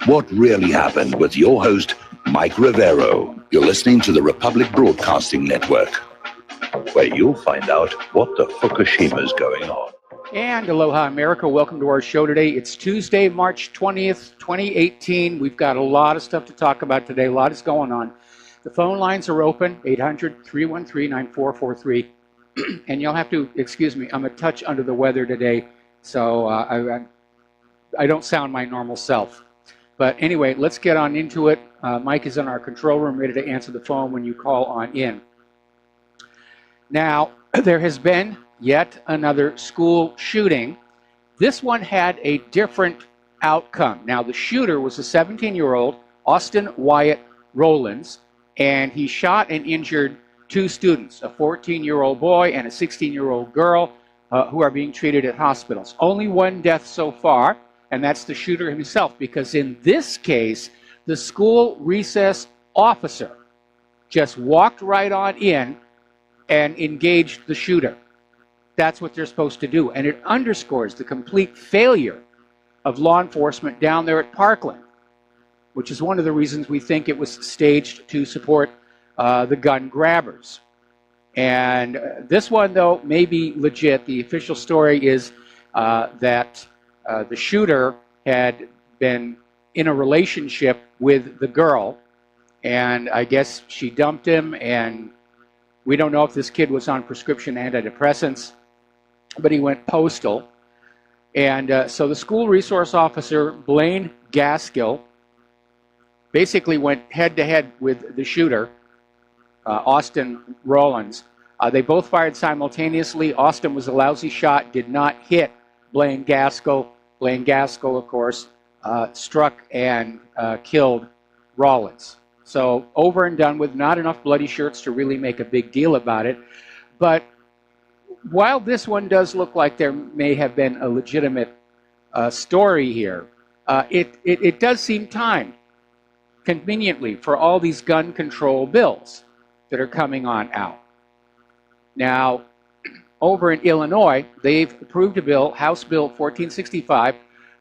What really happened with your host, Mike Rivero. You're listening to the Republic Broadcasting Network, where you'll find out what the Fukushima's going on. And aloha, America. Welcome to our show today. It's Tuesday, March 20th, 2018. We've got a lot of stuff to talk about today. A lot is going on. The phone lines are open, 800-313-9443. And you'll have to, excuse me, I'm a touch under the weather today, so I don't sound my normal self. But anyway, let's get on into it. Mike is in our control room ready to answer the phone when you call on in. Now, there has been yet another school shooting. This one had a different outcome. Now, the shooter was a 17-year-old, Austin Wyatt Rollins, and he shot and injured two students, a 14-year-old boy and a 16-year-old girl, who are being treated at hospitals. Only one death so far, and that's the shooter himself, because in this case, the school recess officer just walked right on in and engaged the shooter. That's what they're supposed to do, and it underscores the complete failure of law enforcement down there at Parkland, which is one of the reasons we think it was staged to support the gun grabbers. And this one, though, may be legit. The official story is that the shooter had been in a relationship with the girl, and I guess she dumped him, and we don't know if this kid was on prescription antidepressants, but he went postal. And so the school resource officer, Blaine Gaskill, basically went head-to-head with the shooter, Austin Rollins. They both fired simultaneously. Austin was a lousy shot, did not hit Blaine Gaskill. Blaine Gaskill, of course, struck and killed Rollins. So over and done with, not enough bloody shirts to really make a big deal about it. But while this one does look like there may have been a legitimate story here, it does seem timed conveniently for all these gun control bills that are coming on out. Now, over in Illinois, they've approved a bill, House Bill 1465,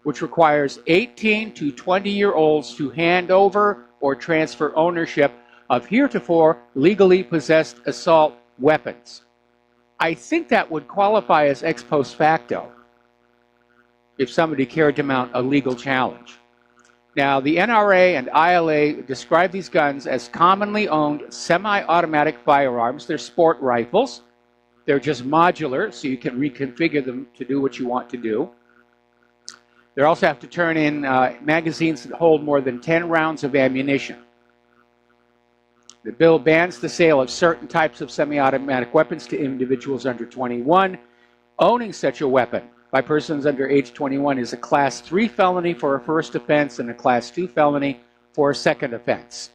which requires 18 to 20-year-olds to hand over or transfer ownership of heretofore legally possessed assault weapons. I think that would qualify as ex post facto if somebody cared to mount a legal challenge. Now, the NRA and ILA describe these guns as commonly owned semi-automatic firearms. They're sport rifles. They're just modular, so you can reconfigure them to do what you want to do. They also have to turn in magazines that hold more than 10 rounds of ammunition. The bill bans the sale of certain types of semi-automatic weapons to individuals under 21. Owning such a weapon by persons under age 21 is a Class 3 felony for a first offense and a Class 2 felony for a second offense.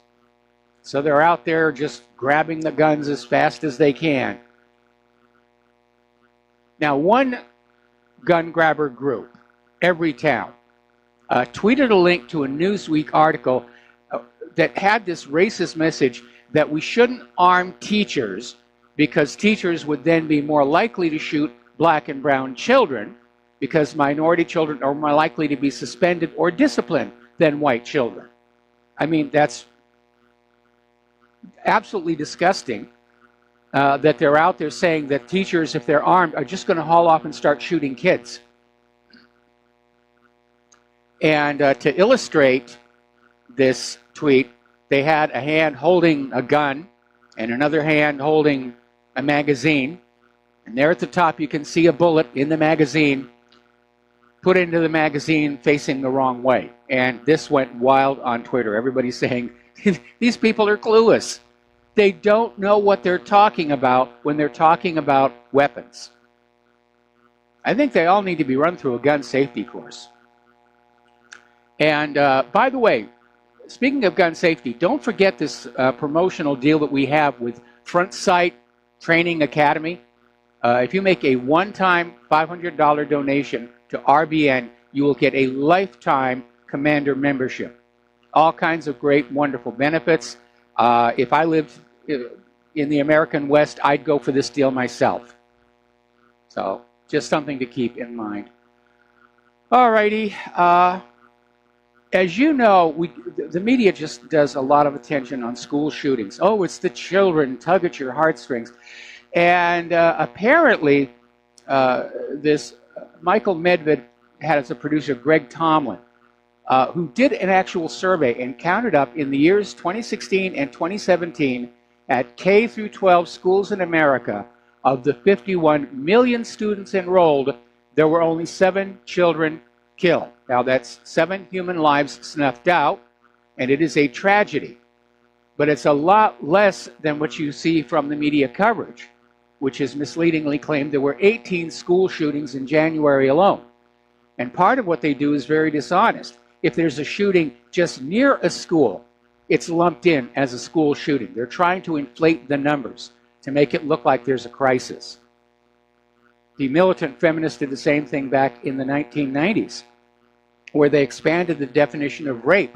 So they're out there just grabbing the guns as fast as they can. Now, one gun grabber group, Everytown, tweeted a link to a Newsweek article that had this racist message that we shouldn't arm teachers because teachers would then be more likely to shoot black and brown children, because minority children are more likely to be suspended or disciplined than white children. I mean, that's absolutely disgusting that they're out there saying that teachers, if they're armed, are just going to haul off and start shooting kids. And to illustrate this tweet, they had a hand holding a gun and another hand holding a magazine. And there at the top, you can see a bullet in the magazine, put into the magazine facing the wrong way. And this went wild on Twitter. Everybody's saying, these people are clueless. They don't know what they're talking about when they're talking about weapons. I think they all need to be run through a gun safety course. And by the way, speaking of gun safety, don't forget this promotional deal that we have with Front Sight Training Academy. If you make a one-time $500 donation to RBN, you will get a lifetime Commander membership. All kinds of great, wonderful benefits. If I lived in the American West, I'd go for this deal myself. So just something to keep in mind. All righty. as you know, the media just does a lot of attention on school shootings. Oh, it's the children, tug at your heartstrings. And apparently, this Michael Medved had as a producer Greg Tomlin, who did an actual survey and counted up in the years 2016 and 2017 at K through 12 schools in America, of the 51 million students enrolled, there were only 7 children killed. Now that's 7 human lives snuffed out, and it is a tragedy. But it's a lot less than what you see from the media coverage, which is misleadingly claimed there were 18 school shootings in January alone. And part of what they do is very dishonest. If there's a shooting just near a school, it's lumped in as a school shooting. They're trying to inflate the numbers to make it look like there's a crisis. The militant feminists did the same thing back in the 1990s, where they expanded the definition of rape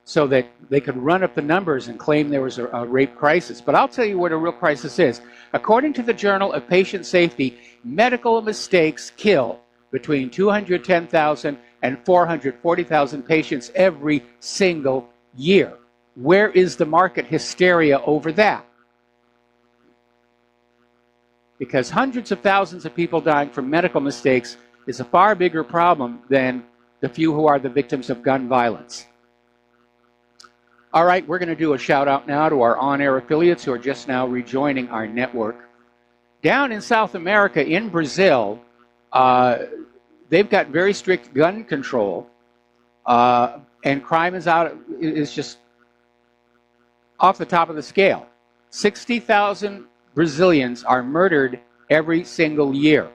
so that they could run up the numbers and claim there was a rape crisis. But I'll tell you what a real crisis is. According to the Journal of Patient Safety, medical mistakes kill between 210,000 and 440,000 patients every single year. Where is the market hysteria over that? Because hundreds of thousands of people dying from medical mistakes is a far bigger problem than the few who are the victims of gun violence. All right, we're going to do a shout out now to our on-air affiliates who are just now rejoining our network. Down in South America, in Brazil, they've got very strict gun control, and crime is just off the top of the scale. 60,000 Brazilians are murdered every single year.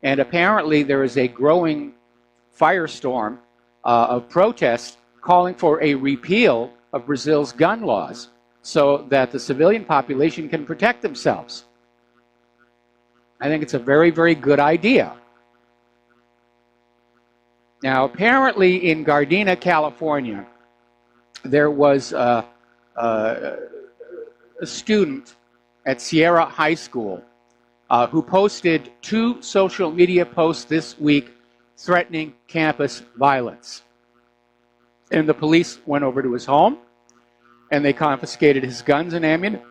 And apparently there is a growing firestorm of protests calling for a repeal of Brazil's gun laws so that the civilian population can protect themselves. I think it's a very, very good idea. Now, apparently in Gardena, California, there was a student at Sierra High School who posted 2 social media posts this week threatening campus violence. And the police went over to his home and they confiscated his guns and ammunition.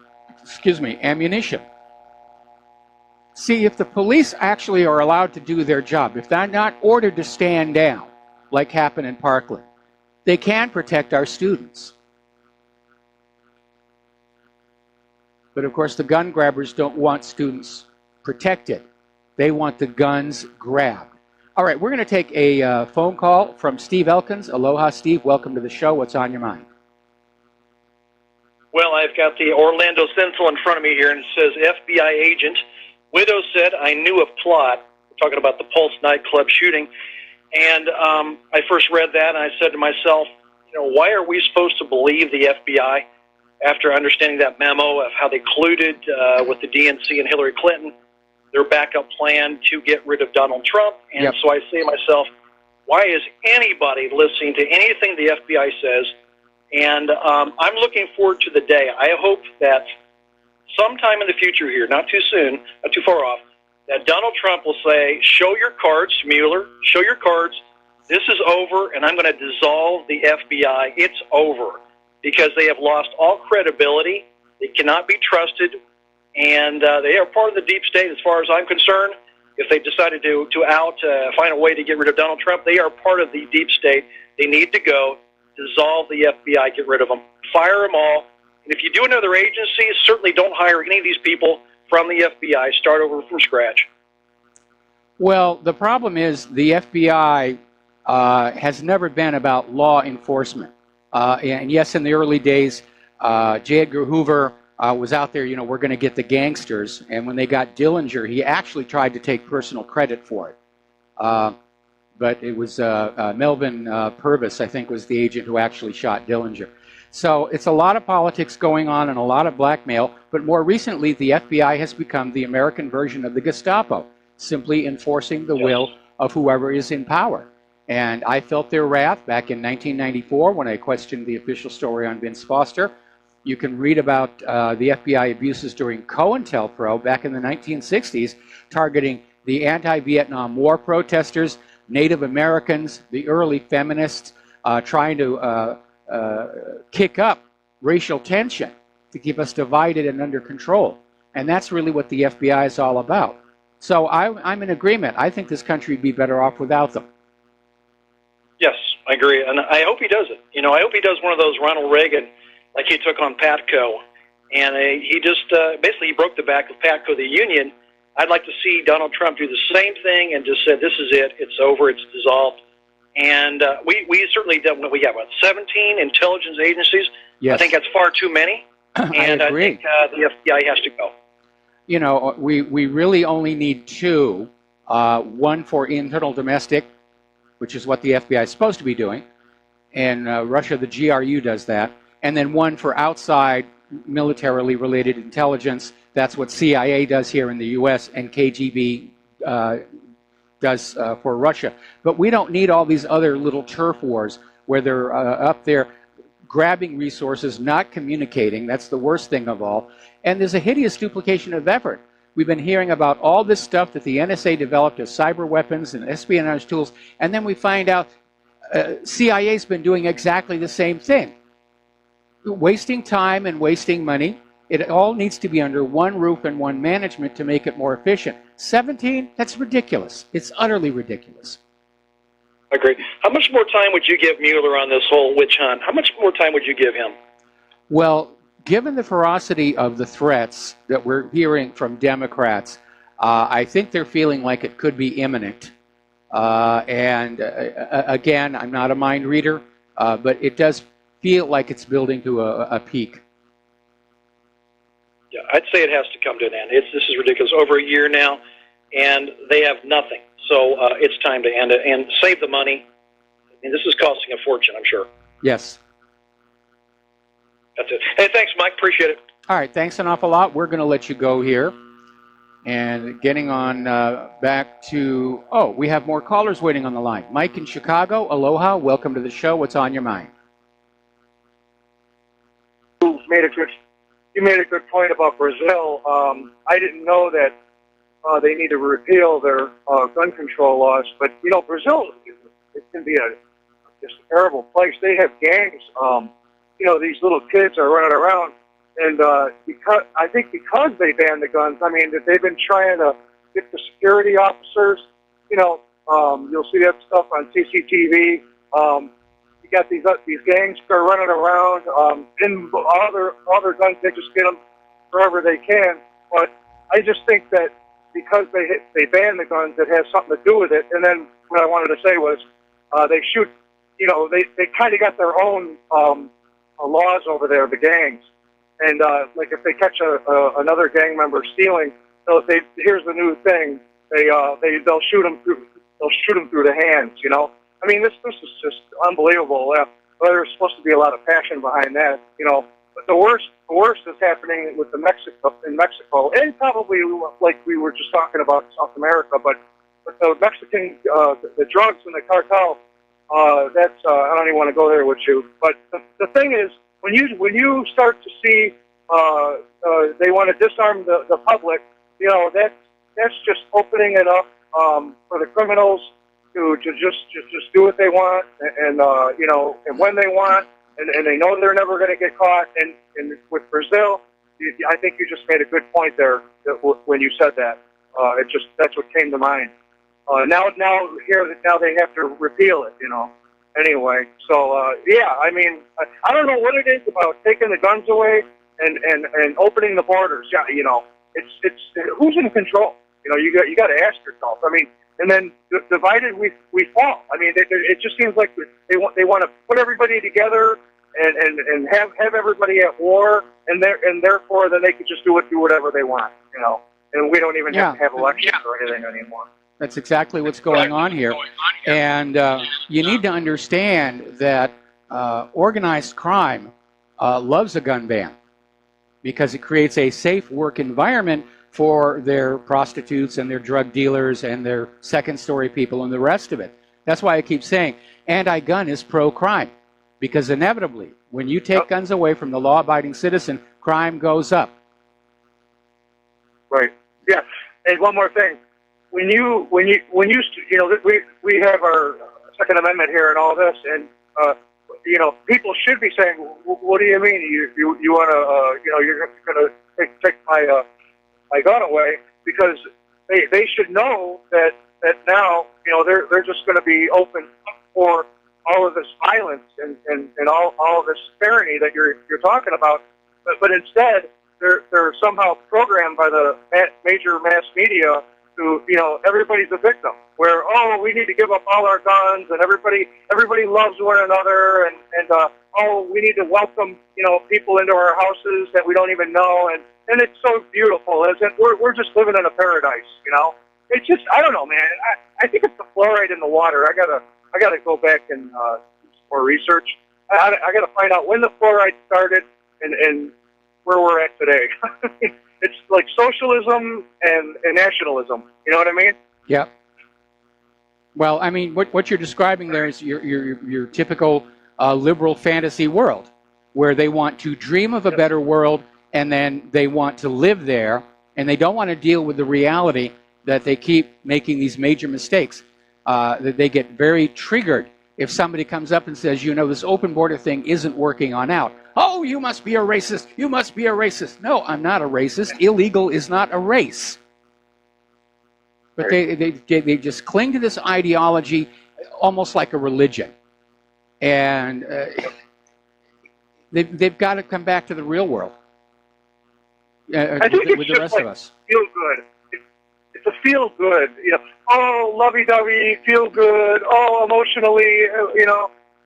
See, if the police actually are allowed to do their job, if they're not ordered to stand down, like happened in Parkland, they can protect our students. But of course, the gun grabbers don't want students protected. They want the guns grabbed. All right, we're going to take a phone call from Steve Elkins. Aloha, Steve. Welcome to the show. What's on your mind? Well, I've got the Orlando Sentinel in front of me here, and it says FBI agent. Widow said, I knew of plot. We're talking about the Pulse nightclub shooting. And I first read that, and I said to myself, why are we supposed to believe the FBI after understanding that memo of how they colluded with the DNC and Hillary Clinton, their backup plan to get rid of Donald Trump? And so I say to myself, why is anybody listening to anything the FBI says? And I'm looking forward to the day. I hope that sometime in the future here, not too soon, not too far off, that Donald Trump will say, show your cards, Mueller, show your cards. This is over, and I'm going to dissolve the FBI. It's over, because they have lost all credibility. They cannot be trusted, and they are part of the deep state as far as I'm concerned. If they decided to find a way to get rid of Donald Trump, they are part of the deep state. They need to go, dissolve the FBI, get rid of them, fire them all. And if you do another agency, certainly don't hire any of these people from the FBI. Start over from scratch. Well, the problem is the FBI has never been about law enforcement. And yes, in the early days, J. Edgar Hoover was out there, we're going to get the gangsters. And when they got Dillinger, he actually tried to take personal credit for it. But it was Melvin Purvis, I think, was the agent who actually shot Dillinger. So it's a lot of politics going on and a lot of blackmail. But more recently, the FBI has become the American version of the Gestapo, simply enforcing the will of whoever is in power. And I felt their wrath back in 1994 when I questioned the official story on Vince Foster. You can read about the FBI abuses during COINTELPRO back in the 1960s, targeting the anti-Vietnam War protesters, Native Americans, the early feminists, trying to kick up racial tension to keep us divided and under control. And that's really what the FBI is all about. So I'm in agreement. I think this country would be better off without them. Yes, I agree, and I hope he does it. I hope he does one of those Ronald Reagan, like he took on Patco, and he just basically he broke the back of Patco, the union. I'd like to see Donald Trump do the same thing and just said, "This is it. It's over. It's dissolved." And we certainly done what we got. What 17 intelligence agencies? Yes. I think that's far too many, and I agree. think the FBI has to go. We really only need two. One for internal domestic, which is what the FBI is supposed to be doing. And Russia, the GRU does that. And then one for outside militarily related intelligence. That's what CIA does here in the U.S. and KGB does for Russia. But we don't need all these other little turf wars where they're up there grabbing resources, not communicating. That's the worst thing of all. And there's a hideous duplication of effort. We've been hearing about all this stuff that the NSA developed as cyber weapons and espionage tools, and then we find out CIA's been doing exactly the same thing. Wasting time and wasting money. It all needs to be under one roof and one management to make it more efficient. 17? That's ridiculous. It's utterly ridiculous. Agreed. How much more time would you give Mueller on this whole witch hunt? How much more time would you give him? Well, given the ferocity of the threats that we're hearing from Democrats, I think they're feeling like it could be imminent. Again, I'm not a mind reader, but it does feel like it's building to a peak. Yeah, I'd say it has to come to an end. This is ridiculous. Over a year now, and they have nothing. So it's time to end it and save the money. I mean, this is costing a fortune, I'm sure. Yes. That's it. Hey, thanks, Mike. Appreciate it. All right, thanks an awful lot. We're going to let you go here. And getting on back to, we have more callers waiting on the line. Mike in Chicago, aloha, welcome to the show. What's on your mind? You made a good point about Brazil. I didn't know that they need to repeal their gun control laws, but Brazil, it can be just a terrible place. They have gangs. These little kids are running around, and because they banned the guns, I mean that they've been trying to get the security officers. You'll see that stuff on CCTV. You got these gangs that are running around, and all their guns, they just get them wherever they can. But I just think that because they ban the guns, it has something to do with it. And then what I wanted to say was they shoot. They kind of got their own laws over there, the gangs. And like if they catch another gang member stealing, here's the new thing. They'll shoot them through. They'll shoot them through the hands. I mean, this is just unbelievable. There's supposed to be a lot of passion behind that. But the worst is happening in Mexico, and probably like we were just talking about South America. But the Mexican, the drugs and the cartel. That's I don't even want to go there with you. But the thing is, when you start to see they want to disarm the public, that's just opening it up for the criminals to just do what they want and and when they want, and they know they're never going to get caught. And with Brazil, I think you just made a good point there when you said that. That's what came to mind. Now they have to repeal it, Anyway, so yeah, I mean, I don't know what it is about taking the guns away and opening the borders. Yeah, it's who's in control? You got to ask yourself. I mean, and then divided we fall. I mean, it just seems like they want to put everybody together and have everybody at war, and therefore then they could just do whatever they want, and we don't even have to have elections or anything anymore. That's exactly what's going on here. And you need to understand that organized crime loves a gun ban because it creates a safe work environment for their prostitutes and their drug dealers and their second-story people and the rest of it. That's why I keep saying anti-gun is pro-crime, because inevitably, when you take guns away from the law-abiding citizen, crime goes up. Right. Yeah. And one more thing. When you we have our Second Amendment here and all this, and people should be saying, "What do you mean? You want to, you're going to take my gun away?" Because they should know that now, they're just going to be open for all of this violence and all of this tyranny that you're talking about. But instead, they're somehow programmed by the major mass media to, everybody's a victim. Where, we need to give up all our guns, and everybody loves one another, and we need to welcome, people into our houses that we don't even know, and it's so beautiful, isn't it? We're just living in a paradise, It's just, I don't know, man. I think it's the fluoride in the water. I gotta go back and do some more research. I gotta find out when the fluoride started and where we're at today. It's like socialism and nationalism. You know what I mean? Yeah. Well, I mean, what you're describing there is your typical liberal fantasy world, where they want to dream of a better world, and then they want to live there, and they don't want to deal with the reality that they keep making these major mistakes. That they get very triggered if somebody comes up and says, this open border thing isn't working on out. Oh, you must be a racist. You must be a racist. No, I'm not a racist. Illegal is not a race. But they just cling to this ideology almost like a religion. And they've got to come back to the real world I think with the rest of us. Feel good. It's a feel good. Lovey-dovey, feel good. Emotionally.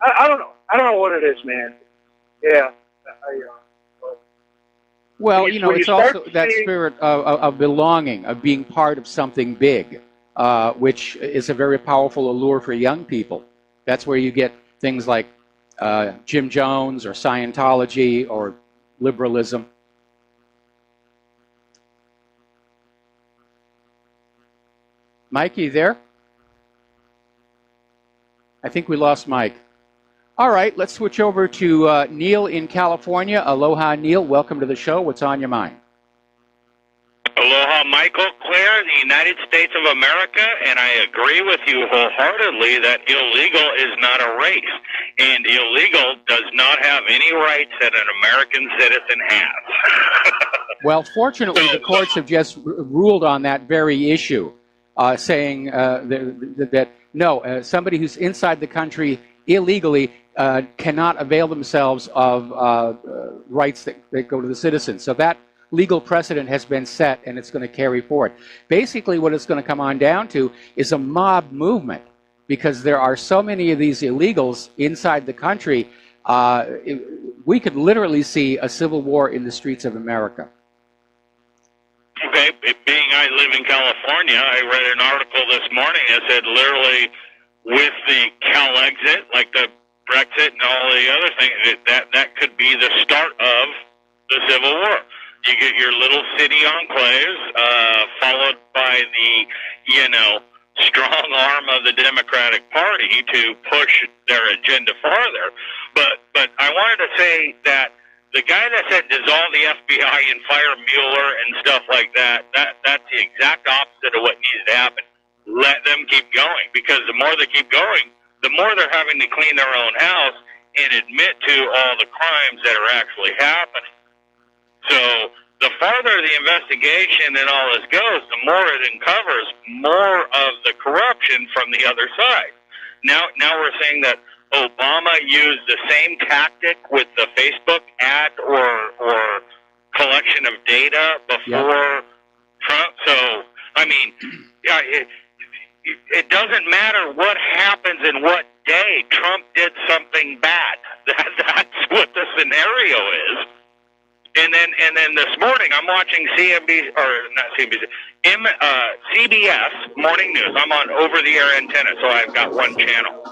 I don't know. I don't know what it is, man. Yeah. Well, it's also that spirit of belonging, of being part of something big, which is a very powerful allure for young people. That's where you get things like Jim Jones or Scientology or liberalism. Mike, you there? I think we lost Mike. All right, let's switch over to Neil in California. Aloha, Neil. Welcome to the show. What's on your mind? Aloha, Michael. Claire, the United States of America, and I agree with you wholeheartedly that illegal is not a race, and illegal does not have any rights that an American citizen has. Well, fortunately, the courts have just ruled on that very issue, saying that no, somebody who's inside the country illegally cannot avail themselves of rights that go to the citizens. So that legal precedent has been set, and it's going to carry forward. Basically, what it's going to come on down to is a mob movement, because there are so many of these illegals inside the country. We could literally see a civil war in the streets of America. Okay, being I live in California, I read an article this morning that said literally with the Cal exit, like the Brexit and all the other things, that could be the start of the Civil War. You get your little city enclaves, followed by the, strong arm of the Democratic Party to push their agenda farther. But I wanted to say that the guy that said dissolve the FBI and fire Mueller and stuff like that's the exact opposite of what needs to happen. Let them keep going, because the more they keep going, the more they're having to clean their own house and admit to all the crimes that are actually happening. So the farther the investigation and all this goes, the more it uncovers more of the corruption from the other side. Now we're saying that Obama used the same tactic with the Facebook ad or collection of data before Trump. So, I mean, it doesn't matter what happens in what day. Trump did something bad. That's what the scenario is. And then this morning I'm watching CBS Morning News. I'm on over-the-air antenna, so I've got one channel.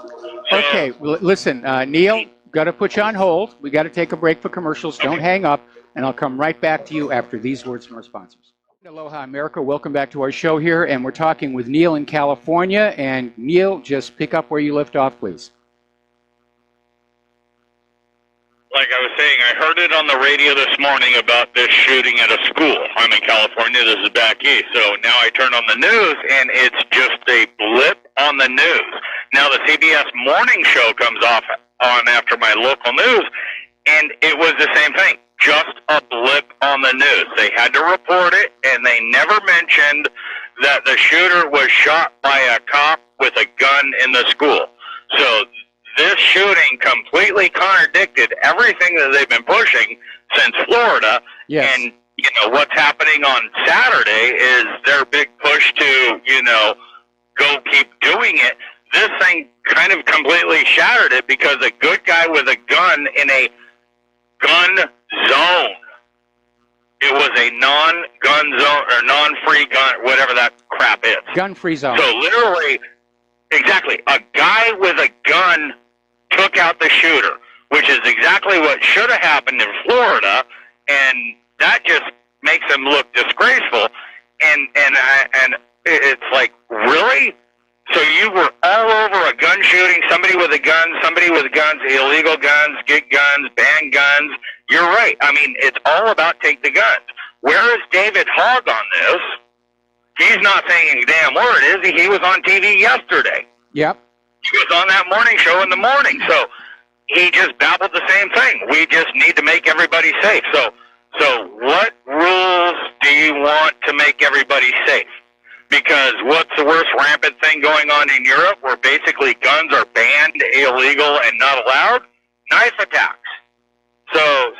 So, okay, well, listen, Neil, got to put you on hold. We got to take a break for commercials. Okay. Don't hang up, and I'll come right back to you after these words from our sponsors. Aloha, America. Welcome back to our show here, and we're talking with Neil in California. And Neil, just pick up where you left off, please. like I was saying, I heard it on the radio this morning about this shooting at a school. I'm in California. This is back east. So now I turn on the news, and it's just a blip on the news. Now the CBS morning show comes on after my local news, and it was the same thing. Just a blip on the news. They had to report it, and they never mentioned that the shooter was shot by a cop with a gun in the school. So this shooting completely contradicted everything that they've been pushing since Florida. Yes. And, what's happening on Saturday is their big push to, go keep doing it. This thing kind of completely shattered it because a good guy with a gun in a gun zone. It was a non-gun zone or non-free gun, whatever that crap is. Gun-free zone. So literally, exactly, a guy with a gun took out the shooter, which is exactly what should have happened in Florida, and that just makes him look disgraceful. And it's like, really? So you were all over a gun shooting, somebody with guns, illegal guns, get guns, ban guns. You're right. I mean, it's all about take the guns. Where is David Hogg on this? He's not saying a damn word, is he? He was on TV yesterday. Yep. He was on that morning show in the morning. So he just babbled the same thing. We just need to make everybody safe. So what rules do you want to make everybody safe? Because what's the worst rampant thing going on in Europe where basically guns are banned, illegal, and not allowed? Knife attacks. So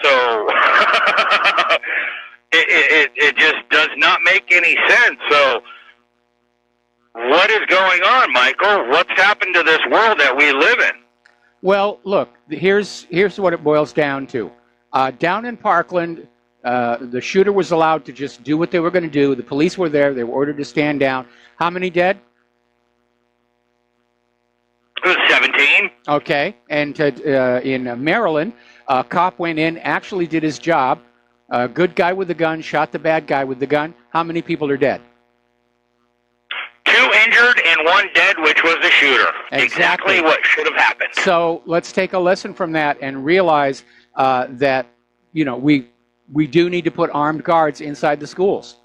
it just does not make any sense. So what is going on, Michael? What's happened to this world that we live in? Well, look, here's what it boils down to. Down in Parkland, the shooter was allowed to just do what they were going to do. The police were there. They were ordered to stand down. How many dead? It was 17. Okay. And in Maryland, a cop went in, actually did his job. A good guy with the gun shot the bad guy with the gun. How many people are dead? 2 injured and 1 dead, which was the shooter. Exactly what should have happened. So let's take a lesson from that and realize that, we do need to put armed guards inside the schools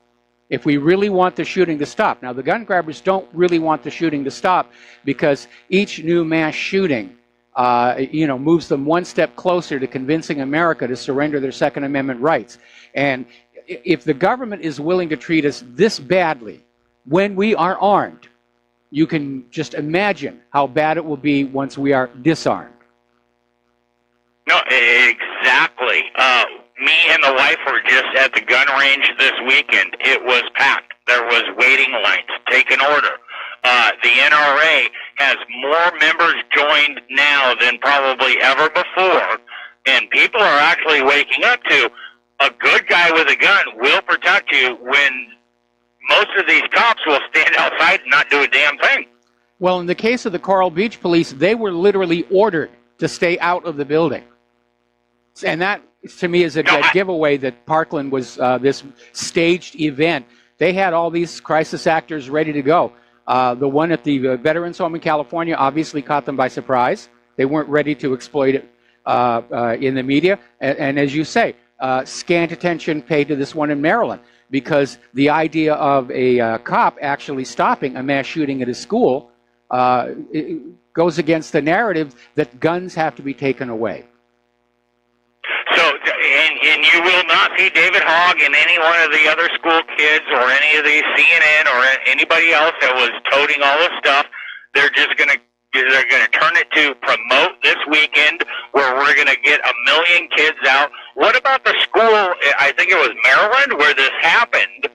if we really want the shooting to stop. Now, the gun grabbers don't really want the shooting to stop because each new mass shooting, moves them one step closer to convincing America to surrender their Second Amendment rights. And if the government is willing to treat us this badly when we are armed, you can just imagine how bad it will be once we are disarmed. No, exactly. Me and the wife were just at the gun range this weekend. It was packed. There was waiting lines, taking order. The NRA has more members joined now than probably ever before, and people are actually waking up to a good guy with a gun will protect you when most of these cops will stand outside and not do a damn thing. Well, in the case of the Coral Beach police, they were literally ordered to stay out of the building. And that, to me, is a dead giveaway that Parkland was this staged event. They had all these crisis actors ready to go. The one at the Veterans Home in California obviously caught them by surprise. They weren't ready to exploit it in the media. And as you say, scant attention paid to this one in Maryland because the idea of a cop actually stopping a mass shooting at a school it goes against the narrative that guns have to be taken away. So, and you will not see David Hogg and any one of the other school kids or any of the CNN or anybody else that was toting all this stuff. They're going to turn it to promote this weekend where we're going to get 1 million kids out. What about the school? I think it was Maryland where this happened.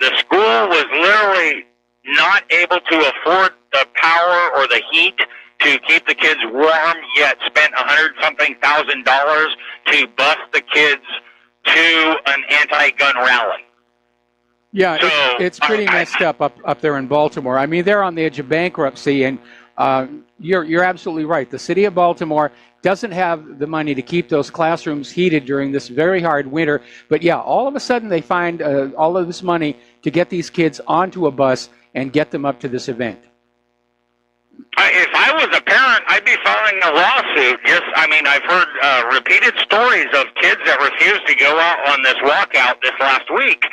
The school was literally not able to afford the power or the heat to keep the kids warm, yet spent $100-something thousand to bus the kids to an anti-gun rally. Yeah, so, it's pretty messed up there in Baltimore. I mean, they're on the edge of bankruptcy, and you're absolutely right. The city of Baltimore doesn't have the money to keep those classrooms heated during this very hard winter. But yeah, all of a sudden they find all of this money to get these kids onto a bus and get them up to this event. If I was a parent, I'd be filing a lawsuit. I've heard repeated stories of kids that refused to go out on this walkout this last week,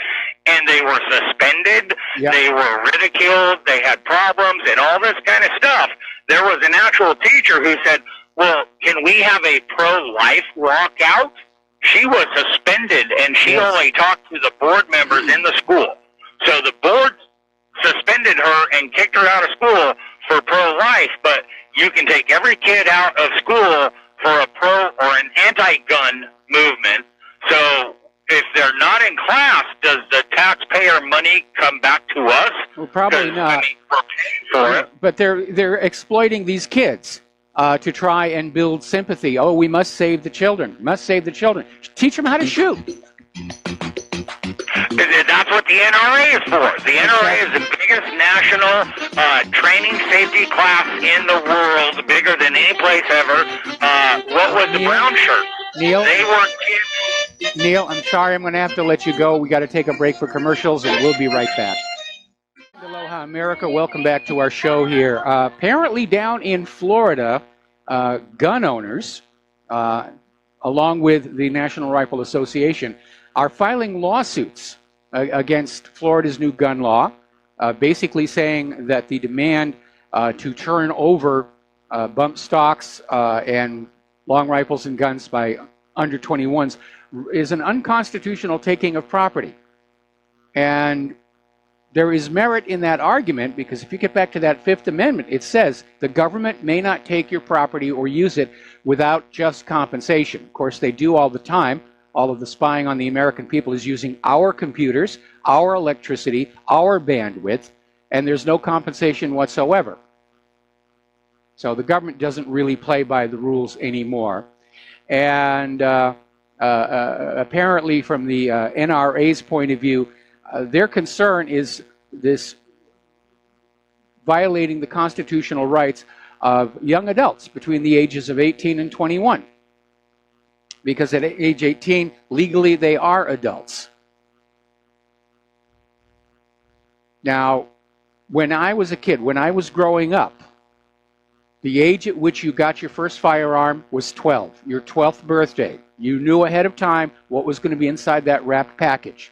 and they were suspended, They were ridiculed, they had problems, and all this kind of stuff. there was an actual teacher who said, well, can we have a pro-life walkout? She was suspended, and she only talked to the board members in the school. So the board suspended her and kicked her out of school for pro-life, but you can take every kid out of school for a pro or an anti-gun movement. So if they're not in class, does the taxpayer money come back to us? Well, probably not. I mean, we're paying for it. But they're exploiting these kids to try and build sympathy. Oh, we must save the children. Must save the children. Teach them how to shoot. That's what the NRA is for. The NRA is the biggest national training safety class in the world, bigger than any place ever. What was the brown shirts? Neil? They were kids. Neil, I'm sorry, I'm going to have to let you go. We got to take a break for commercials, and we'll be right back. Aloha, America. Welcome back to our show here. Apparently down in Florida, gun owners, along with the National Rifle Association, are filing lawsuits against Florida's new gun law, basically saying that the demand to turn over bump stocks and long rifles and guns by under 21s is an unconstitutional taking of property. And there is merit in that argument, because if you get back to that Fifth Amendment, it says the government may not take your property or use it without just compensation. Of course, they do all the time. All of the spying on the American people is using our computers, our electricity, our bandwidth, and there's no compensation whatsoever. So the government doesn't really play by the rules anymore. And apparently from the NRA's point of view, their concern is this violating the constitutional rights of young adults between the ages of 18 and 21. Because at age 18, legally they are adults. Now, when I was a kid, when I was growing up, the age at which you got your first firearm was 12, your 12th birthday. You knew ahead of time what was going to be inside that wrapped package.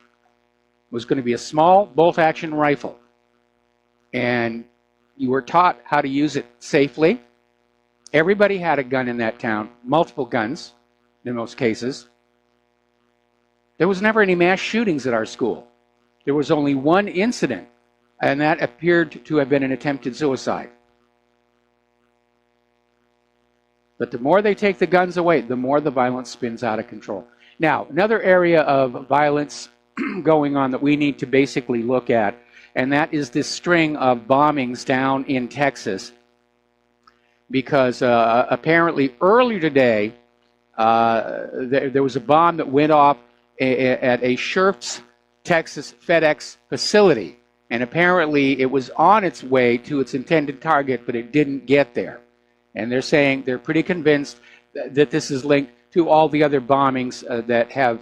It was going to be a small bolt-action rifle. And you were taught how to use it safely. Everybody had a gun in that town, multiple guns in most cases. There was never any mass shootings at our school. There was only one incident, and that appeared to have been an attempted suicide. But the more they take the guns away, the more the violence spins out of control. Now, another area of violence going on that we need to basically look at, and that is this string of bombings down in Texas. Because apparently earlier today, there was a bomb that went off at a Schertz, Texas FedEx facility. And apparently it was on its way to its intended target, but it didn't get there. And they're saying they're pretty convinced that this is linked to all the other bombings that have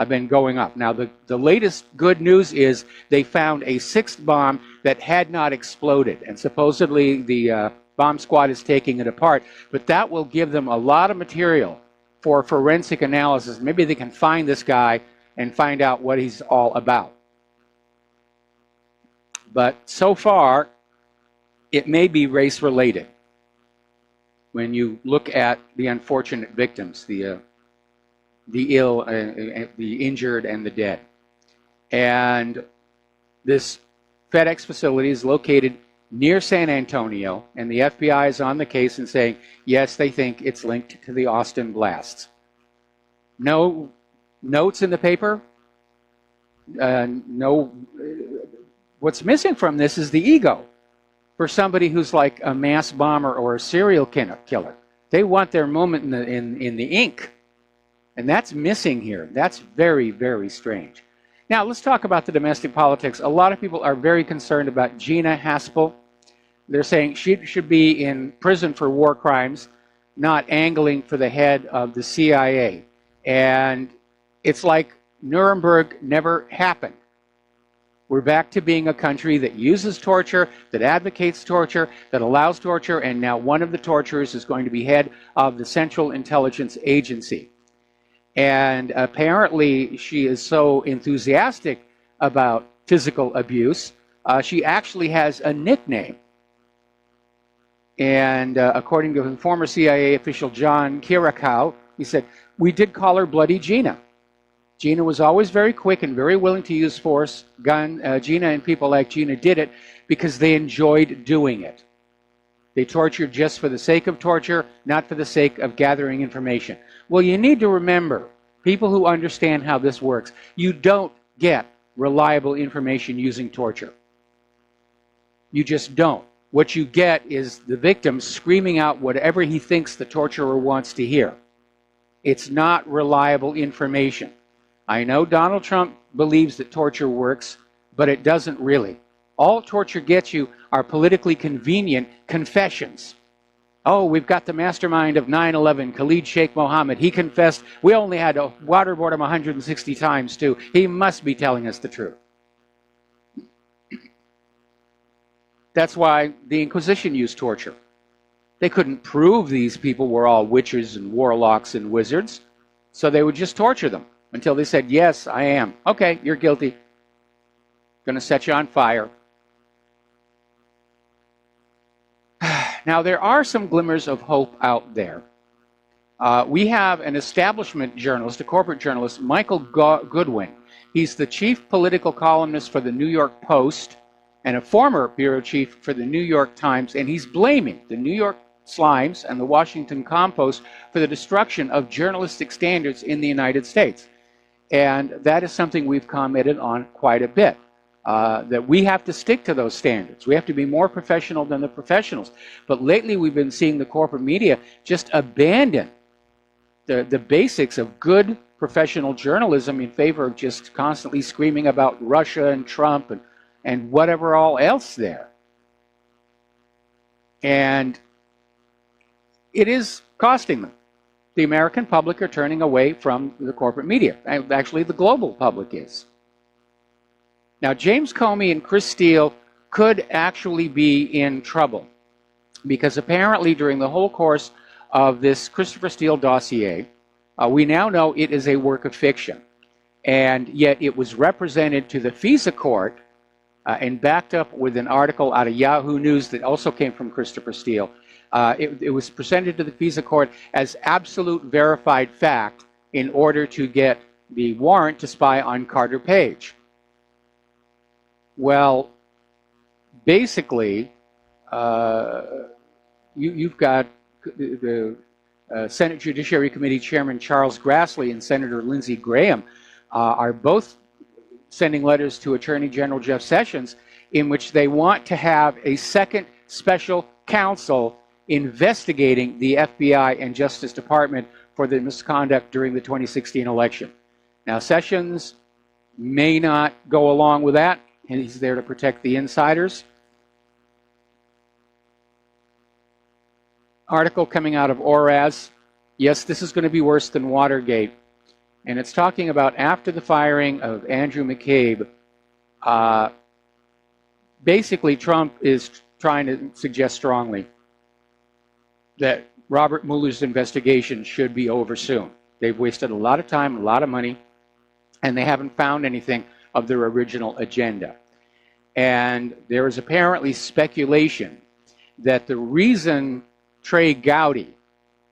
been going up. Now, the latest good news is they found a sixth bomb that had not exploded. And supposedly the bomb squad is taking it apart. But that will give them a lot of material for forensic analysis. Maybe they can find this guy and find out what he's all about. But so far, it may be race-related when you look at the unfortunate victims, the ill, the injured, and the dead. And this FedEx facility is located near San Antonio, and the FBI is on the case and saying, yes, they think it's linked to the Austin blasts. No notes in the paper. What's missing from this is the ego for somebody who's like a mass bomber or a serial killer. They want their moment in the ink, and that's missing here. That's very, very strange. Now, let's talk about the domestic politics. A lot of people are very concerned about Gina Haspel. They're saying she should be in prison for war crimes, not angling for the head of the CIA. And it's like Nuremberg never happened. We're back to being a country that uses torture, that advocates torture, that allows torture, and now one of the torturers is going to be head of the Central Intelligence Agency. And apparently she is so enthusiastic about physical abuse, she actually has a nickname. And according to the former CIA official John Kiriakou, he said, "We did call her Bloody Gina. Gina was always very quick and very willing to use force. Gina and people like Gina did it because they enjoyed doing it. They tortured just for the sake of torture, not for the sake of gathering information." Well, you need to remember, people who understand how this works, you don't get reliable information using torture. You just don't. What you get is the victim screaming out whatever he thinks the torturer wants to hear. It's not reliable information. I know Donald Trump believes that torture works, but it doesn't really. All torture gets you are politically convenient confessions. Oh, we've got the mastermind of 9/11, Khalid Sheikh Mohammed. He confessed. We only had to waterboard him 160 times, too. He must be telling us the truth. That's why the Inquisition used torture. They couldn't prove these people were all witches and warlocks and wizards, so they would just torture them until they said, "Yes, I am." "Okay, you're guilty. Going to set you on fire." Now, there are some glimmers of hope out there. We have an establishment journalist, a corporate journalist, Michael Goodwin. He's the chief political columnist for the New York Post and a former bureau chief for the New York Times, and he's blaming the New York Slimes and the Washington Compost for the destruction of journalistic standards in the United States. And that is something we've commented on quite a bit, that we have to stick to those standards. We have to be more professional than the professionals. But lately we've been seeing the corporate media just abandon the basics of good professional journalism in favor of just constantly screaming about Russia and Trump and whatever all else there. And it is costing them. The American public are turning away from the corporate media. Actually, the global public is. Now, James Comey and Chris Steele could actually be in trouble because apparently during the whole course of this Christopher Steele dossier, we now know it is a work of fiction. And yet it was represented to the FISA court and backed up with an article out of Yahoo News that also came from Christopher Steele. It was presented to the FISA court as absolute verified fact in order to get the warrant to spy on Carter Page. Well, basically, you've got the Senate Judiciary Committee Chairman Charles Grassley and Senator Lindsey Graham are both sending letters to Attorney General Jeff Sessions in which they want to have a second special counsel investigating the FBI and Justice Department for the misconduct during the 2016 election. Now, Sessions may not go along with that, and he's there to protect the insiders. Article coming out of ORAS. Yes, this is going to be worse than Watergate. And it's talking about after the firing of Andrew McCabe, basically Trump is trying to suggest strongly that Robert Mueller's investigation should be over soon. They've wasted a lot of time, a lot of money, and they haven't found anything of their original agenda. And there is apparently speculation that the reason Trey Gowdy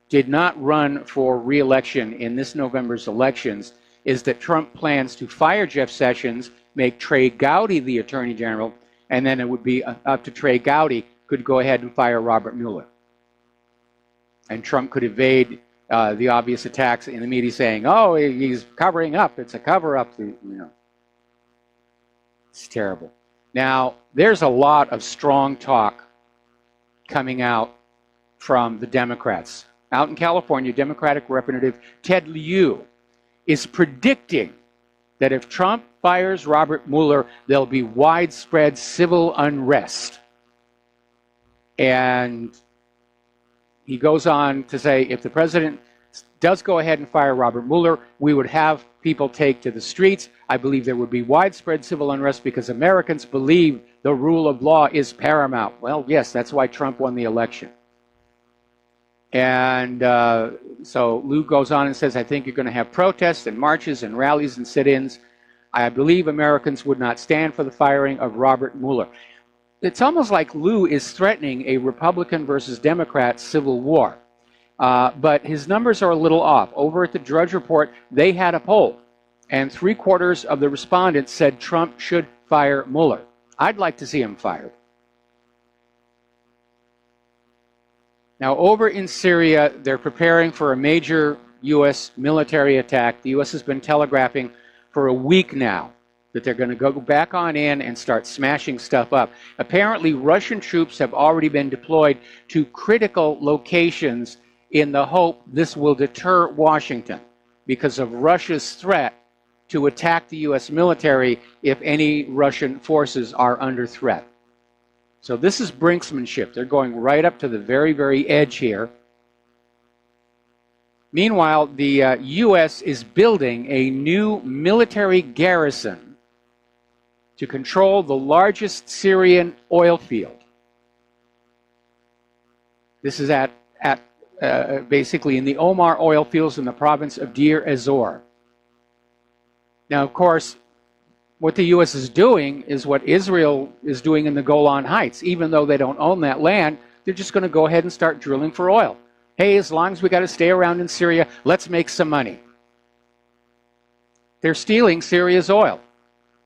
did not run for re-election in this November's elections is that Trump plans to fire Jeff Sessions, make Trey Gowdy the Attorney General, and then it would be up to Trey Gowdy could go ahead and fire Robert Mueller. And Trump could evade the obvious attacks in the media saying, "Oh, he's covering up. It's a cover-up." You know, it's terrible. Now, there's a lot of strong talk coming out from the Democrats. Out in California, Democratic Representative Ted Lieu is predicting that if Trump fires Robert Mueller, there'll be widespread civil unrest. And he goes on to say, if the president does go ahead and fire Robert Mueller, we would have people take to the streets. I believe there would be widespread civil unrest because Americans believe the rule of law is paramount. Well, yes, that's why Trump won the election. And so Lieu goes on and says, I think you're going to have protests and marches and rallies and sit-ins. I believe Americans would not stand for the firing of Robert Mueller. it's almost like Lou is threatening a Republican versus Democrat civil war. But his numbers are a little off. Over at the Drudge Report, they had a poll, and 3/4 of the respondents said Trump should fire Mueller. I'd like to see him fired. Now, over in Syria, they're preparing for a major U.S. military attack. The U.S. has been telegraphing for a week now that they're going to go back on in and start smashing stuff up. Apparently, Russian troops have already been deployed to critical locations in the hope this will deter Washington because of Russia's threat to attack the U.S. military if any Russian forces are under threat. So this is brinksmanship. They're going right up to the very, very edge here. Meanwhile, the U.S. is building a new military garrison to control the largest Syrian oil field. This is at basically in the Omar oil fields in the province of Deir ez-Zor. Now, of course, what the U.S. is doing is what Israel is doing in the Golan Heights. Even though they don't own that land, they're just going to go ahead and start drilling for oil. Hey, as long as we got to stay around in Syria, let's make some money. They're stealing Syria's oil.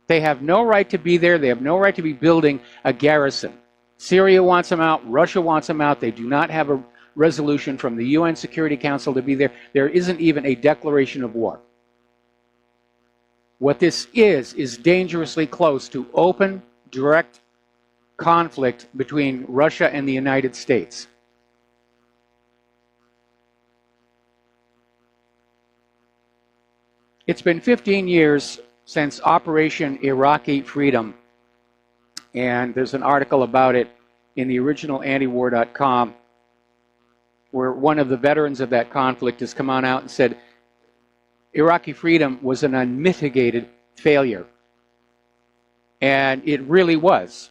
They have no right to be there. They have no right to be building a garrison. Syria wants them out. Russia wants them out. They do not have a resolution from the UN Security Council to be there. There isn't even a declaration of war. What this is dangerously close to open, direct conflict between Russia and the United States. It's been 15 years since Operation Iraqi Freedom, and there's an article about it in the original antiwar.com where one of the veterans of that conflict has come on out and said Iraqi freedom was an unmitigated failure. And it really was.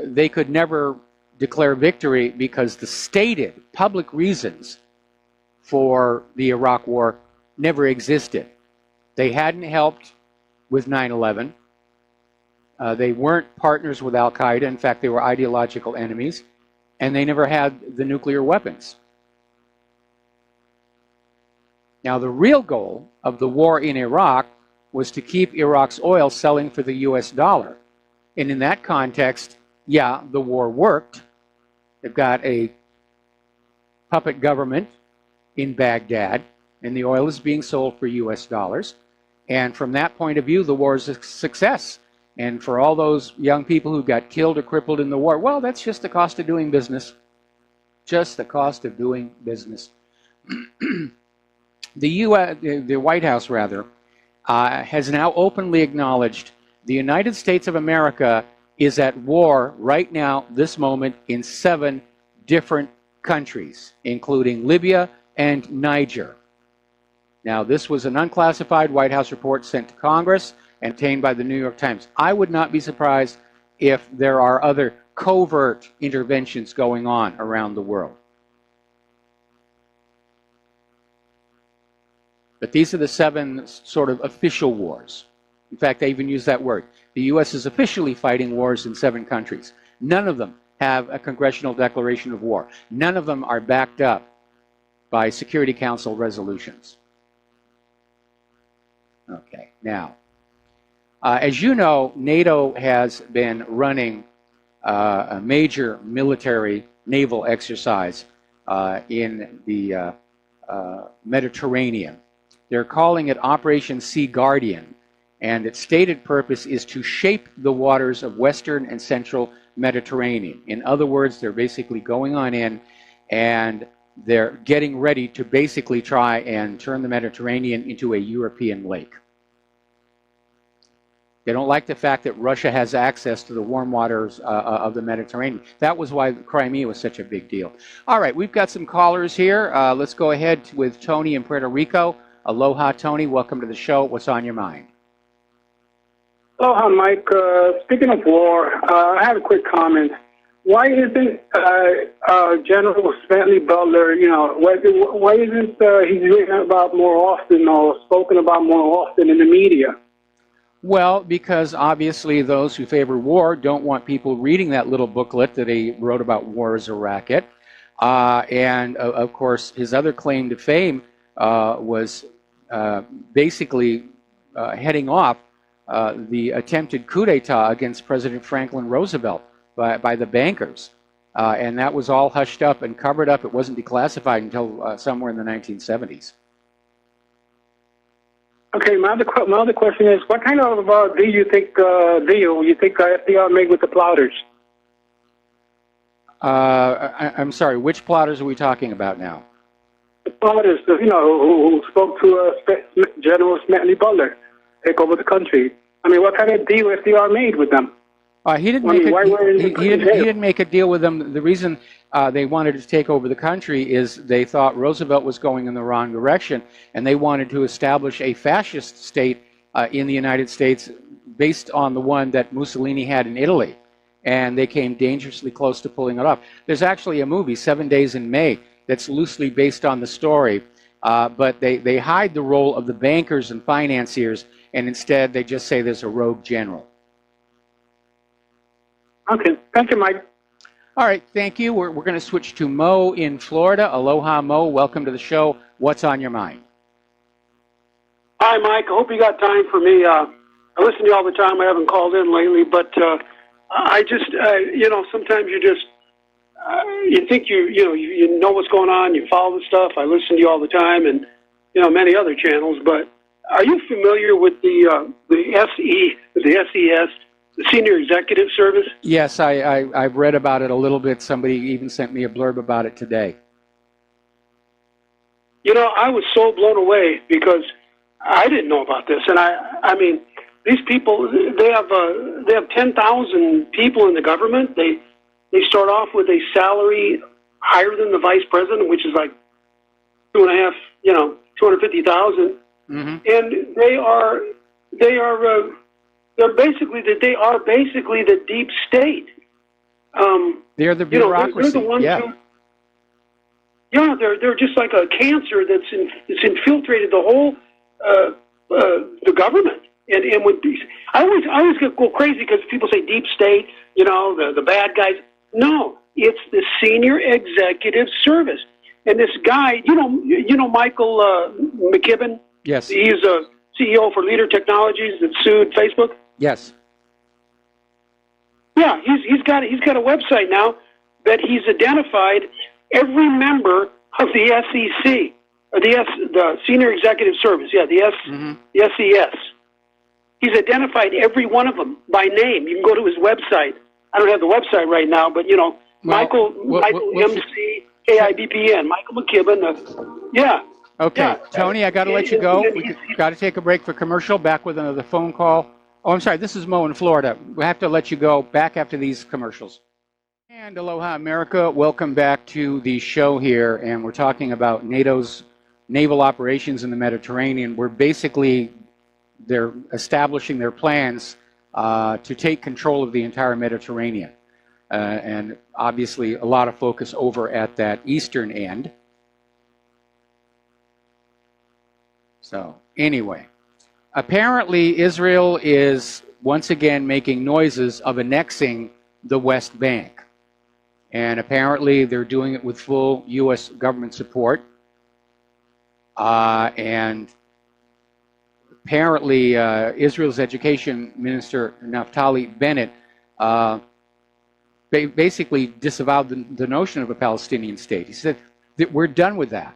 They could never declare victory because the stated public reasons for the Iraq War never existed. They hadn't helped with 9/11. They weren't partners with Al-Qaeda. In fact, they were ideological enemies. And they never had the nuclear weapons. Now, the real goal of the war in Iraq was to keep Iraq's oil selling for the US dollar. And in that context, yeah, the war worked. They've got a puppet government in Baghdad, and the oil is being sold for US dollars. And from that point of view, the war is a success. And for all those young people who got killed or crippled in the war, well, that's just the cost of doing business. Just the cost of doing business. The White House, rather, has now openly acknowledged the United States of America is at war right now, this moment, in 7 different countries, including Libya and Niger. Now, this was an unclassified White House report sent to Congress and obtained by the New York Times. I would not be surprised if there are other covert interventions going on around the world. But these are the 7 sort of official wars. In fact, they even use that word. The U.S. is officially fighting wars in 7 countries. None of them have a congressional declaration of war. None of them are backed up by Security Council resolutions. Okay, now, as you know, NATO has been running a major military naval exercise in the Mediterranean. They're calling it Operation Sea Guardian, and its stated purpose is to shape the waters of Western and Central Mediterranean. In other words, they're basically going on in and they're getting ready to basically try and turn the Mediterranean into a European lake. They don't like the fact that Russia has access to the warm waters of the Mediterranean. That was why Crimea was such a big deal. All right, we've got some callers here. Let's go ahead with Tony in Puerto Rico. Aloha, Tony. Welcome to the show. What's on your mind? Aloha, Mike. Speaking of war, I have a quick comment. Why isn't General Bentley Butler, why isn't he written about more often or spoken about more often in the media? Well, because obviously those who favor war don't want people reading that little booklet that he wrote about war as a racket. And of course, his other claim to fame was basically heading off the attempted coup d'etat against President Franklin Roosevelt by the bankers. And that was all hushed up and covered up. It wasn't declassified until somewhere in the 1970s. Okay, my other question is, what kind of deal you think FDR made with the plotters? I'm sorry, which plotters are we talking about now? The plotters, who spoke to General Smedley Butler, take over the country. I mean, what kind of deal FDR made with them? He didn't make a deal with them. The reason they wanted to take over the country is they thought Roosevelt was going in the wrong direction, and they wanted to establish a fascist state in the United States based on the one that Mussolini had in Italy. And they came dangerously close to pulling it off. There's actually a movie, 7 Days in May, that's loosely based on the story, but they hide the role of the bankers and financiers, and instead they just say there's a rogue general. Okay, thank you, Mike. All right, thank you. We're going to switch to Mo in Florida. Aloha, Mo. Welcome to the show. What's on your mind? Hi, Mike. I hope you got time for me. I listen to you all the time. I haven't called in lately, but I just, sometimes you just, you think you know what's going on. You follow the stuff. I listen to you all the time, and many other channels. But are you familiar with the SES? The Senior Executive Service? Yes, I've read about it a little bit. Somebody even sent me a blurb about it today. I was so blown away because I didn't know about this. And I mean, these people, they have 10,000 people in the government. They start off with a salary higher than the vice president, which is like $250,000. Mm-hmm. And they are basically the deep state. They're the bureaucracy. They're the ones who, they're just like a cancer that's infiltrated the whole the government. And with these, I always go crazy because people say deep state, the bad guys. No, it's the Senior Executive Service. And this guy, Michael McKibben. Yes. He's a CEO for Leader Technologies that sued Facebook. Yes. Yeah, he's got a website now that he's identified every member of the SEC, the Senior Executive Service. Yeah, the SES. He's identified every one of them by name. You can go to his website. I don't have the website right now, but Michael MC KIBPN, Michael McKibben. Yeah. Okay, yeah. Tony, I got to let you go. We've got to take a break for commercial. Back with another phone call. Oh, I'm sorry. This is Mo in Florida. We have to let you go. Back after these commercials. And aloha, America. Welcome back to the show here. And we're talking about NATO's naval operations in the Mediterranean, where basically they're establishing their plans to take control of the entire Mediterranean. And obviously a lot of focus over at that eastern end. So anyway, apparently Israel is once again making noises of annexing the West Bank. And apparently they're doing it with full U.S. government support. And apparently Israel's education minister, Naftali Bennett, basically disavowed the notion of a Palestinian state. He said that we're done with that.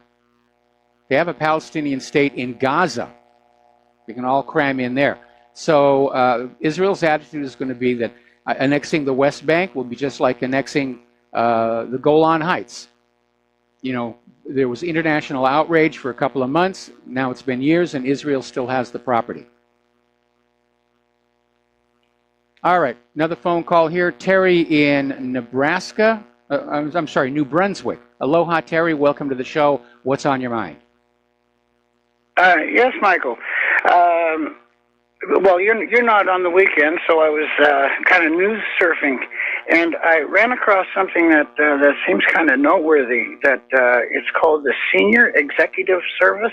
They have a Palestinian state in Gaza. We can all cram in there. So Israel's attitude is going to be that annexing the West Bank will be just like annexing the Golan Heights. There was international outrage for a couple of months. Now it's been years, and Israel still has the property. All right, another phone call here. Terry in Nebraska. I'm sorry, New Brunswick. Aloha, Terry. Welcome to the show. What's on your mind? Yes, Michael. Well, you're not on the weekend, so I was kind of news surfing, and I ran across something that seems kind of noteworthy. That it's called the Senior Executive Service,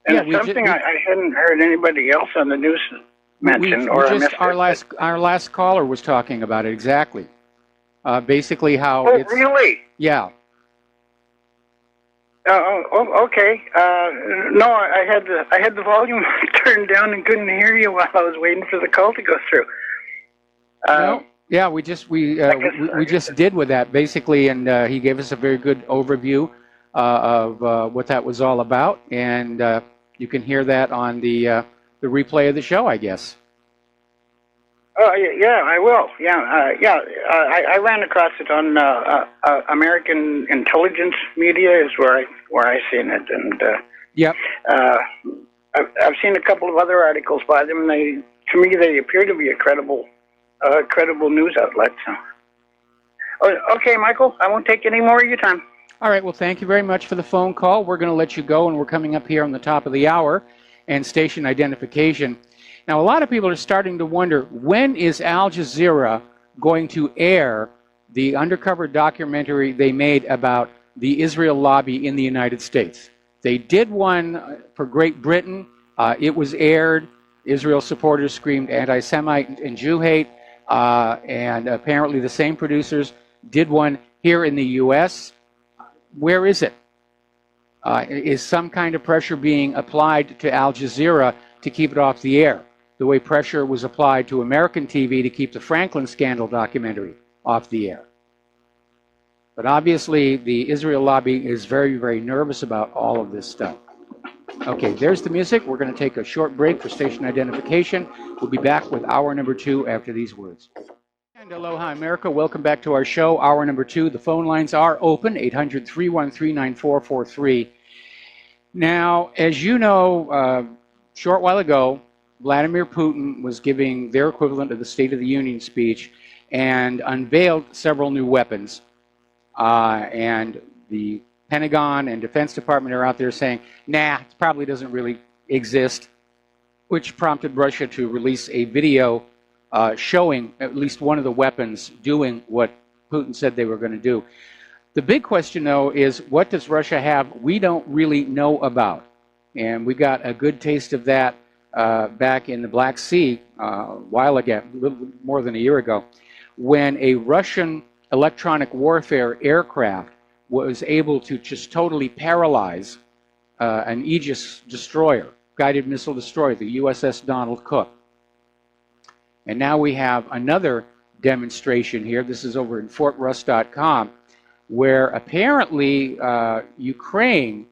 and it's something I hadn't heard anybody else on the news mentioned, or I missed it. Our last caller was talking about it exactly. Basically, how Oh, it's really? yeah. Okay. No, I had the volume turned down and couldn't hear you while I was waiting for the call to go through. No, yeah, we just did with that basically, and he gave us a very good overview of what that was all about, and you can hear that on the replay of the show, I guess. Oh, yeah, I will. I ran across it on American intelligence media is where I seen it, and yep. I've seen a couple of other articles by them. To me, they appear to be a credible news outlet. So. Okay, Michael, I won't take any more of your time. All right, well, thank you very much for the phone call. We're going to let you go, and we're coming up here on the top of the hour and station identification. Now, a lot of people are starting to wonder, when is Al Jazeera going to air the undercover documentary they made about the Israel lobby in the United States? They did one for Great Britain. It was aired. Israel supporters screamed anti-Semite and Jew hate. And apparently the same producers did one here in the U.S. Where is it? Is some kind of pressure being applied to Al Jazeera to keep it off the air, the way pressure was applied to American TV to keep the Franklin scandal documentary off the air? But obviously, the Israel lobby is very, very nervous about all of this stuff. Okay, there's the music. We're going to take a short break for station identification. We'll be back with hour number 2 after these words. And aloha, America. Welcome back to our show, hour number 2. The phone lines are open, 800-313-9443. Now, as you know, a short while ago, Vladimir Putin was giving their equivalent of the State of the Union speech and unveiled several new weapons. And the Pentagon and Defense Department are out there saying, nah, it probably doesn't really exist, which prompted Russia to release a video showing at least one of the weapons doing what Putin said they were going to do. The big question, though, is what does Russia have we don't really know about? And we got a good taste of that back in the Black Sea a while ago, a little more than a year ago, when a Russian electronic warfare aircraft was able to just totally paralyze an Aegis destroyer, guided missile destroyer, the USS Donald Cook. And now we have another demonstration here. This is over in FortRuss.com, where apparently Ukraine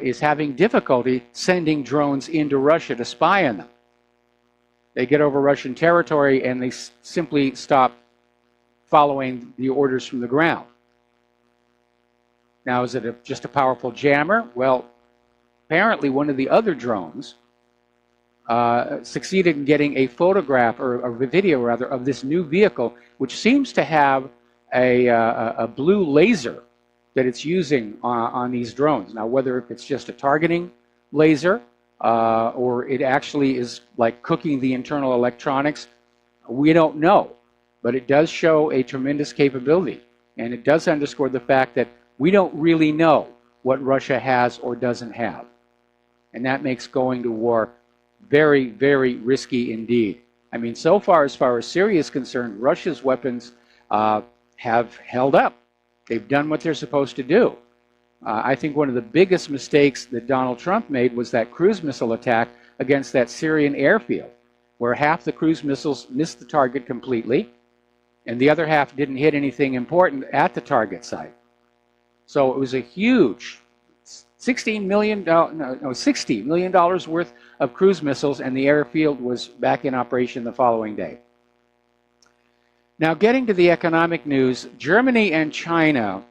is having difficulty sending drones into Russia to spy on them. They get over Russian territory and they simply stop following the orders from the ground. Now, is it just a powerful jammer? Well, apparently one of the other drones succeeded in getting a photograph, or a video rather, of this new vehicle, which seems to have a blue laser that it's using on these drones. Now, whether it's just a targeting laser or it actually is like cooking the internal electronics, we don't know. But it does show a tremendous capability, and it does underscore the fact that we don't really know what Russia has or doesn't have. And that makes going to war very, very risky indeed. I mean, so far as Syria is concerned, Russia's weapons have held up. They've done what they're supposed to do. I think one of the biggest mistakes that Donald Trump made was that cruise missile attack against that Syrian airfield, where half the cruise missiles missed the target completely, and the other half didn't hit anything important at the target site. So it was a huge $60 million worth of cruise missiles, and the airfield was back in operation the following day. Now, getting to the economic news, Germany and China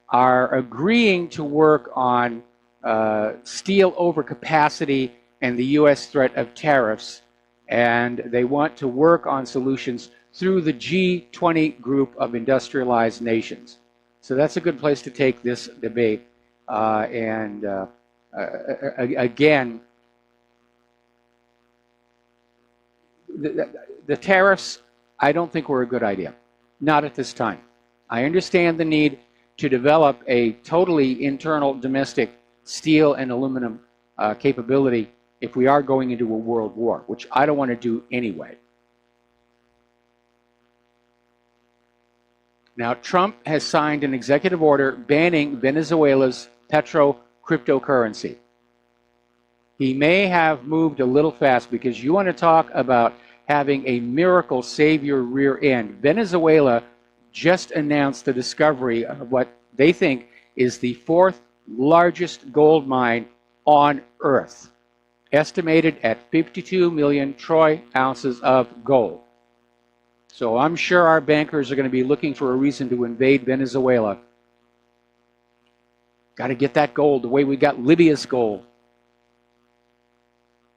are agreeing to work on steel overcapacity and the U.S. threat of tariffs, and they want to work on solutions through the G20 group of industrialized nations. So that's a good place to take this debate. Again, the tariffs, I don't think were a good idea. Not at this time. I understand the need to develop a totally internal domestic steel and aluminum capability if we are going into a world war, which I don't want to do anyway. Now, Trump has signed an executive order banning Venezuela's cryptocurrency. He may have moved a little fast, because you want to talk about having a miracle save your rear end. Venezuela just announced the discovery of what they think is the 4th largest gold mine on Earth, estimated at 52 million troy ounces of gold. So I'm sure our bankers are going to be looking for a reason to invade Venezuela. Got to get that gold the way we got Libya's gold,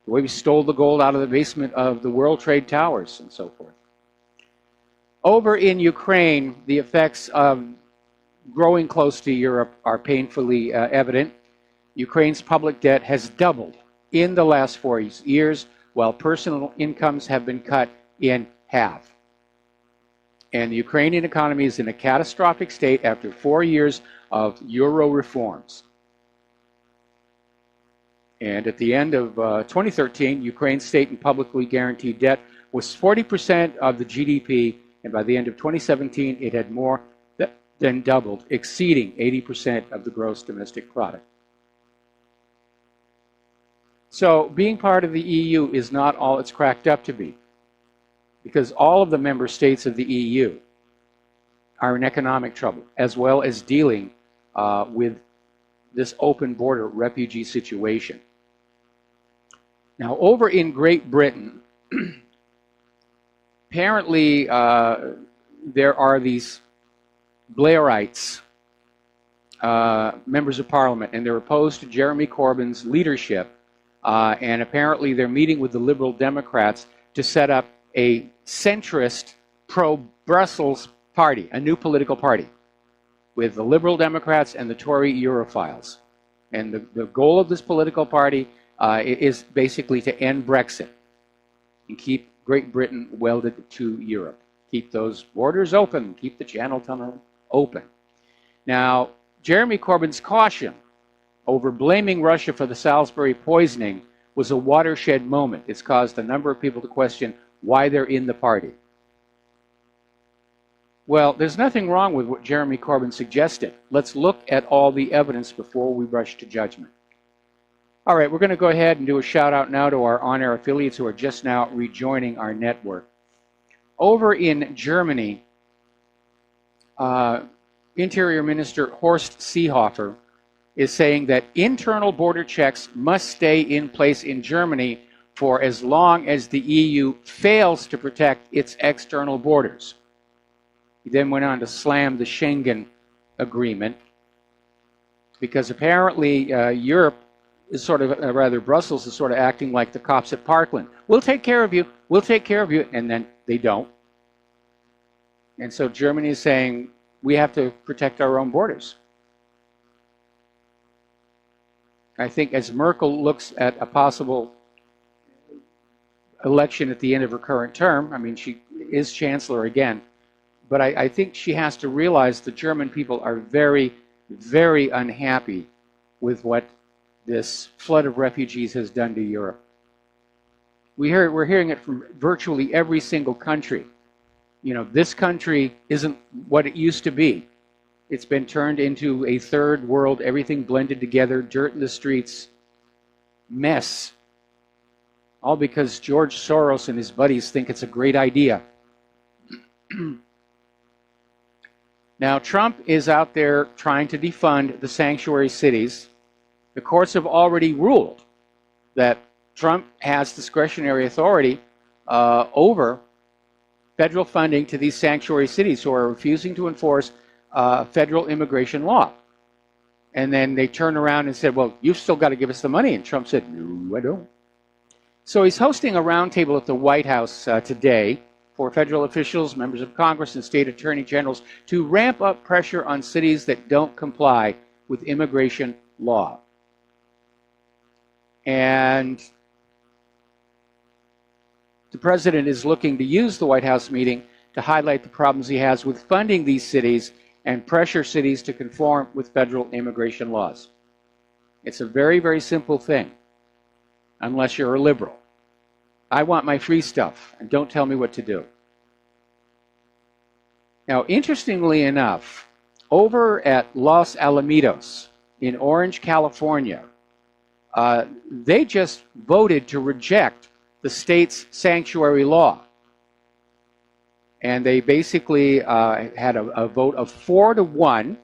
the way we stole the gold out of the basement of the World Trade Towers and so forth. Over in Ukraine, the effects of growing close to Europe are painfully evident. Ukraine's public debt has doubled in the last 4 years, while personal incomes have been cut in half. And the Ukrainian economy is in a catastrophic state after 4 years of Euro reforms. And at the end of 2013, Ukraine's state and publicly guaranteed debt was 40% of the GDP, and by the end of 2017, it had more than doubled, exceeding 80% of the gross domestic product. So being part of the EU is not all it's cracked up to be, because all of the member states of the EU are in economic trouble, as well as dealing with this open border refugee situation. Now, over in Great Britain, apparently there are these Blairites, members of parliament, and they're opposed to Jeremy Corbyn's leadership, and apparently they're meeting with the Liberal Democrats to set up a centrist pro-Brussels party, a new political party, with the Liberal Democrats and the Tory Europhiles. And the goal of this political party is basically to end Brexit and keep Great Britain welded to Europe. Keep those borders open, keep the Channel Tunnel open. Now, Jeremy Corbyn's caution over blaming Russia for the Salisbury poisoning was a watershed moment. It's caused a number of people to question why they're in the party. Well, there's nothing wrong with what Jeremy Corbyn suggested. Let's look at all the evidence before we rush to judgment. All right, we're going to go ahead and do a shout out now to our on-air affiliates who are just now rejoining our network. Over in Germany, Interior Minister Horst Seehofer is saying that internal border checks must stay in place in Germany for as long as the EU fails to protect its external borders. He then went on to slam the Schengen agreement, because apparently Europe is sort of, rather Brussels is sort of acting like the cops at Parkland. We'll take care of you, and then they don't. And so Germany is saying we have to protect our own borders. I think as Merkel looks at a possible election at the end of her current term, I mean, she is chancellor again, but I think she has to realize the German people are very, very unhappy with what this flood of refugees has done to Europe. We're hearing it from virtually every single country. You know, this country isn't what it used to be. It's been turned into a third world, everything blended together, dirt in the streets, mess. All because George Soros and his buddies think it's a great idea. Now, Trump is out there trying to defund the sanctuary cities. The courts have already ruled that Trump has discretionary authority over federal funding to these sanctuary cities who are refusing to enforce federal immigration law. And then they turned around and said, well, you've still got to give us the money. And Trump said, no, I don't. So he's hosting a roundtable at the White House today for federal officials, members of Congress, and state attorney generals to ramp up pressure on cities that don't comply with immigration law. And the president is looking to use the White House meeting to highlight the problems he has with funding these cities and pressure cities to conform with federal immigration laws. It's a very, very simple thing. unless you're a liberal. I want my free stuff, and don't tell me what to do. Now, interestingly enough, over at Los Alamitos in Orange, California, they just voted to reject the state's sanctuary law. And they basically had a vote of 4-1,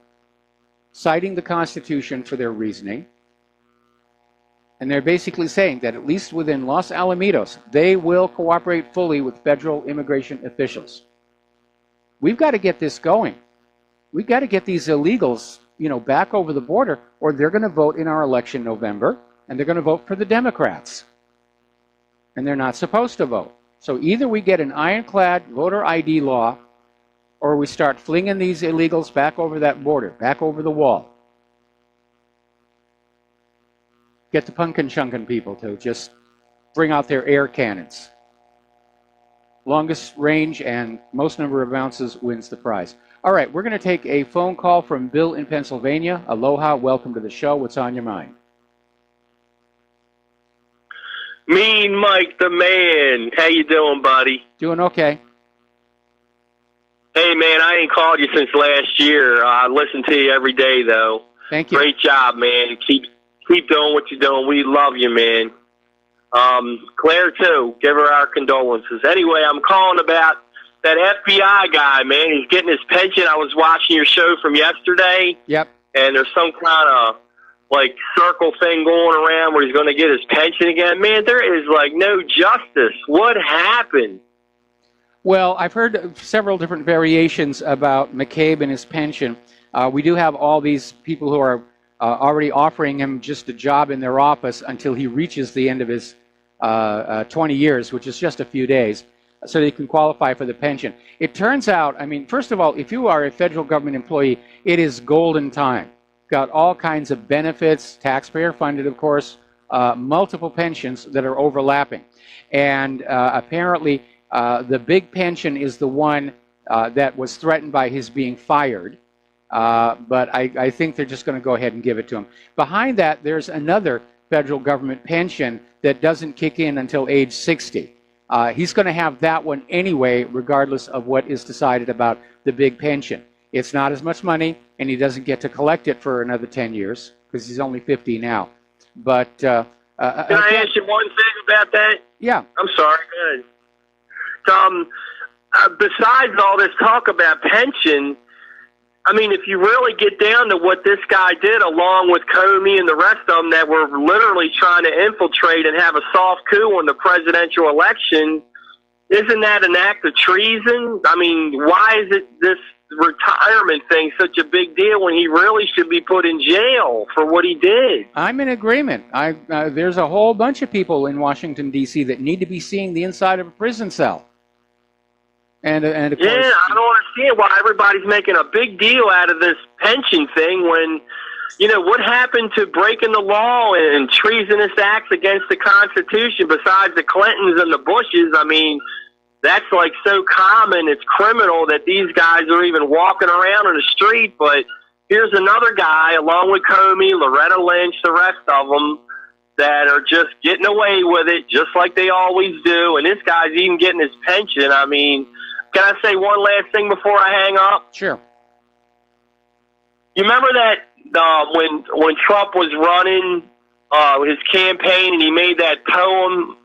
citing the Constitution for their reasoning. And they're basically saying that at least within Los Alamitos, they will cooperate fully with federal immigration officials. We've got to get this going. We've got to get these illegals, back over the border, or they're going to vote in our election in November, and they're going to vote for the Democrats. And they're not supposed to vote. So either we get an ironclad voter ID law, or we start flinging these illegals back over that border, back over the wall. Get the pumpkin chunkin people to just bring out their air cannons. Longest range and most number of ounces wins the prize. All right, we're going to take a phone call from Bill in Pennsylvania. Aloha, welcome to the show. What's on your mind? Mean Mike the man. How you doing, buddy? Doing okay. Hey, man, I ain't called you since last year. I listen to you every day, though. Thank you. Great job, man. Keep doing what you're doing. We love you, man. Claire, too. Give her our condolences. Anyway, I'm calling about that FBI guy, man. He's getting his pension. I was watching your show from yesterday. Yep. And there's some kind of, circle thing going around where he's going to get his pension again. Man, there is, no justice. What happened? Well, I've heard several different variations about McCabe and his pension. We do have all these people who are already offering him just a job in their office until he reaches the end of his 20 years, which is just a few days, so that he can qualify for the pension. It turns out, first of all, if you are a federal government employee, it is golden time. Got all kinds of benefits, taxpayer funded, of course, multiple pensions that are overlapping. And apparently, the big pension is the one that was threatened by his being fired. But I think they're just going to go ahead and give it to him. Behind that, there's another federal government pension that doesn't kick in until age 60. He's going to have that one anyway, regardless of what is decided about the big pension. It's not as much money, and he doesn't get to collect it for another 10 years, because he's only 50 now. But can I ask you one thing about that? Yeah. I'm sorry. Go ahead. Besides all this talk about pension, if you really get down to what this guy did, along with Comey and the rest of them that were literally trying to infiltrate and have a soft coup on the presidential election, isn't that an act of treason? Why is it this retirement thing such a big deal when he really should be put in jail for what he did? I'm in agreement. There's a whole bunch of people in Washington, D.C. that need to be seeing the inside of a prison cell. And of course, I don't understand why everybody's making a big deal out of this pension thing when, what happened to breaking the law and treasonous acts against the Constitution besides the Clintons and the Bushes? That's so common, it's criminal that these guys are even walking around in the street. But here's another guy, along with Comey, Loretta Lynch, the rest of them, that are just getting away with it, just like they always do. And this guy's even getting his pension. Can I say one last thing before I hang up? Sure. You remember that when Trump was running his campaign and he made that poem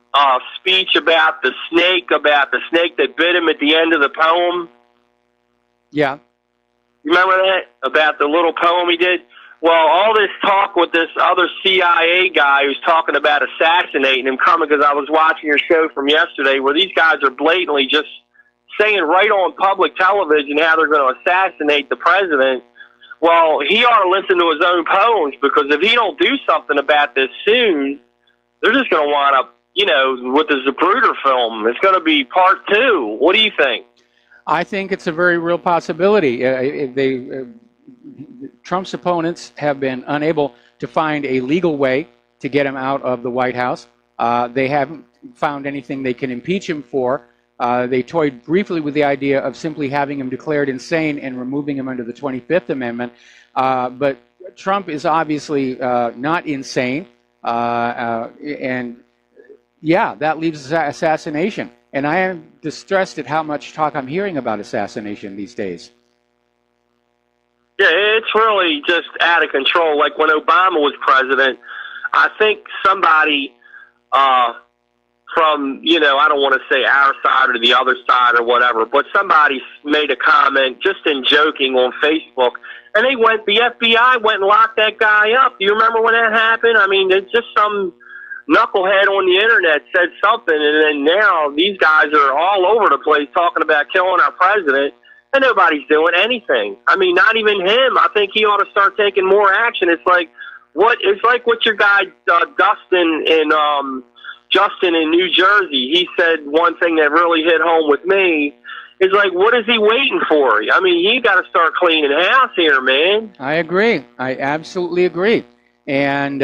speech about the snake that bit him at the end of the poem? Yeah. You remember that? About the little poem he did? Well, all this talk with this other CIA guy who's talking about assassinating him coming, because I was watching your show from yesterday where these guys are blatantly just saying right on public television how they're going to assassinate the president. Well, he ought to listen to his own poems, because if he don't do something about this soon, they're just going to wind up, with the Zapruder film. It's going to be part 2. What do you think? I think it's a very real possibility. Trump's opponents have been unable to find a legal way to get him out of the White House. They haven't found anything they can impeach him for. They toyed briefly with the idea of simply having him declared insane and removing him under the 25th Amendment. But Trump is obviously not insane. And yeah, that leaves assassination. And I am distressed at how much talk I'm hearing about assassination these days. Yeah, it's really just out of control. Like when Obama was president, I think somebody from, you know, I don't want to say our side or the other side or whatever, but somebody made a comment just in joking on Facebook, and the FBI went and locked that guy up. Do you remember when that happened? I mean, it's just some knucklehead on the internet said something, and then now these guys are all over the place talking about killing our president, and nobody's doing anything. I mean, not even him. I think he ought to start taking more action. It's like what your guy Justin in New Jersey. He said one thing that really hit home with me is like, what is he waiting for? I mean, he got to start cleaning house here, man. I agree. I absolutely agree. And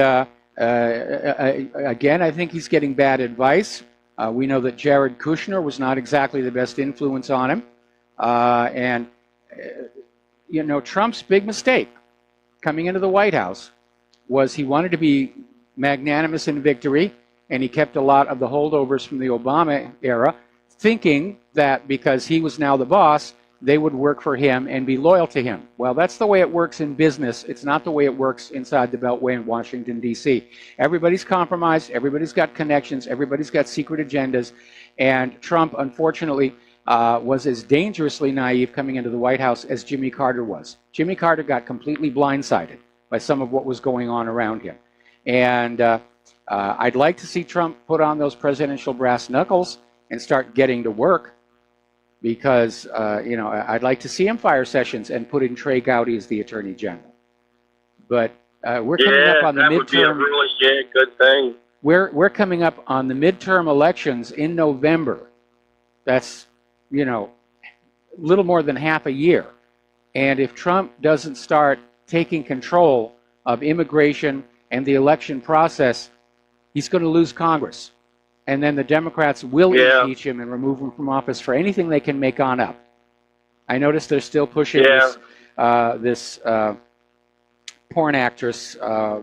again, I think he's getting bad advice. We know that Jared Kushner was not exactly the best influence on him. And, you know, Trump's big mistake coming into the White House was he wanted to be magnanimous in victory, and he kept a lot of the holdovers from the Obama era, thinking that because he was now the boss, they would work for him and be loyal to him. Well, that's the way it works in business. It's not the way it works inside the Beltway in Washington, D.C. Everybody's compromised. Everybody's got connections. Everybody's got secret agendas. And Trump, unfortunately, was as dangerously naive coming into the White House as Jimmy Carter was. Jimmy Carter got completely blindsided by some of what was going on around him. And I'd like to see Trump put on those presidential brass knuckles and start getting to work, because you know, I'd like to see him fire Sessions and put in Trey Gowdy as the Attorney General. But we're coming up on the midterm. Would be a really good thing. We're coming up on the midterm elections in November. That's, you know, a little more than half a year. And if Trump doesn't start taking control of immigration and the election process, he's going to lose Congress. And then the Democrats will impeach him and remove him from office for anything they can make on up. I noticed they're still pushing this porn actress. I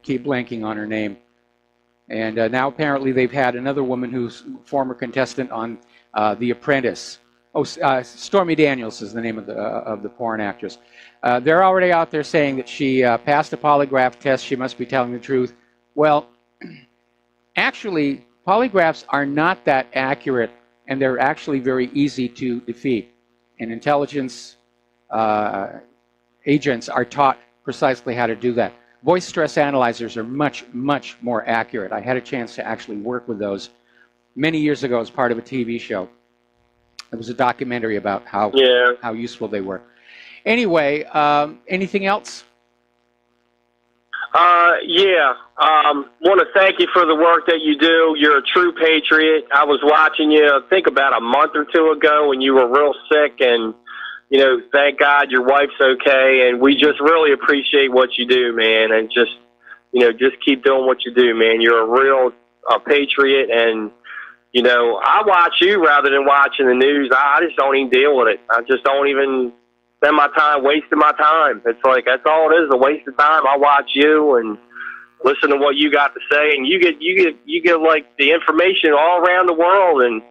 keep blanking on her name. And now apparently they've had another woman who's former contestant on The Apprentice. Stormy Daniels is the name of the porn actress. They're already out there saying that she passed a polygraph test. She must be telling the truth. Well, actually, polygraphs are not that accurate, and they're actually very easy to defeat. And intelligence agents are taught precisely how to do that. Voice stress analyzers are much, much more accurate. I had a chance to actually work with those many years ago as part of a TV show. It was a documentary about how useful they were. Anyway, anything else? Want to thank you for the work that you do. You're a true patriot. I was watching you, I think about a month or two ago, when you were real sick, and you know, thank God your wife's okay, and we just really appreciate what you do, man, and just, you know, just keep doing what you do, man. You're a real patriot, and, you know, I watch you rather than watching the news. I just don't even deal with it. I just don't even spend my time wasting my time. It's like, that's all it is, a waste of time. I watch you and listen to what you got to say, and you get like the information all around the world, and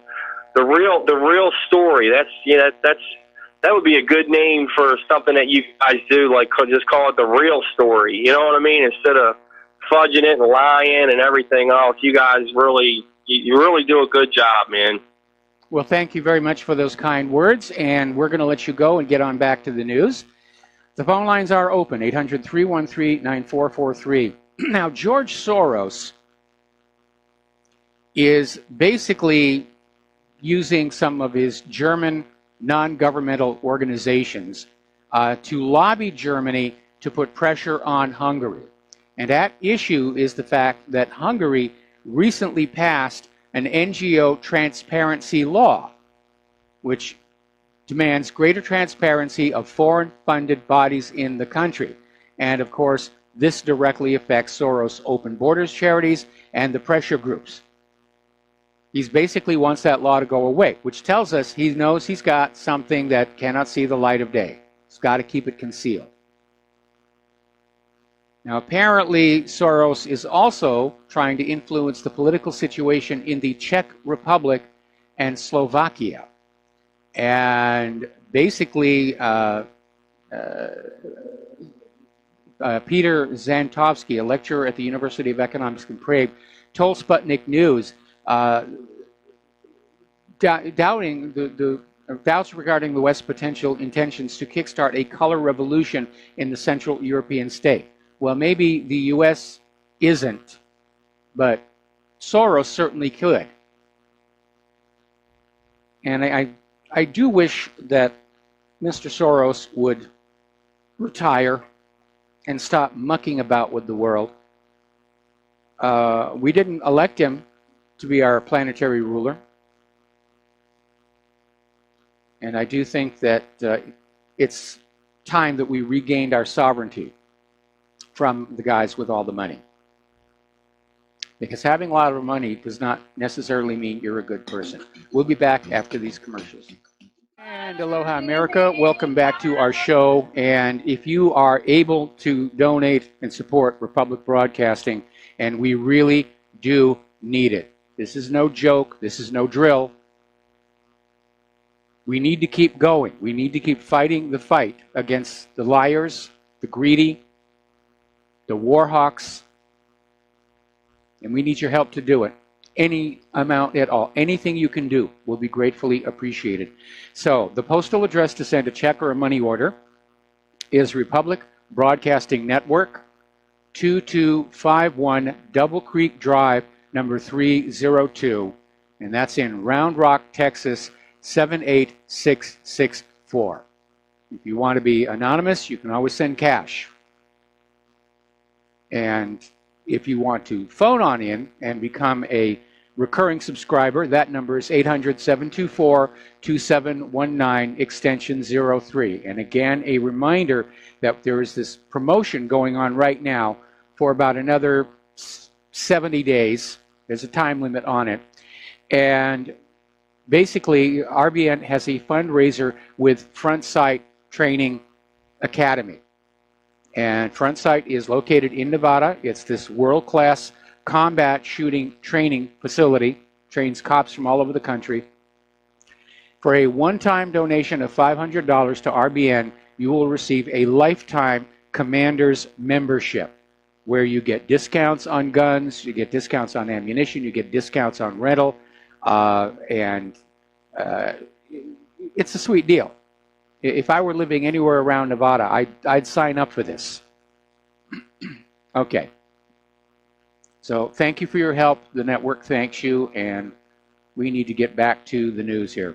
the real story. That's, you know, that would be a good name for something that you guys do, like just call it The Real Story. You know what I mean? Instead of fudging it and lying and everything else, you guys really do a good job, man. Well, thank you very much for those kind words, and we're going to let you go and get on back to the news. The phone lines are open, 800-313-9443. Now, George Soros is basically using some of his German non-governmental organizations to lobby Germany to put pressure on Hungary. And at issue is the fact that Hungary recently passed an NGO transparency law, which demands greater transparency of foreign-funded bodies in the country. And of course, this directly affects Soros' Open Borders charities and the pressure groups. He basically wants that law to go away, which tells us he knows he's got something that cannot see the light of day. He's got to keep it concealed. Now, apparently, Soros is also trying to influence the political situation in the Czech Republic and Slovakia. And basically, Peter Zantovsky, a lecturer at the University of Economics in Prague, told Sputnik News, doubting the doubts regarding the West's potential intentions to kickstart a color revolution in the Central European state. Well, maybe the U.S. isn't, but Soros certainly could. And I do wish that Mr. Soros would retire and stop mucking about with the world. We didn't elect him to be our planetary ruler. And I do think that it's time that we regained our sovereignty from the guys with all the money. Because having a lot of money does not necessarily mean you're a good person. We'll be back after these commercials. And aloha America, welcome back to our show. And if you are able to donate and support Republic Broadcasting, and we really do need it. This is no joke, this is no drill. We need to keep going. We need to keep fighting the fight against the liars, the greedy, the war hawks, and we need your help to do it. Any amount at all, anything you can do will be gratefully appreciated. So the postal address to send a check or a money order is Republic Broadcasting Network, 2251 Double Creek Drive, number 302, and that's in Round Rock, Texas, 78664. If you want to be anonymous, you can always send cash. And if you want to phone on in and become a recurring subscriber, that number is 800-724-2719, extension 03. And again, a reminder that there is this promotion going on right now for about another 70 days. There's a time limit on it. And basically, RBN has a fundraiser with Front Sight Training Academy. And Front Sight is located in Nevada. It's this world-class combat shooting training facility. Trains cops from all over the country. For a one-time donation of $500 to RBN, you will receive a lifetime commander's membership, where you get discounts on guns, you get discounts on ammunition, you get discounts on rental, and it's a sweet deal. If I were living anywhere around Nevada, I'd sign up for this. Okay. So thank you for your help. The network thanks you, and we need to get back to the news here.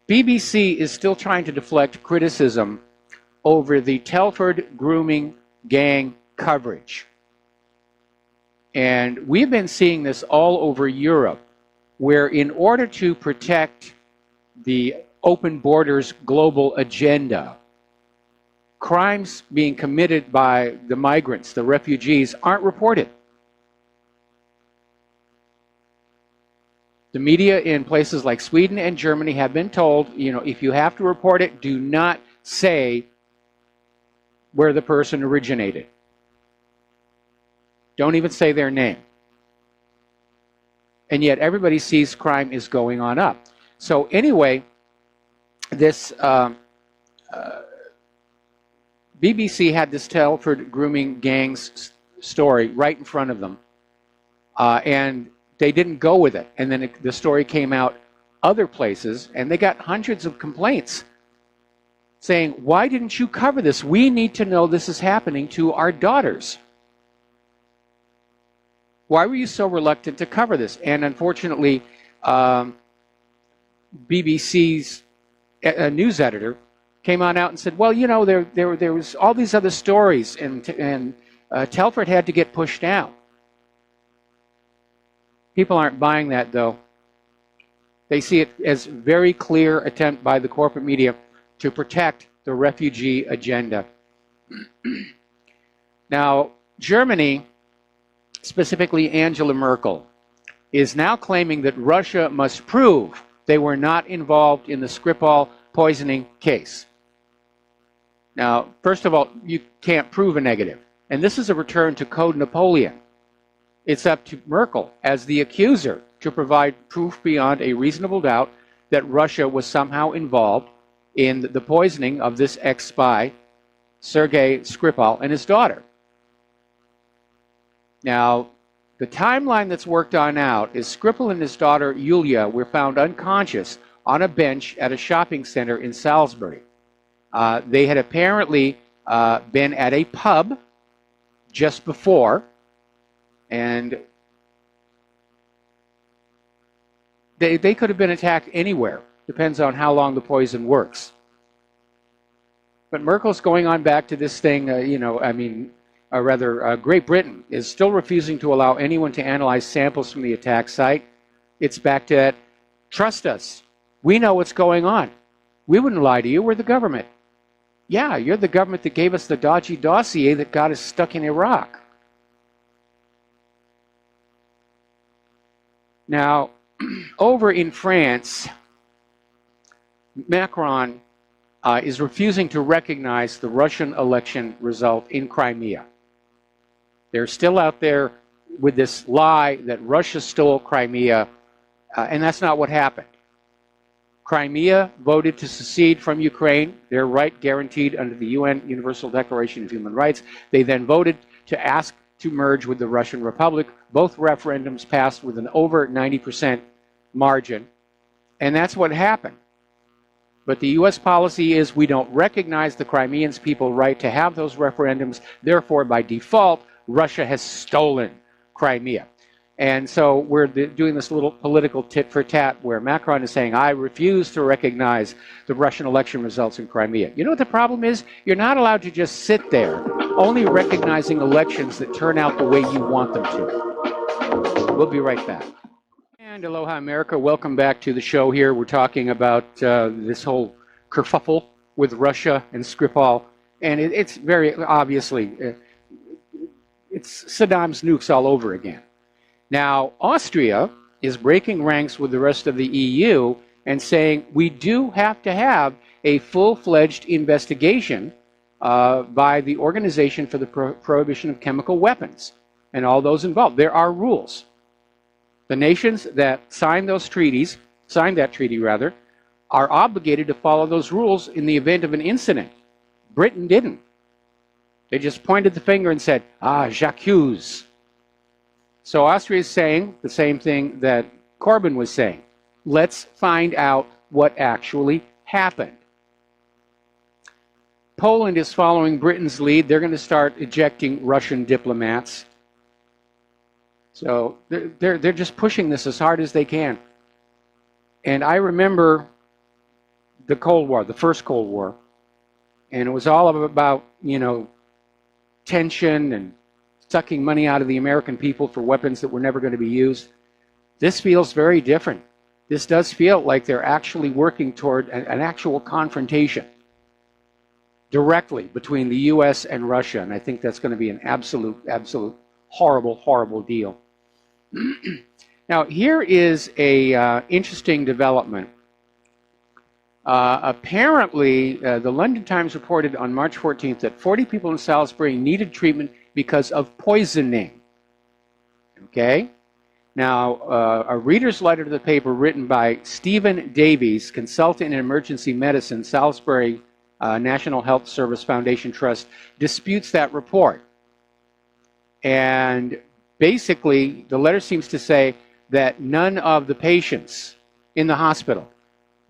BBC is still trying to deflect criticism over the Telford grooming gang coverage. And we've been seeing this all over Europe, where in order to protect the open borders global agenda, crimes being committed by the migrants, the refugees, aren't reported. The media in places like Sweden and Germany have been told, you know, if you have to report it, do not say where the person originated. Don't even say their name. And yet everybody sees crime is going on up. So anyway, this BBC had this Telford grooming gangs story right in front of them, and they didn't go with it. And then the story came out other places, and they got hundreds of complaints saying, why didn't you cover this? We need to know this is happening to our daughters. Why were you so reluctant to cover this? And unfortunately, BBC's news editor came on out and said, well, you know, there was all these other stories, and Telford had to get pushed down. People aren't buying that, though. They see it as a very clear attempt by the corporate media to protect the refugee agenda. Now, Germany, specifically Angela Merkel, is now claiming that Russia must prove they were not involved in the Skripal poisoning case. Now, first of all, you can't prove a negative. And this is a return to Code Napoleon. It's up to Merkel as the accuser to provide proof beyond a reasonable doubt that Russia was somehow involved in the poisoning of this ex-spy, Sergei Skripal, and his daughter. Now, the timeline that's worked on out is Skripal and his daughter Yulia were found unconscious on a bench at a shopping center in Salisbury. They had apparently been at a pub just before, and they could have been attacked anywhere. Depends on how long the poison works. But Merkel's going on back to this thing, Great Britain is still refusing to allow anyone to analyze samples from the attack site. It's back to that, trust us. We know what's going on. We wouldn't lie to you. We're the government. Yeah, you're the government that gave us the dodgy dossier that got us stuck in Iraq. Now, over in France, Macron is refusing to recognize the Russian election result in Crimea. They're still out there with this lie that Russia stole Crimea, and that's not what happened. Crimea voted to secede from Ukraine, their right guaranteed under the UN Universal Declaration of Human Rights. They then voted to ask to merge with the Russian Republic. Both referendums passed with an over 90% margin, and that's what happened. But the U.S. policy is we don't recognize the Crimeans' people's right to have those referendums. Therefore, by default, Russia has stolen Crimea. And so we're doing this little political tit for tat where Macron is saying, I refuse to recognize the Russian election results in Crimea. You know what the problem is? You're not allowed to just sit there, only recognizing elections that turn out the way you want them to. We'll be right back. And aloha, America. Welcome back to the show here. We're talking about this whole kerfuffle with Russia and Skripal. And it's very obviously, it's Saddam's nukes all over again. Now, Austria is breaking ranks with the rest of the EU and saying we do have to have a full-fledged investigation by the Organization for the Prohibition of Chemical Weapons and all those involved. There are rules. The nations that signed that treaty, are obligated to follow those rules in the event of an incident. Britain didn't. They just pointed the finger and said, j'accuse. So Austria is saying the same thing that Corbyn was saying. Let's find out what actually happened. Poland is following Britain's lead. They're going to start ejecting Russian diplomats. So they're just pushing this as hard as they can. And I remember the Cold War, the first Cold War, and it was all about, tension and sucking money out of the American people for weapons that were never going to be used. This feels very different. This does feel like they're actually working toward an actual confrontation directly between the U.S. and Russia, and I think that's going to be an absolute horrible, horrible deal. Now, here is a interesting development. Apparently, the London Times reported on March 14th that 40 people in Salisbury needed treatment because of poisoning. Okay? Now, a reader's letter to the paper written by Stephen Davies, consultant in emergency medicine, Salisbury National Health Service Foundation Trust, disputes that report. And basically, the letter seems to say that none of the patients in the hospital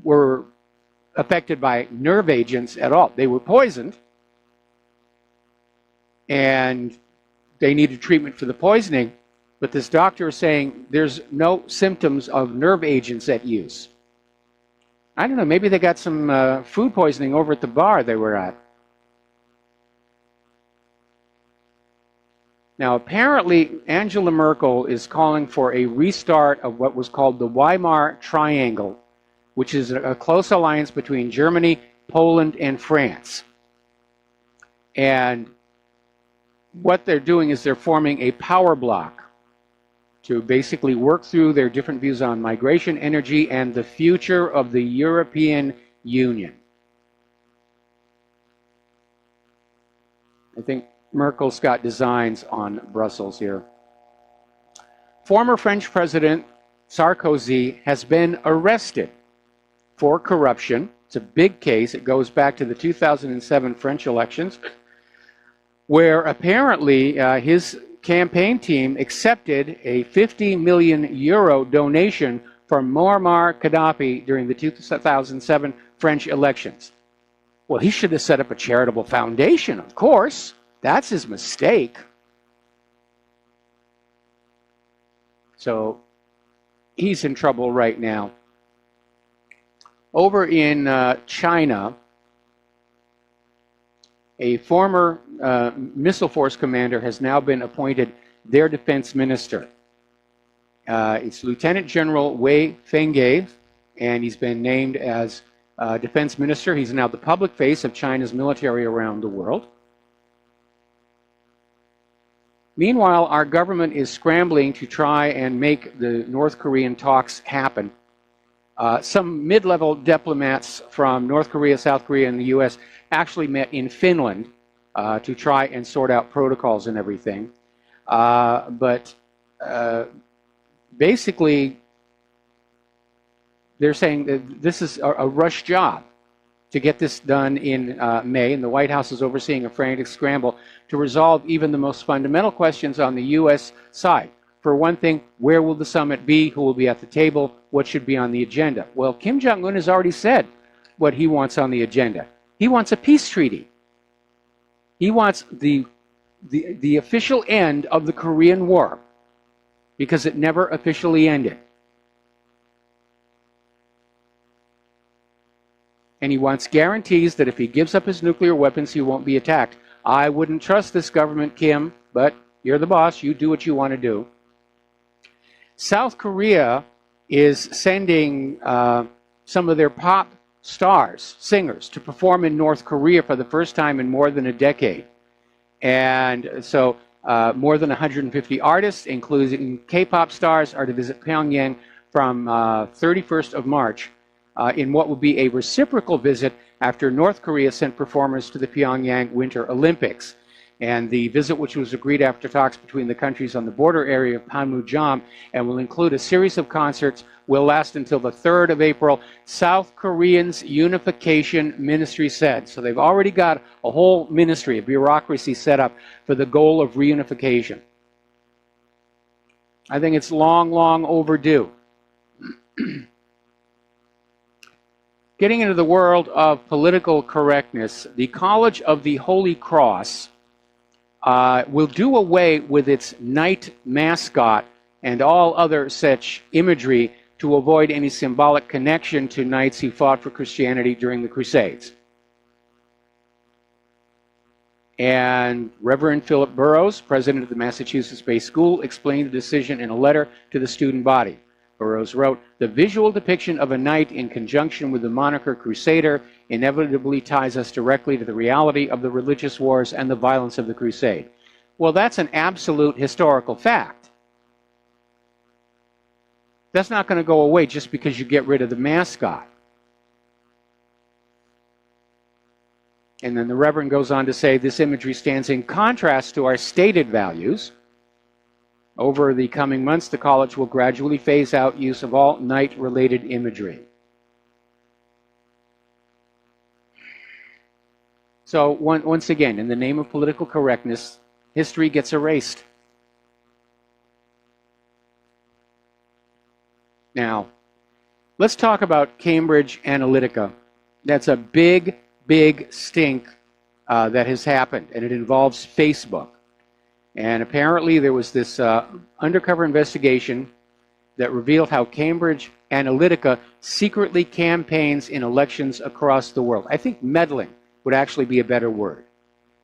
were affected by nerve agents at all. They were poisoned, and they needed treatment for the poisoning, but this doctor is saying there's no symptoms of nerve agents at use. I don't know, maybe they got some food poisoning over at the bar they were at. Now, apparently, Angela Merkel is calling for a restart of what was called the Weimar Triangle, which is a close alliance between Germany, Poland, and France. And what they're doing is they're forming a power block to basically work through their different views on migration, energy, and the future of the European Union. I think Merkel's got designs on Brussels here. Former French President Sarkozy has been arrested for corruption. It's a big case. It goes back to the 2007 French elections, where apparently his campaign team accepted a 50 million euro donation from Muammar Gaddafi during the 2007 French elections. Well, he should have set up a charitable foundation, of course. That's his mistake. So he's in trouble right now. Over in China, a former missile force commander has now been appointed their defense minister. It's Lieutenant General Wei Fenghe, and he's been named as defense minister. He's now the public face of China's military around the world. Meanwhile, our government is scrambling to try and make the North Korean talks happen. Some mid-level diplomats from North Korea, South Korea, and the U.S. actually met in Finland to try and sort out protocols and everything. But basically, they're saying that this is a rush job to get this done in May, and the White House is overseeing a frantic scramble to resolve even the most fundamental questions on the U.S. side. For one thing, where will the summit be? Who will be at the table? What should be on the agenda? Well, Kim Jong-un has already said what he wants on the agenda. He wants a peace treaty. He wants the official end of the Korean War, because it never officially ended. And he wants guarantees that if he gives up his nuclear weapons, he won't be attacked. I wouldn't trust this government, Kim, but you're the boss. You do what you want to do. South Korea is sending some of their pop stars, singers, to perform in North Korea for the first time in more than a decade. And so more than 150 artists, including K-pop stars, are to visit Pyongyang from 31st of March in what will be a reciprocal visit after North Korea sent performers to the Pyongyang Winter Olympics. And the visit, which was agreed after talks between the countries on the border area of Panmunjom, and will include a series of concerts, will last until the 3rd of April, South Koreans Unification Ministry said. So they've already got a whole ministry, a bureaucracy set up for the goal of reunification. I think it's long, long overdue. Getting into the world of political correctness, the College of the Holy Cross will do away with its knight mascot and all other such imagery to avoid any symbolic connection to knights who fought for Christianity during the Crusades. And Reverend Philip Burrows, president of the Massachusetts-based school, explained the decision in a letter to the student body. Burrows wrote, "The visual depiction of a knight in conjunction with the moniker Crusader inevitably ties us directly to the reality of the religious wars and the violence of the Crusade." Well, that's an absolute historical fact. That's not going to go away just because you get rid of the mascot. And then the Reverend goes on to say, this imagery stands in contrast to our stated values. Over the coming months, the college will gradually phase out use of all knight-related imagery. So once again, in the name of political correctness, history gets erased. Now, let's talk about Cambridge Analytica. That's a big, big stink that has happened, and it involves Facebook. And apparently there was this undercover investigation that revealed how Cambridge Analytica secretly campaigns in elections across the world. I think meddling would actually be a better word.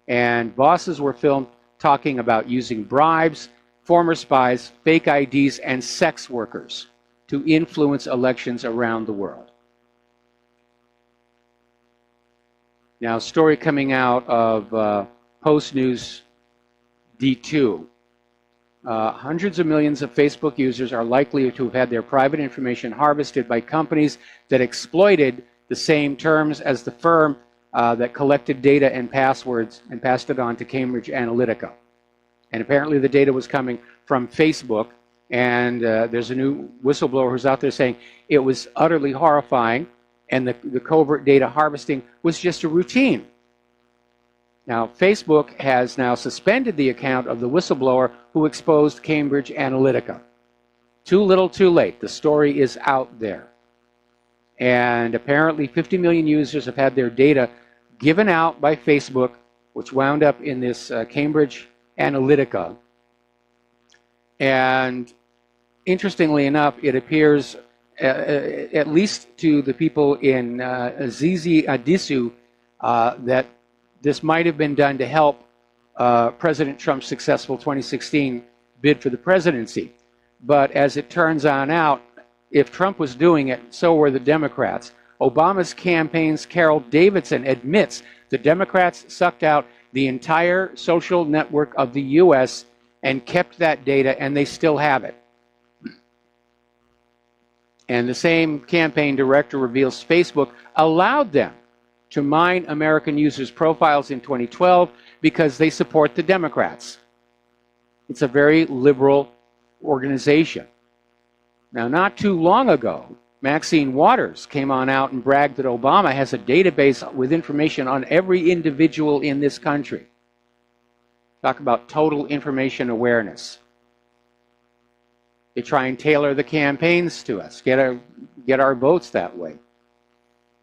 And bosses were filmed talking about using bribes, former spies, fake IDs, and sex workers to influence elections around the world. Now, a story coming out of Post News D2. Hundreds of millions of Facebook users are likely to have had their private information harvested by companies that exploited the same terms as the firm that collected data and passwords and passed it on to Cambridge Analytica. And apparently the data was coming from Facebook, and there's a new whistleblower who's out there saying it was utterly horrifying, and the covert data harvesting was just a routine. Now, Facebook has now suspended the account of the whistleblower who exposed Cambridge Analytica. Too little, too late. The story is out there. And apparently 50 million users have had their data given out by Facebook, which wound up in this Cambridge Analytica. And interestingly enough, it appears, at least to the people in Zizi Adisu, that this might have been done to help President Trump's successful 2016 bid for the presidency. But as it turns on out, if Trump was doing it, so were the Democrats. Obama's campaign's Carol Davidson admits the Democrats sucked out the entire social network of the U.S. and kept that data, and they still have it. And the same campaign director reveals Facebook allowed them to mine American users' profiles in 2012 because they support the Democrats. It's a very liberal organization. Now, not too long ago, Maxine Waters came on out and bragged that Obama has a database with information on every individual in this country. Talk about total information awareness. They try and tailor the campaigns to us, get our votes that way.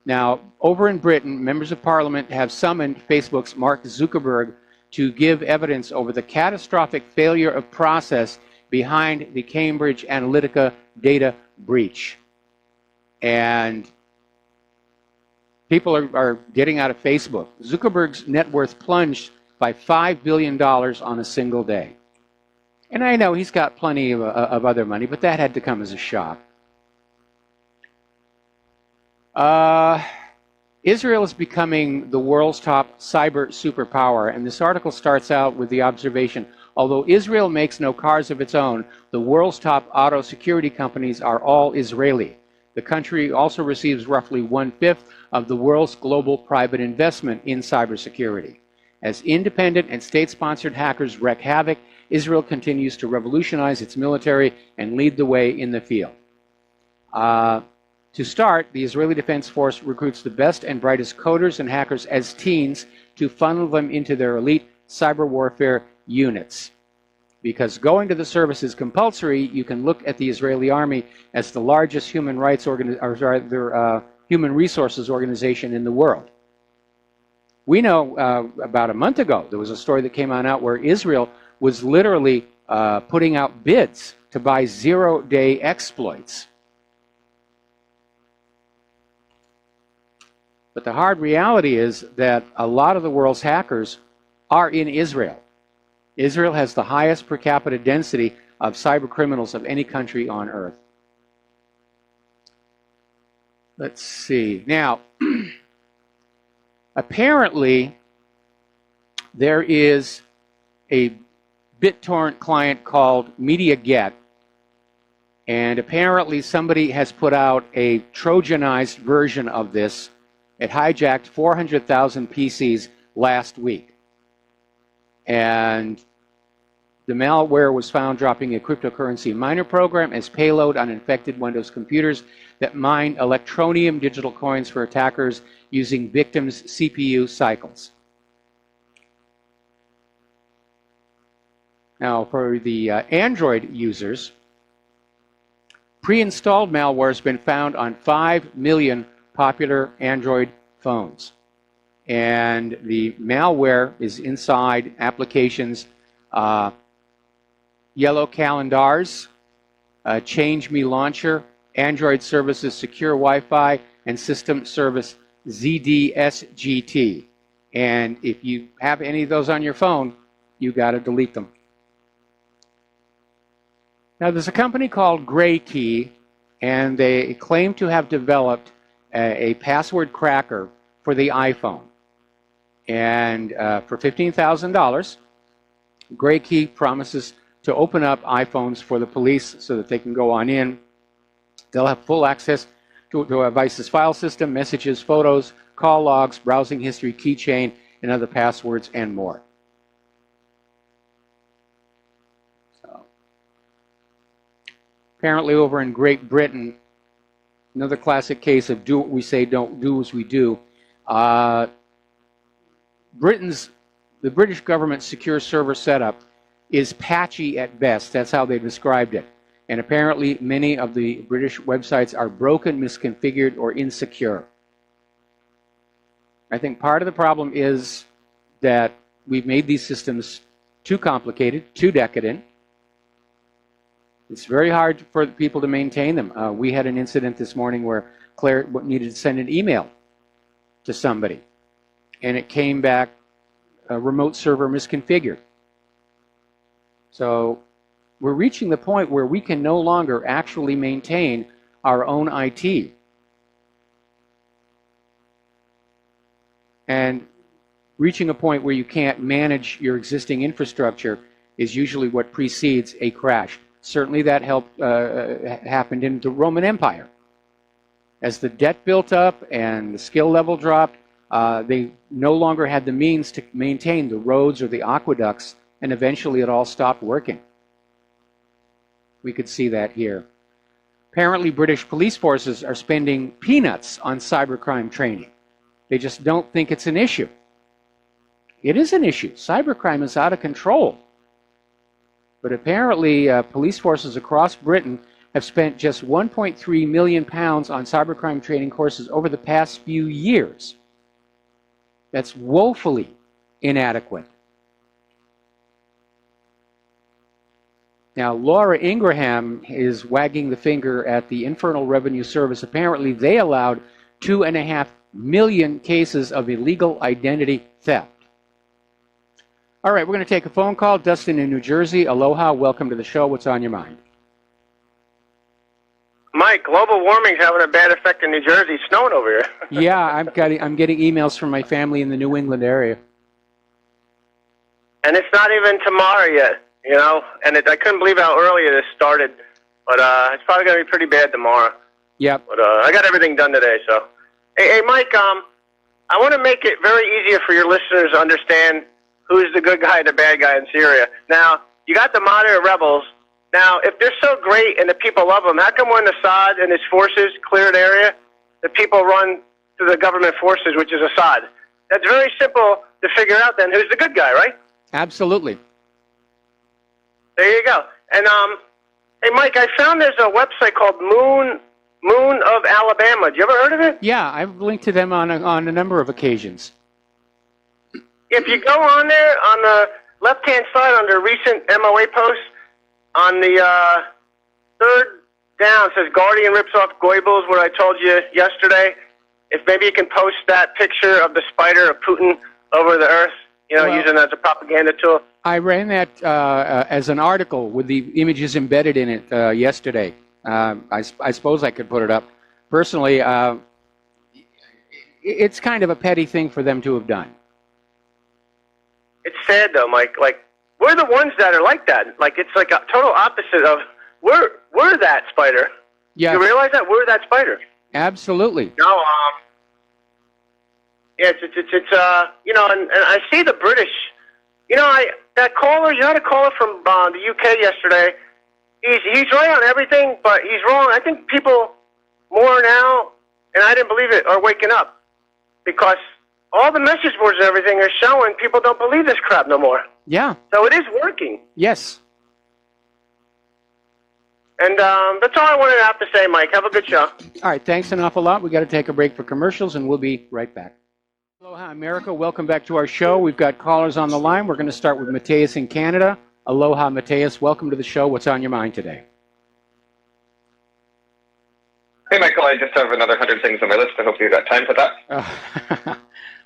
Now, over in Britain, members of Parliament have summoned Facebook's Mark Zuckerberg to give evidence over the catastrophic failure of process behind the Cambridge Analytica data breach. And people are getting out of Facebook. Zuckerberg's net worth plunged by $5 billion on a single day. And I know he's got plenty of other money, but that had to come as a shock. Israel is becoming the world's top cyber superpower, and this article starts out with the observation, although Israel makes no cars of its own, the world's top auto security companies are all Israeli. The country also receives roughly 1/5 of the world's global private investment in cybersecurity. As independent and state-sponsored hackers wreak havoc, Israel continues to revolutionize its military and lead the way in the field. To start, the Israeli Defense Force recruits the best and brightest coders and hackers as teens to funnel them into their elite cyber warfare units. Because going to the service is compulsory, you can look at the Israeli army as the largest human resources organization in the world. We know about a month ago, there was a story that came out where Israel was literally putting out bids to buy zero-day exploits. But the hard reality is that a lot of the world's hackers are in Israel. Israel has the highest per capita density of cyber criminals of any country on earth. Let's see. Now, apparently, there is a BitTorrent client called MediaGet, and apparently somebody has put out a Trojanized version of this. It hijacked 400,000 PCs last week. And the malware was found dropping a cryptocurrency miner program as payload on infected Windows computers that mine electronium digital coins for attackers using victims' CPU cycles. Now, for the Android users, pre-installed malware has been found on 5 million popular Android phones. And the malware is inside applications, Yellow Calendars, Change Me Launcher, Android Services Secure Wi-Fi, and System Service ZDSGT. And if you have any of those on your phone, you got to delete them. Now, there's a company called GrayKey, and they claim to have developed a password cracker for the iPhone. And for $15,000, GrayKey promises to open up iPhones for the police so that they can go on in. They'll have full access to a device's file system, messages, photos, call logs, browsing history, keychain, and other passwords, and more. So, apparently over in Great Britain, another classic case of do what we say, don't do as we do. The British government's secure server setup is patchy at best. That's how they described it. And apparently many of the British websites are broken, misconfigured, or insecure. I think part of the problem is that we've made these systems too complicated, too decadent. It's very hard for people to maintain them. We had an incident this morning where Claire needed to send an email to somebody, and it came back a remote server misconfigured. So we're reaching the point where we can no longer actually maintain our own IT. And reaching a point where you can't manage your existing infrastructure is usually what precedes a crash. Certainly that happened in the Roman Empire. As the debt built up and the skill level dropped, they no longer had the means to maintain the roads or the aqueducts, and eventually it all stopped working. We could see that here. Apparently British police forces are spending peanuts on cybercrime training. They just don't think it's an issue. It is an issue. Cybercrime is out of control. But apparently police forces across Britain have spent just £1.3 million on cybercrime training courses over the past few years. That's woefully inadequate. Now, Laura Ingraham is wagging the finger at the Internal Revenue Service. Apparently, they allowed 2.5 million cases of illegal identity theft. All right, we're going to take a phone call. Dustin in New Jersey. Aloha, welcome to the show. What's on your mind? Mike, global warming's having a bad effect in New Jersey. It's snowing over here. Yeah, I'm getting emails from my family in the New England area. And it's not even tomorrow yet, you know. And I couldn't believe how early this started. But it's probably going to be pretty bad tomorrow. Yep. But I got everything done today, so. Hey, Mike, I want to make it very easier for your listeners to understand who's the good guy and the bad guy in Syria. Now, you got the moderate rebels. Now, if they're so great and the people love them, how come when Assad and his forces clear an area, the people run to the government forces, which is Assad? That's very simple to figure out then who's the good guy, right? Absolutely. There you go. And, hey, Mike, I found there's a website called Moon of Alabama. You ever heard of it? Yeah, I've linked to them on a number of occasions. If you go on there, on the left-hand side under recent MOA posts, on the third down, it says Guardian rips off Goebbels, what I told you yesterday. If maybe you can post that picture of the spider of Putin over the earth, you know, using it as a propaganda tool. I ran that as an article with the images embedded in it yesterday. I suppose I could put it up. Personally, it's kind of a petty thing for them to have done. It's sad, though, Mike. Like, we're the ones that are like that. Like, it's like a total opposite of, we're that spider. Yeah. You realize that? We're that spider. Absolutely. No, yeah, it's you know, and I see the British, you know, that caller, you had a caller from the UK yesterday. He's right on everything, but he's wrong. I think people more now, and I didn't believe it, are waking up. Because all the message boards and everything are showing people don't believe this crap no more. Yeah. So it is working. Yes. And that's all I wanted to have to say, Mike. Have a good show. All right, thanks an awful lot. We got to take a break for commercials, and we'll be right back. Aloha, America. Welcome back to our show. We've got callers on the line. We're going to start with Mateus in Canada. Aloha, Mateus. Welcome to the show. What's on your mind today? Hey, Michael. I just have another 100 things on my list. I hope you got time for that.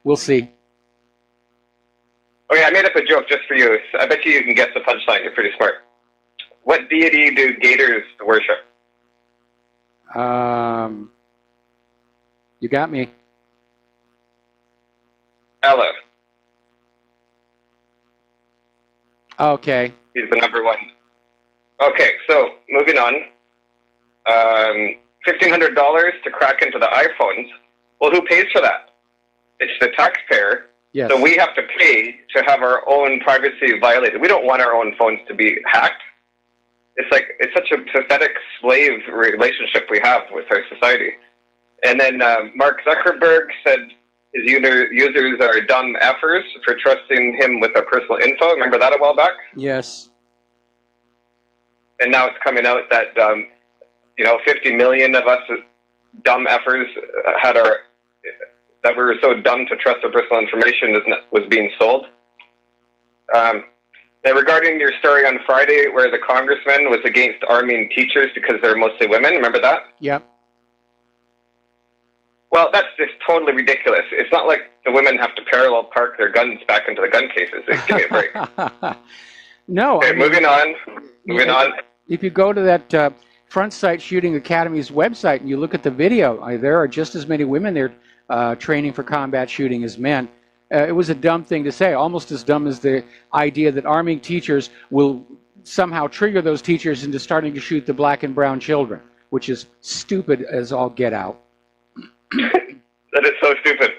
We'll see. Okay, I made up a joke just for you. I bet you can guess the punchline. You're pretty smart. What deity do gators worship? You got me. Allah. Okay. He's the number one. Okay, so moving on. $1,500 to crack into the iPhones. Well, who pays for that? It's the taxpayer. Yes. So we have to pay to have our own privacy violated. We don't want our own phones to be hacked. It's such a pathetic slave relationship we have with our society. And then Mark Zuckerberg said his users are dumb effers for trusting him with their personal info. Remember that a while back? Yes. And now it's coming out that 50 million of us dumb effers that we were so dumb to trust our personal information was being sold. Now regarding your story on Friday where the congressman was against arming teachers because they're mostly women, remember that? Yep. Well, that's just totally ridiculous. It's not like the women have to parallel park their guns back into the gun cases. Give me a break. No. Okay, moving on. If you go to that Front Sight Shooting Academy's website and you look at the video, there are just as many women there training for combat shooting as men. It was a dumb thing to say, almost as dumb as the idea that arming teachers will somehow trigger those teachers into starting to shoot the black and brown children, which is stupid as all get out. That is so stupid.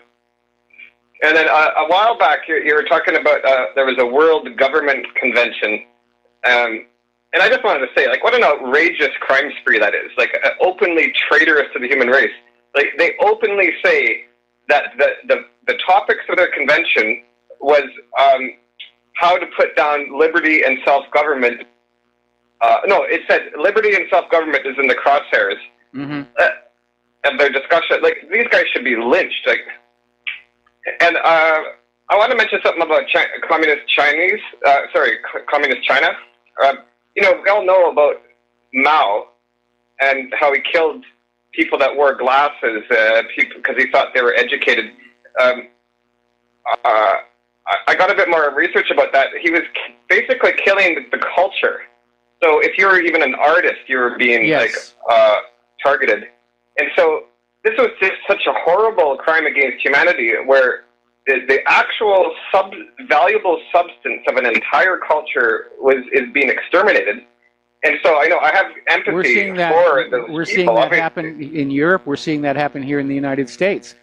And then a while back, you were talking about there was a World Government Convention, and I just wanted to say, what an outrageous crime spree that is. Openly traitorous to the human race. They openly say that the topics of their convention was how to put down liberty and self-government. No, it said liberty and self-government is in the crosshairs. Mm-hmm. Of their discussion. These guys should be lynched. And I want to mention something about communist China. We all know about Mao and how he killed people that wore glasses because he thought they were educated. I got a bit more research about that. He was basically killing the culture. So if you were even an artist, you were being targeted. And so this was just such a horrible crime against humanity where the actual valuable substance of an entire culture is being exterminated. And so I have empathy for those people. We're seeing that happen in Europe. We're seeing that happen here in the United States.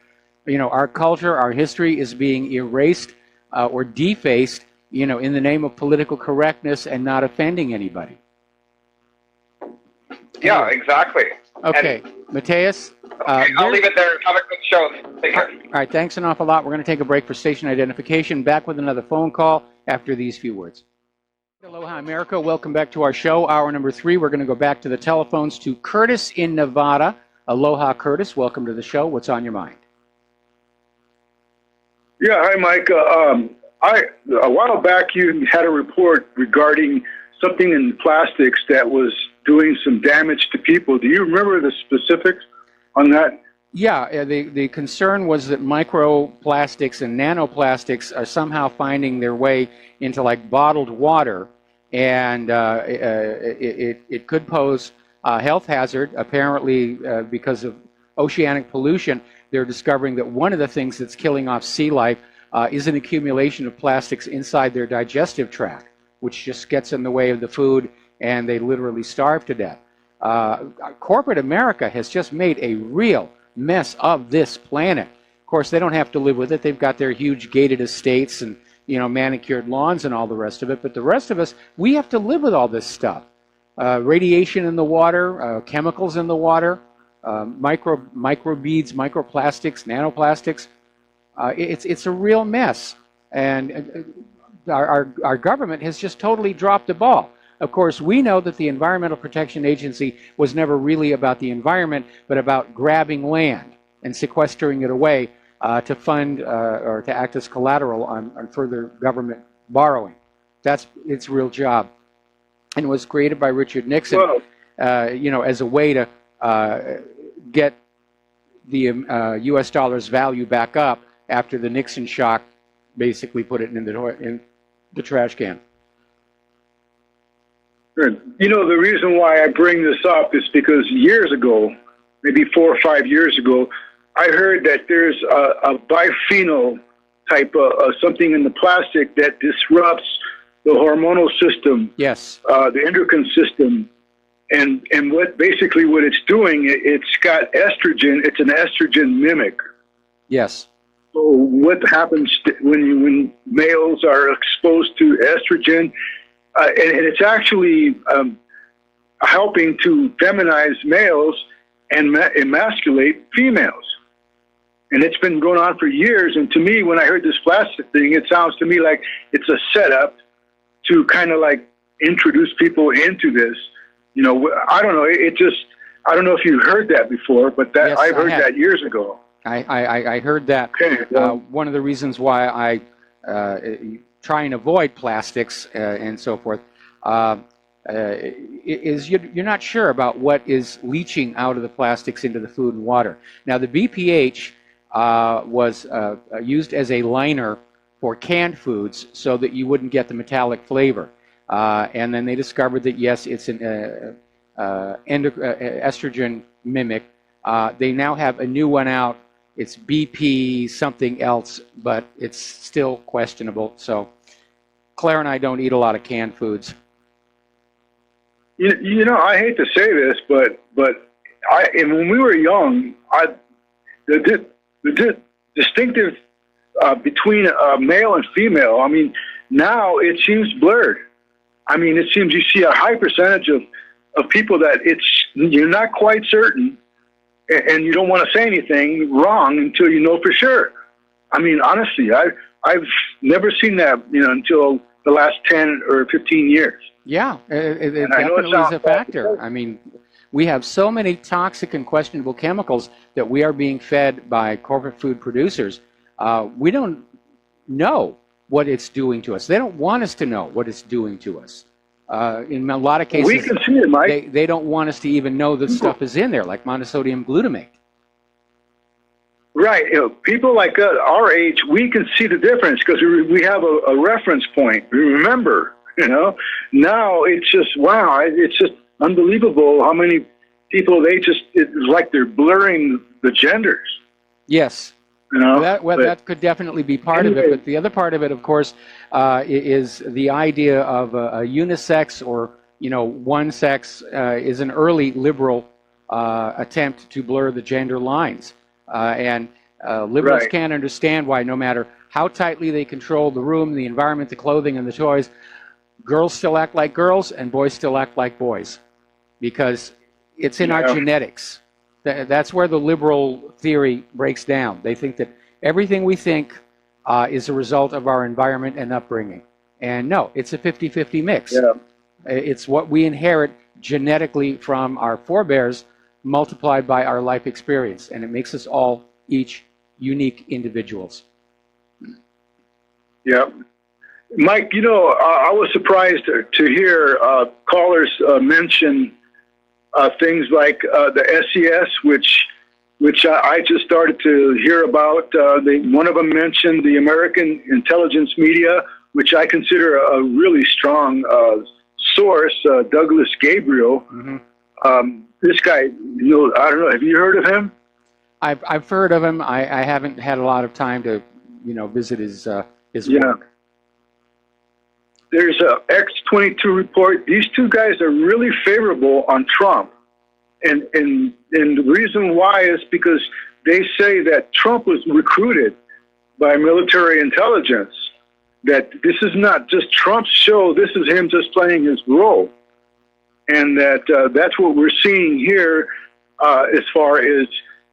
Our culture, our history is being erased or defaced, in the name of political correctness and not offending anybody. Yeah, exactly. Okay, Mateus. I'll leave it there. Have a good show. Take care. All right, thanks an awful lot. We're going to take a break for station identification. Back with another phone call after these few words. Aloha, America. Welcome back to our show. Hour number 3. We're going to go back to the telephones to Curtis in Nevada. Aloha, Curtis. Welcome to the show. What's on your mind? Yeah, hi, Mike. A while back, you had a report regarding something in plastics that was doing some damage to people. Do you remember the specifics on that? Yeah, the concern was that microplastics and nanoplastics are somehow finding their way into bottled water, and it could pose a health hazard. Apparently, because of oceanic pollution, they're discovering that one of the things that's killing off sea life is an accumulation of plastics inside their digestive tract, which just gets in the way of the food, and they literally starve to death. Corporate America has just made a real mess of this planet. Of course, they don't have to live with it. They've got their huge gated estates and manicured lawns and all the rest of it. But the rest of us, we have to live with all this stuff. Radiation in the water, chemicals in the water, microbeads, microplastics, nanoplastics. It's a real mess. And our government has just totally dropped the ball. Of course, we know that the Environmental Protection Agency was never really about the environment, but about grabbing land and sequestering it away to fund or to act as collateral on further government borrowing. That's its real job. And it was created by Richard Nixon, as a way to get the U.S. dollar's value back up after the Nixon shock basically put it in the trash can. The reason why I bring this up is because years ago, maybe 4 or 5 years ago, I heard that there's a biphenyl type of something in the plastic that disrupts the hormonal system, the endocrine system, and what it's doing, it's got estrogen. It's an estrogen mimic. Yes. what happens when males are exposed to estrogen, and it's actually helping to feminize males and emasculate females. And it's been going on for years. And to me, when I heard this plastic thing, it sounds to me like it's a setup to kind of like introduce people into this. You know, I don't know. I don't know if you've heard that before, but that Yes, I've heard that years ago. I heard that. Okay, well, One of the reasons why I try and avoid plastics and so forth is you're not sure about what is leaching out of the plastics into the food and water. Now, the BPH was used as a liner for canned foods so that you wouldn't get the metallic flavor. And then they discovered that, yes, it's an estrogen mimic. They now have a new one out. It's BP something else, but it's still questionable. So Claire and I don't eat a lot of canned foods. You know, I hate to say this, but and when we were young, the distinctive between male and female, I mean, now it seems blurred. I mean, it seems you see a high percentage of people that you're not quite certain, and you don't want to say anything wrong until you know for sure. I mean, honestly, I've never seen that, you know, until the last 10 or 15 years. Yeah, it definitely is a factor. I mean, we have so many toxic and questionable chemicals that we are being fed by corporate food producers. We don't know what it's doing to us. They don't want us to know what it's doing to us. In a lot of cases, we can see it, Mike. They don't want us to even know that stuff is in there, like monosodium glutamate. Right. You know, people like our age, we can see the difference because we have a reference point. We remember, you know. Now it's just, wow, it's just unbelievable how many people it's like they're blurring the genders. Yes. You know, that could definitely be part of it, but the other part of it, of course, is the idea of a unisex or, you know, one sex is an early liberal attempt to blur the gender lines. And liberals can't understand why, no matter how tightly they control the room, the environment, the clothing, and the toys, girls still act like girls and boys still act like boys, because it's in our genetics. That's where the liberal theory breaks down. They think that everything we think is a result of our environment and upbringing. And no, it's a 50-50 mix. Yeah. It's what we inherit genetically from our forebears multiplied by our life experience. And it makes us all each unique individuals. Yeah. Mike, you know, I was surprised to hear callers mention things like the SES, which I just started to hear about. One of them mentioned the American intelligence media, which I consider a really strong source, Douglas Gabriel. Mm-hmm. This guy, you know, I don't know, have you heard of him? I've heard of him. I haven't had a lot of time to, you know, visit his work. There's a X-22 report. These two guys are really favorable on Trump. And the reason why is because they say that Trump was recruited by military intelligence, that this is not just Trump's show, this is him just playing his role. And that's what we're seeing here as far as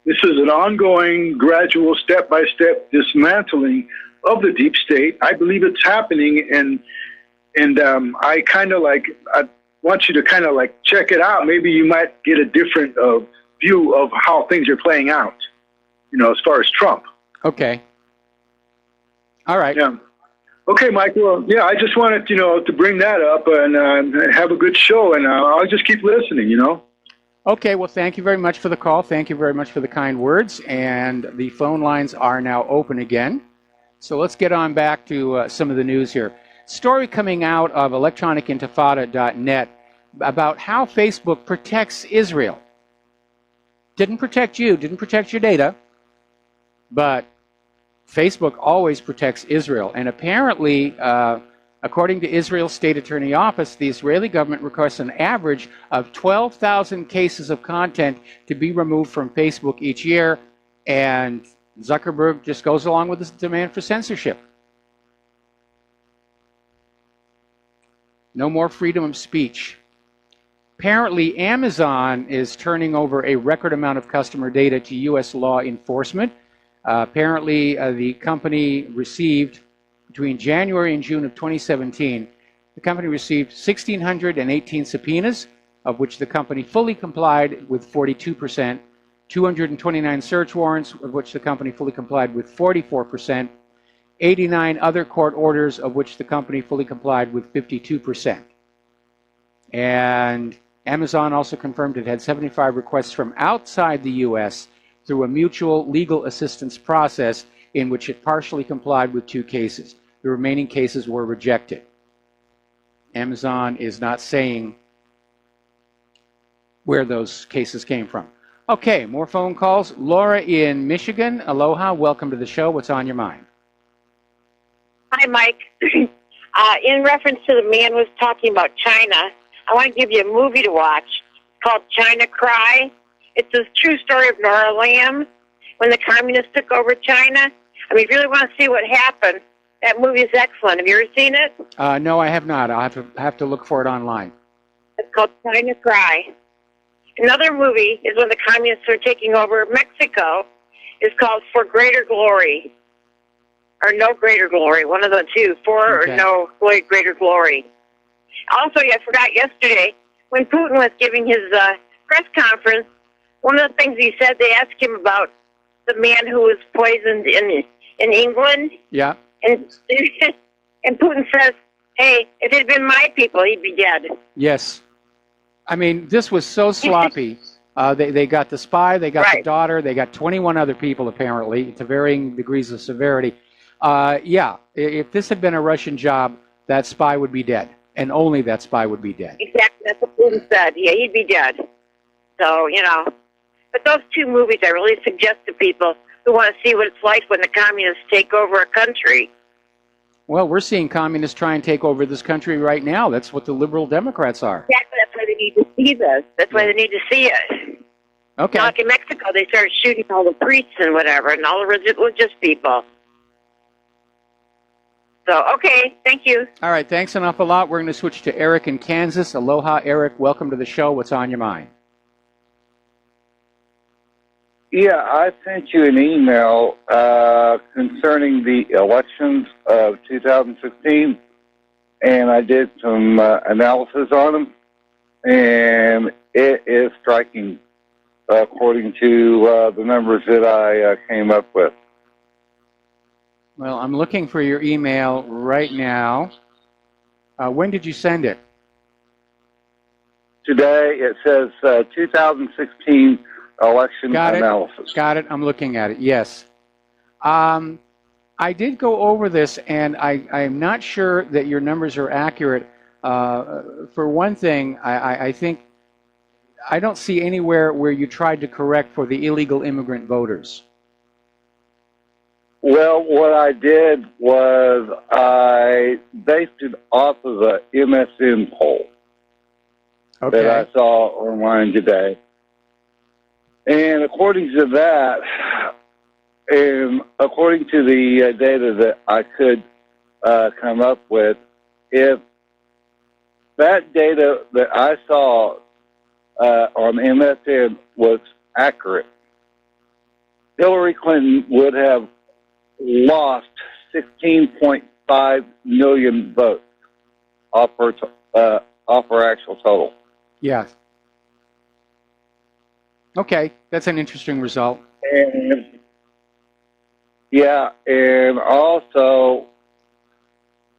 this is an ongoing, gradual, step-by-step dismantling of the deep state. I believe it's happening, and I kind of like, I want you to kind of like check it out. Maybe you might get a different view of how things are playing out, you know, as far as Trump. Okay. All right. Yeah. Okay, Mike. Well, yeah, I just wanted, you know, to bring that up and have a good show, and I'll just keep listening, you know. Okay, well, thank you very much for the call. Thank you very much for the kind words. And the phone lines are now open again. So let's get on back to some of the news here. Story coming out of electronicintifada.net about how Facebook protects Israel. Didn't protect you, didn't protect your data, but Facebook always protects Israel. And apparently, according to Israel's State Attorney Office, the Israeli government requests an average of 12,000 cases of content to be removed from Facebook each year. And Zuckerberg just goes along with this demand for censorship. No more freedom of speech. Apparently, Amazon is turning over a record amount of customer data to U.S. law enforcement. Apparently, the company received, between January and June of 2017, the company received 1,618 subpoenas, of which the company fully complied with 42%, 229 search warrants, of which the company fully complied with 44%, 89 other court orders, of which the company fully complied with 52%. And Amazon also confirmed it had 75 requests from outside the U.S. through a mutual legal assistance process in which it partially complied with 2 cases. The remaining cases were rejected. Amazon is not saying where those cases came from. Okay, more phone calls. Laura in Michigan, aloha, welcome to the show. What's on your mind? Hi, Mike. In reference to the man was talking about China, I want to give you a movie to watch called China Cry. It's a true story of Nora Lamb when the communists took over China. I mean, if you really want to see what happened, that movie is excellent. Have you ever seen it? No, I have not. I'll have to look for it online. It's called China Cry. Another movie is when the communists are taking over Mexico. It's called For Greater Glory. Or No Greater Glory, one of the two, For or No Greater Glory. Also, I forgot yesterday, when Putin was giving his press conference, one of the things he said, they asked him about the man who was poisoned in England. Yeah. And Putin says, hey, if it had been my people, he'd be dead. Yes. I mean, this was so sloppy. They got the spy, they got the daughter, they got 21 other people, apparently, to varying degrees of severity. Yeah, if this had been a Russian job, that spy would be dead. And only that spy would be dead. Exactly, that's what Putin said. Yeah, he'd be dead. So, you know. But those 2 movies I really suggest to people who want to see what it's like when the communists take over a country. Well, we're seeing communists try and take over this country right now. That's what the liberal Democrats are. Exactly, that's why they need to see this. That's why they need to see it. Okay. Like in Mexico, they started shooting all the priests and whatever, and all the religious people. So, okay, thank you. All right, thanks an awful lot. We're going to switch to Eric in Kansas. Aloha, Eric. Welcome to the show. What's on your mind? Yeah, I sent you an email concerning the elections of 2016, and I did some analysis on them, and it is striking according to the numbers that I came up with. Well, I'm looking for your email right now. When did you send it? Today it says 2016 election analysis. Got it. I'm looking at it. Yes. I did go over this, and I'm not sure that your numbers are accurate. For one thing, I think I don't see anywhere where you tried to correct for the illegal immigrant voters. Well, what I did was I based it off of the MSN poll that I saw online today. And according to that, and according to the data that I could come up with, if that data that I saw on MSN was accurate, Hillary Clinton would have lost 16.5 million votes off her actual total. Yeah. Okay, that's an interesting result. And yeah, and also,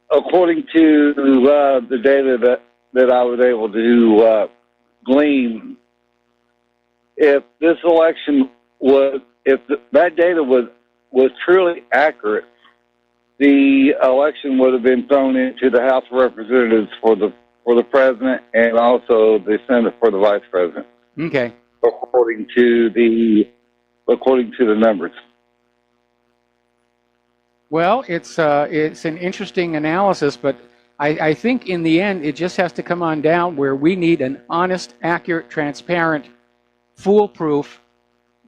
according to the data that I was able to glean, if this election was, if that data was truly accurate, the election would have been thrown into the House of Representatives for the president and also the Senate for the vice president. Okay. According to the numbers. Well, it's an interesting analysis, but I think in the end it just has to come on down where we need an honest, accurate, transparent, foolproof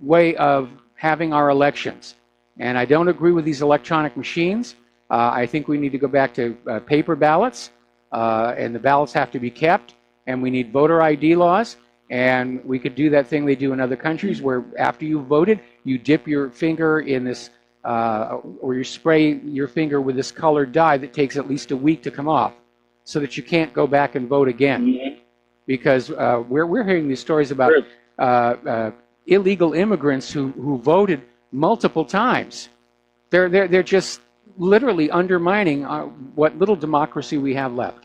way of having our elections. And I don't agree with these electronic machines. I think we need to go back to paper ballots, and the ballots have to be kept, and we need voter ID laws, and we could do that thing they do in other countries where after you've voted, you dip your finger in this, or you spray your finger with this colored dye that takes at least a week to come off, so that you can't go back and vote again. Mm-hmm. Because we're hearing these stories about illegal immigrants who voted multiple times. They're just literally undermining what little democracy we have left.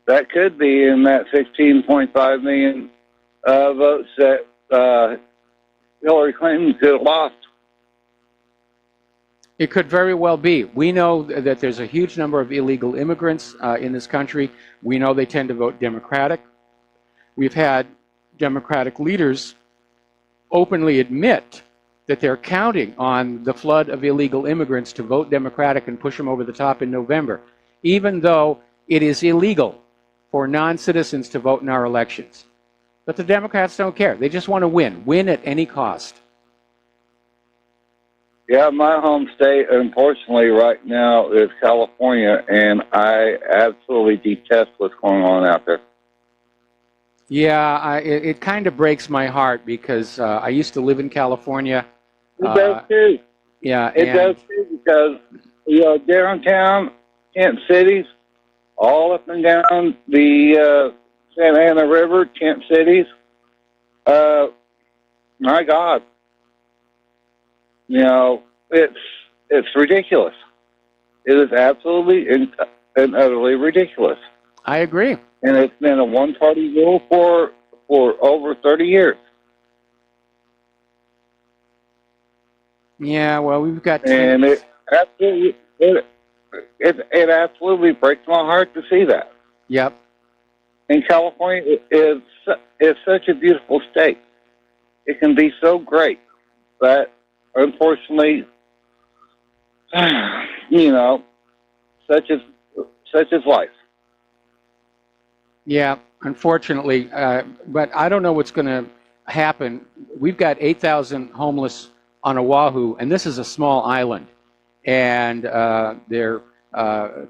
That could be in that 16.5 million votes that Hillary Clinton could have lost. It could very well be. We know that there's a huge number of illegal immigrants in this country. We know they tend to vote Democratic. We've had Democratic leaders openly admit that they're counting on the flood of illegal immigrants to vote Democratic and push them over the top in November, even though it is illegal for non-citizens to vote in our elections. But the Democrats don't care. They just want to win at any cost. Yeah, my home state, unfortunately, right now is California, and I absolutely detest what's going on out there. Yeah, it kind of breaks my heart because I used to live in California. It does too. Yeah, it does too because downtown tent cities, all up and down the Santa Ana River, tent cities. My God, it's ridiculous. It is absolutely and utterly ridiculous. I agree. And it's been a one-party rule for over 30 years. Yeah, well, we've got... And it absolutely breaks my heart to see that. Yep. And California is such a beautiful state. It can be so great, but unfortunately, such is life. Yeah, unfortunately, but I don't know what's going to happen. We've got 8,000 homeless on Oahu, and this is a small island, and they're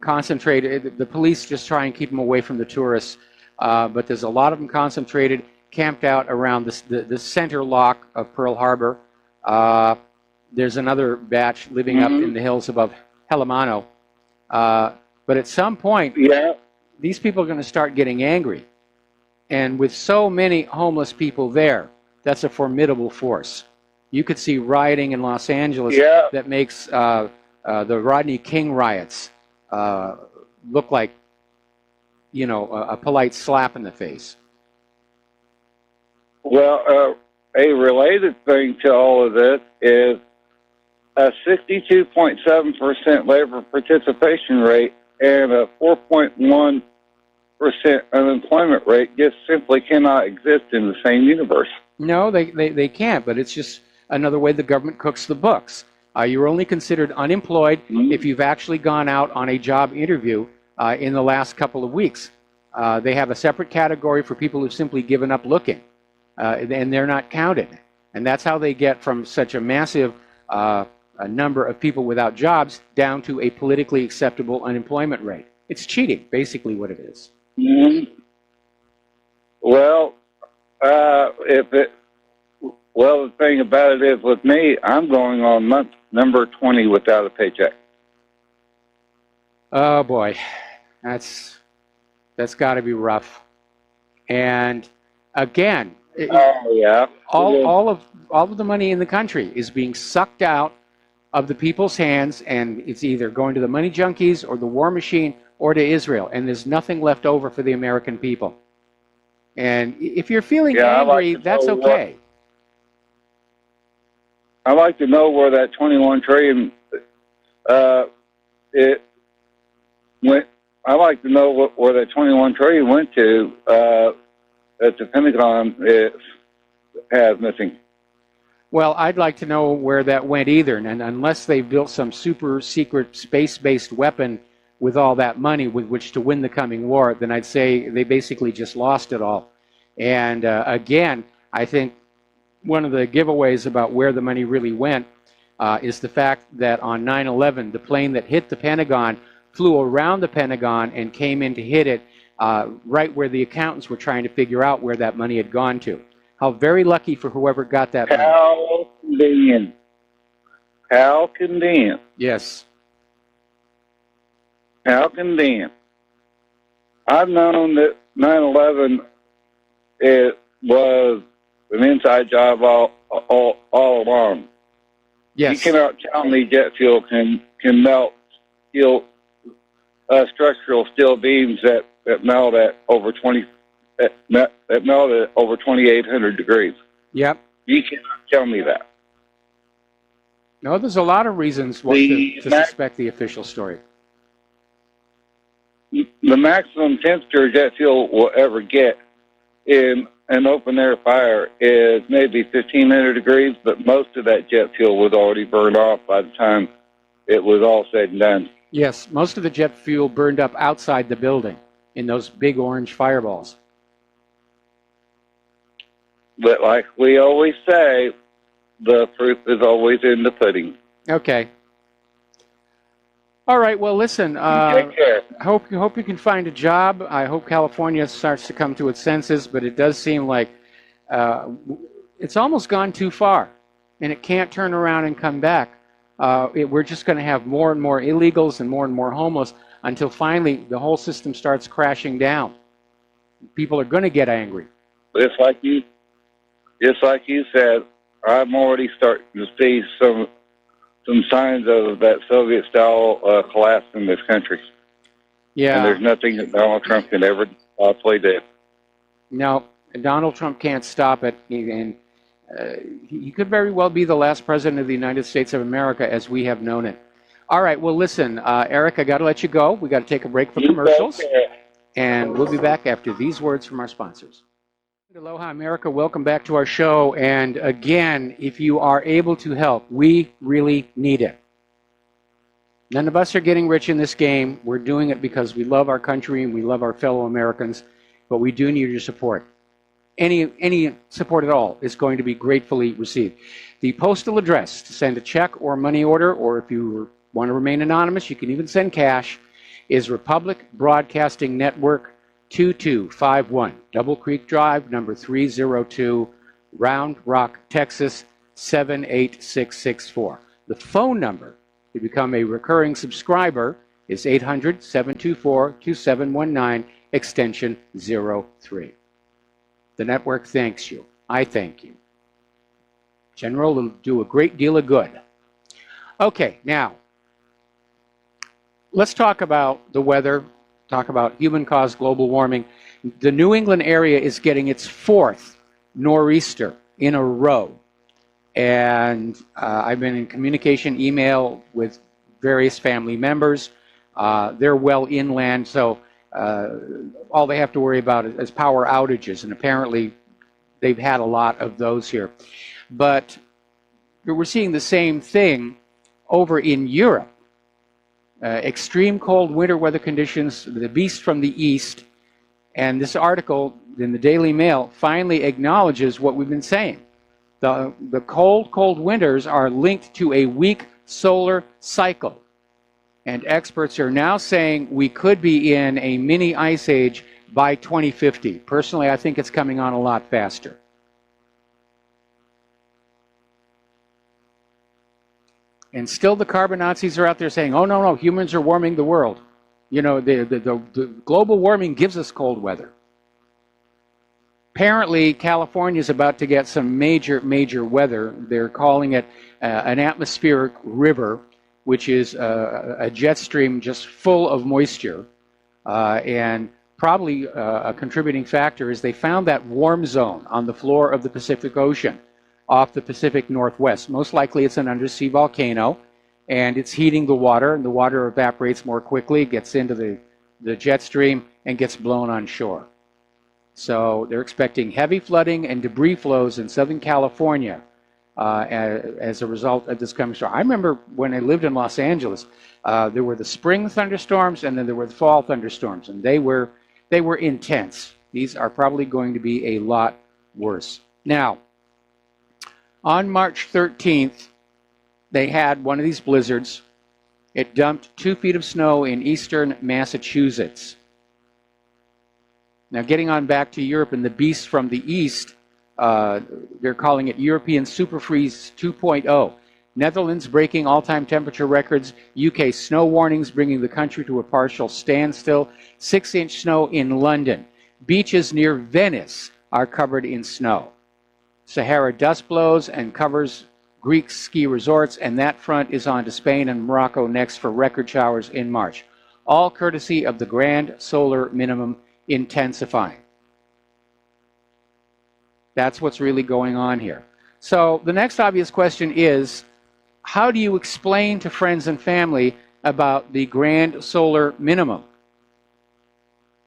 concentrated. The police just try and keep them away from the tourists, but there's a lot of them concentrated, camped out around the center lock of Pearl Harbor. There's another batch living up in the hills above Helamano. But at some point, these people are going to start getting angry. And with so many homeless people there, that's a formidable force. You could see rioting in Los Angeles that makes the Rodney King riots look like, a polite slap in the face. Well, a related thing to all of this is a 62.7% labor participation rate and a 4.1% unemployment rate just simply cannot exist in the same universe. No, they can't, but it's just another way the government cooks the books. You're only considered unemployed if you've actually gone out on a job interview in the last couple of weeks. They have a separate category for people who've simply given up looking, and they're not counted. And that's how they get from such a massive number of people without jobs down to a politically acceptable unemployment rate. It's cheating, basically what it is. Mm-hmm. Well, the thing about it is with me, I'm going on month number 20 without a paycheck. Oh boy, that's got to be rough. And again, all of the money in the country is being sucked out of the people's hands, and it's either going to the money junkies or the war machine or to Israel, and there's nothing left over for the American people. And if you're feeling angry, that's okay. I'd like to know where that $21 trillion it went. I'd like to know where that $21 trillion went to that the Pentagon has missing. Well, I'd like to know where that went either, and unless they built some super secret space-based weapon with all that money with which to win the coming war, then I'd say they basically just lost it all. And again, I think, one of the giveaways about where the money really went is the fact that on 9/11, the plane that hit the Pentagon flew around the Pentagon and came in to hit it right where the accountants were trying to figure out where that money had gone to. How very lucky for whoever got that money. How convenient. How convenient. Yes. How convenient. I've known that 9/11 it was an inside job all along. Yes. You cannot tell me jet fuel can melt steel, structural steel beams that melt at over 2,800 degrees. Yep. You cannot tell me that. No, there's a lot of reasons to suspect the official story. The maximum temperature jet fuel will ever get in an open air fire is maybe 1,500 degrees, but most of that jet fuel was already burned off by the time it was all said and done. Yes, most of the jet fuel burned up outside the building in those big orange fireballs. But like we always say, the proof is always in the pudding. Okay. All right. Well, listen. Take care. I hope you can find a job. I hope California starts to come to its senses, but it does seem like it's almost gone too far, and it can't turn around and come back. We're just going to have more and more illegals and more homeless until finally the whole system starts crashing down. People are going to get angry. Just like you said, I'm already starting to see some signs of that Soviet-style collapse in this country. Yeah. And there's nothing that Donald Trump can ever play dead. No, Donald Trump can't stop it, and he could very well be the last president of the United States of America as we have known it. All right, well, listen, Eric, I got to let you go. We got to take a break for commercials, and we'll be back after these words from our sponsors. Aloha, America. Welcome back to our show. And again, if you are able to help, we really need it. None of us are getting rich in this game. We're doing it because we love our country and we love our fellow Americans, but we do need your support. Any support at all is going to be gratefully received. The postal address to send a check or money order, or if you want to remain anonymous, you can even send cash, is Republic Broadcasting Network, 2251 Double Creek Drive, number 302, Round Rock, Texas, 78664. The phone number to become a recurring subscriber is 800-724-2719, extension 03. The network thanks you. I thank you. General will do a great deal of good. Okay, now, let's talk about the weather. Talk about human-caused global warming. The New England area is getting its fourth nor'easter in a row. And I've been in communication, email with various family members. They're well inland, so all they have to worry about is power outages. And apparently they've had a lot of those here. But we're seeing the same thing over in Europe. Extreme cold winter weather conditions, the beast from the east, and this article in the Daily Mail finally acknowledges what we've been saying. The cold winters are linked to a weak solar cycle, and experts are now saying we could be in a mini ice age by 2050. Personally, I think it's coming on a lot faster. And still the carbon Nazis are out there saying, oh, no, humans are warming the world. You know, the global warming gives us cold weather. Apparently, California is about to get some major weather. They're calling it an atmospheric river, which is a jet stream just full of moisture. And probably a contributing factor is they found that warm zone on the floor of the Pacific Ocean, off the Pacific Northwest. Most likely it's an undersea volcano, and it's heating the water, and the water evaporates more quickly, gets into the jet stream, and gets blown on shore. So they're expecting heavy flooding and debris flows in Southern California as a result of this coming storm. I remember when I lived in Los Angeles, there were the spring thunderstorms, and then there were the fall thunderstorms, and they were intense. These are probably going to be a lot worse. Now, On March 13th, they had one of these blizzards. It dumped 2 feet of snow in eastern Massachusetts. Now, getting on back to Europe and the beast from the east, they're calling it European Superfreeze 2.0. Netherlands breaking all-time temperature records. UK snow warnings bringing the country to a partial standstill. 6-inch snow in London. Beaches near Venice are covered in snow. Sahara dust blows and covers Greek ski resorts, and that front is on to Spain and Morocco next for record showers in March. All courtesy of the grand solar minimum intensifying. That's what's really going on here. So the next obvious question is, how do you explain to friends and family about the grand solar minimum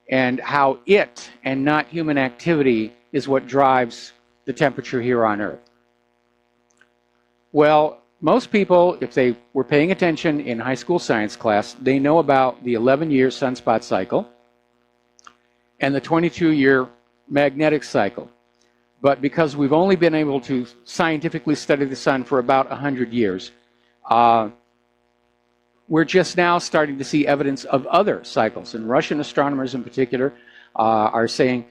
and how it and not human activity is what drives the temperature here on Earth? Well, most people, if they were paying attention in high school science class, they know about the 11-year sunspot cycle and the 22-year magnetic cycle. But because we've only been able to scientifically study the sun for about 100 years, we're just now starting to see evidence of other cycles. And Russian astronomers in particular are saying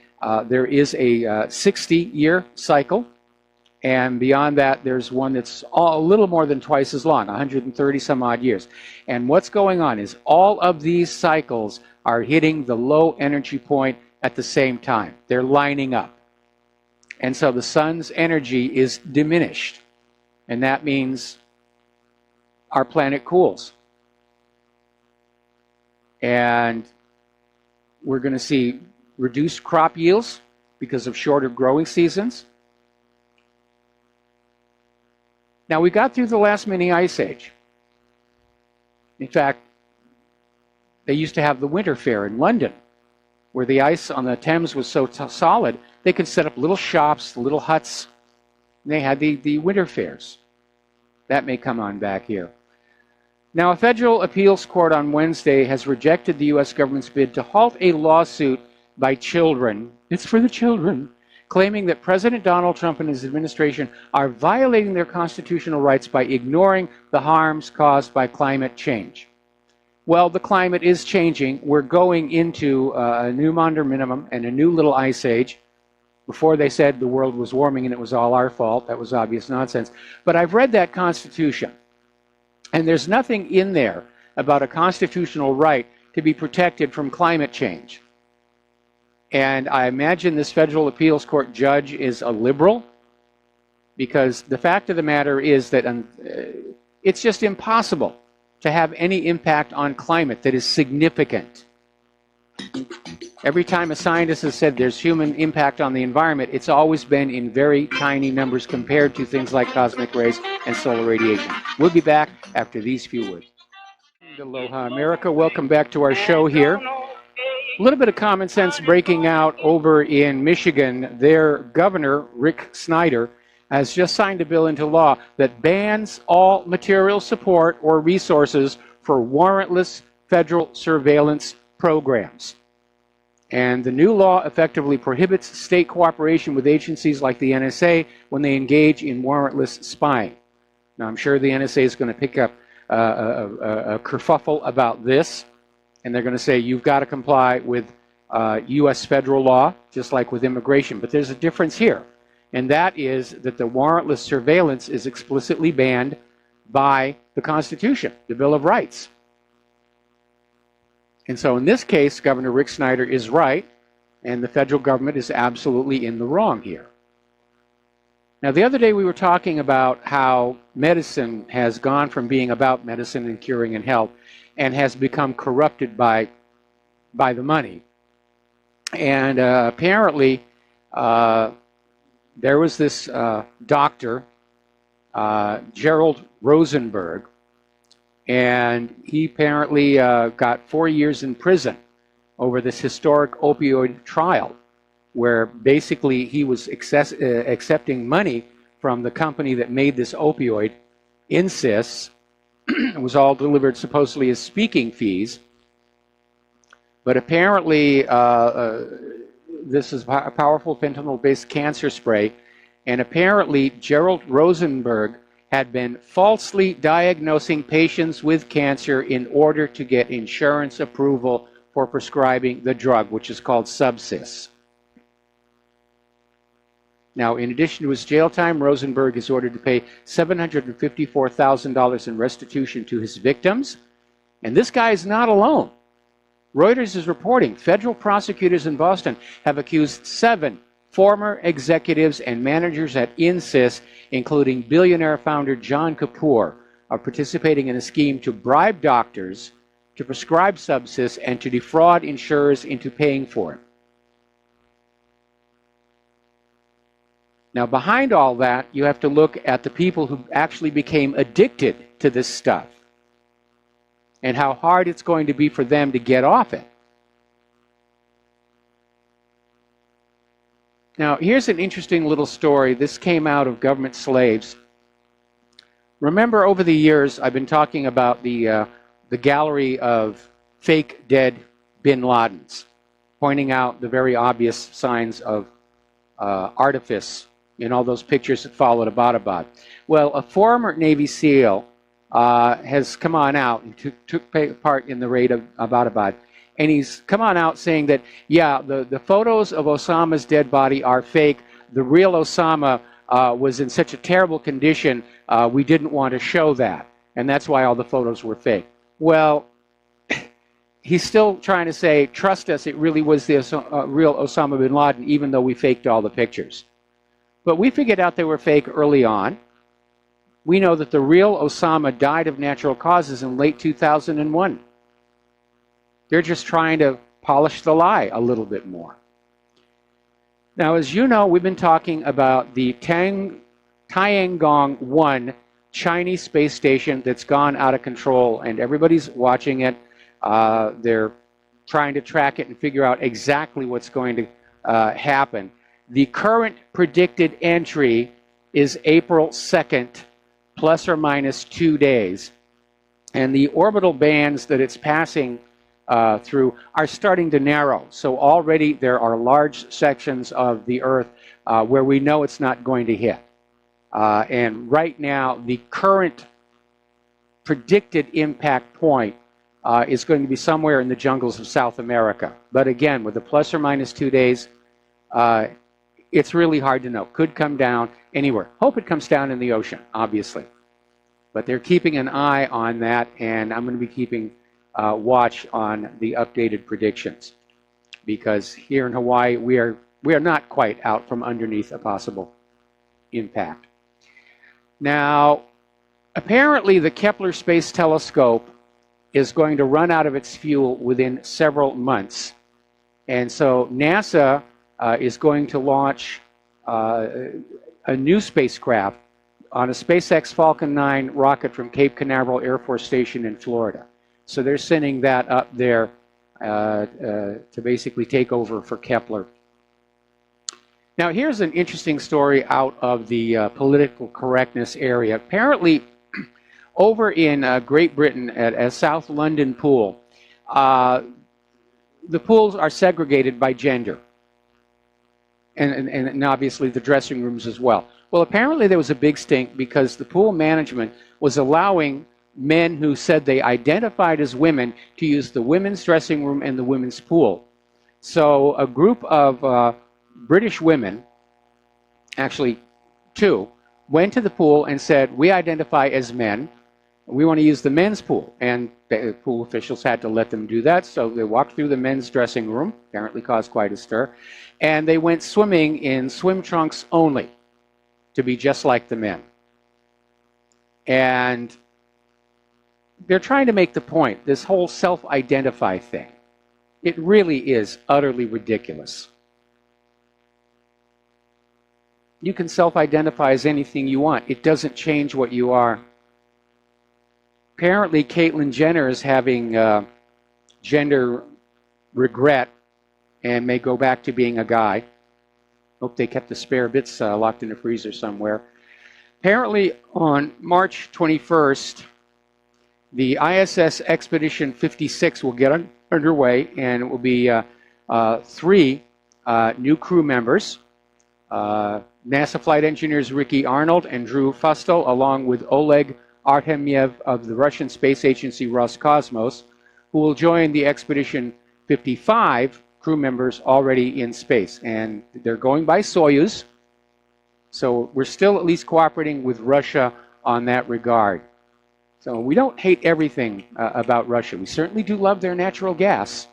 there is a 60-year cycle. And beyond that, there's one that's a little more than twice as long, 130 some odd years. And what's going on is all of these cycles are hitting the low energy point at the same time. They're lining up. And so the sun's energy is diminished. And that means our planet cools. And we're going to see reduced crop yields because of shorter growing seasons. Now, we got through the last mini ice age. In fact, they used to have the winter fair in London, where the ice on the Thames was so solid, they could set up little shops, little huts, and they had the winter fairs. That may come on back here. Now, a federal appeals court on Wednesday has rejected the U.S. government's bid to halt a lawsuit by children. It's for the children, claiming that President Donald Trump and his administration are violating their constitutional rights by ignoring the harms caused by climate change. Well, the climate is changing. We're going into a new Maunder minimum and a new little ice age. Before they said the world was warming and it was all our fault. That was obvious nonsense. But I've read that Constitution, and there's nothing in there about a constitutional right to be protected from climate change. And I imagine this federal appeals court judge is a liberal, because the fact of the matter is that it's just impossible to have any impact on climate that is significant. Every time a scientist has said there's human impact on the environment, it's always been in very tiny numbers compared to things like cosmic rays and solar radiation. We'll be back after these few words. Aloha, America. Welcome back to our show here. A little bit of common sense breaking out over in Michigan. Their governor, Rick Snyder, has just signed a bill into law that bans all material support or resources for warrantless federal surveillance programs. And the new law effectively prohibits state cooperation with agencies like the NSA when they engage in warrantless spying. Now, I'm sure the NSA is going to pick up a kerfuffle about this, and they're going to say, you've got to comply with U.S. federal law, just like with immigration. But there's a difference here, and that is that the warrantless surveillance is explicitly banned by the Constitution, the Bill of Rights. And so in this case, Governor Rick Snyder is right, and the federal government is absolutely in the wrong here. Now, the other day we were talking about how medicine has gone from being about medicine and curing and health and has become corrupted by the money. And apparently, there was this doctor, Gerald Rosenberg, and he apparently got 4 years in prison over this historic opioid trial, where basically he was accepting money from the company that made this opioid, Insys. It was all delivered supposedly as speaking fees. But apparently this is a powerful fentanyl-based cancer spray, And apparently, Gerald Rosenberg had been falsely diagnosing patients with cancer in order to get insurance approval for prescribing the drug, which is called Subsys. Now, in addition to his jail time, Rosenberg is ordered to pay $754,000 in restitution to his victims. And this guy is not alone. Reuters is reporting federal prosecutors in Boston have accused 7 former executives and managers at Insys, including billionaire founder John Kapoor, of participating in a scheme to bribe doctors to prescribe Subsys and to defraud insurers into paying for it. Now, behind all that, you have to look at the people who actually became addicted to this stuff and how hard it's going to be for them to get off it. Now, here's an interesting little story. This came out of Government Slaves. Remember, over the years, I've been talking about the gallery of fake dead bin Ladens, pointing out the very obvious signs of artifice in all those pictures that followed Abbottabad. Well, a former Navy SEAL has come on out and took part in the raid of Abbottabad. And he's come on out saying that, yeah, the photos of Osama's dead body are fake. The real Osama was in such a terrible condition, we didn't want to show that. And that's why all the photos were fake. Well, he's still trying to say, trust us, it really was the real Osama bin Laden, even though we faked all the pictures. But we figured out they were fake early on. We know that the real Osama died of natural causes in late 2001. They're just trying to polish the lie a little bit more. Now, as you know, we've been talking about the Tiangong-1 Chinese space station that's gone out of control, and everybody's watching it. They're trying to track it and figure out exactly what's going to happen. The current predicted entry is April 2nd, plus or minus 2 days. And the orbital bands that it's passing through are starting to narrow. So already there are large sections of the Earth where we know it's not going to hit. And right now, the current predicted impact point is going to be somewhere in the jungles of South America. But again, with the plus or minus 2 days, it's really hard to know. Could come down anywhere. Hope it comes down in the ocean, obviously. But they're keeping an eye on that, and I'm going to be keeping watch on the updated predictions, because here in Hawaii we are not quite out from underneath a possible impact. Now, apparently the Kepler Space Telescope is going to run out of its fuel within several months, and so NASA is going to launch a new spacecraft on a SpaceX Falcon 9 rocket from Cape Canaveral Air Force Station in Florida. So they're sending that up there to basically take over for Kepler. Now, here's an interesting story out of the political correctness area. Apparently, over in Great Britain at a South London pool, the pools are segregated by gender. And obviously the dressing rooms as well. Well, apparently there was a big stink because the pool management was allowing men who said they identified as women to use the women's dressing room and the women's pool. So a group of British women, actually 2, went to the pool and said, we identify as men, we want to use the men's pool. And the pool officials had to let them do that, so they walked through the men's dressing room, apparently caused quite a stir, and they went swimming in swim trunks only to be just like the men. And they're trying to make the point, this whole self-identify thing, it really is utterly ridiculous. You can self-identify as anything you want. It doesn't change what you are. Apparently, Caitlyn Jenner is having gender regret and may go back to being a guy. Hope they kept the spare bits locked in a freezer somewhere. Apparently, on March 21st, the ISS Expedition 56 will get underway, and it will be 3 new crew members. NASA flight engineers Ricky Arnold and Drew Fustel, along with Oleg Artemyev of the Russian space agency Roscosmos, who will join the Expedition 55 crew members already in space. And they're going by Soyuz, so we're still at least cooperating with Russia on that regard. So we don't hate everything about Russia. We certainly do love their natural gas.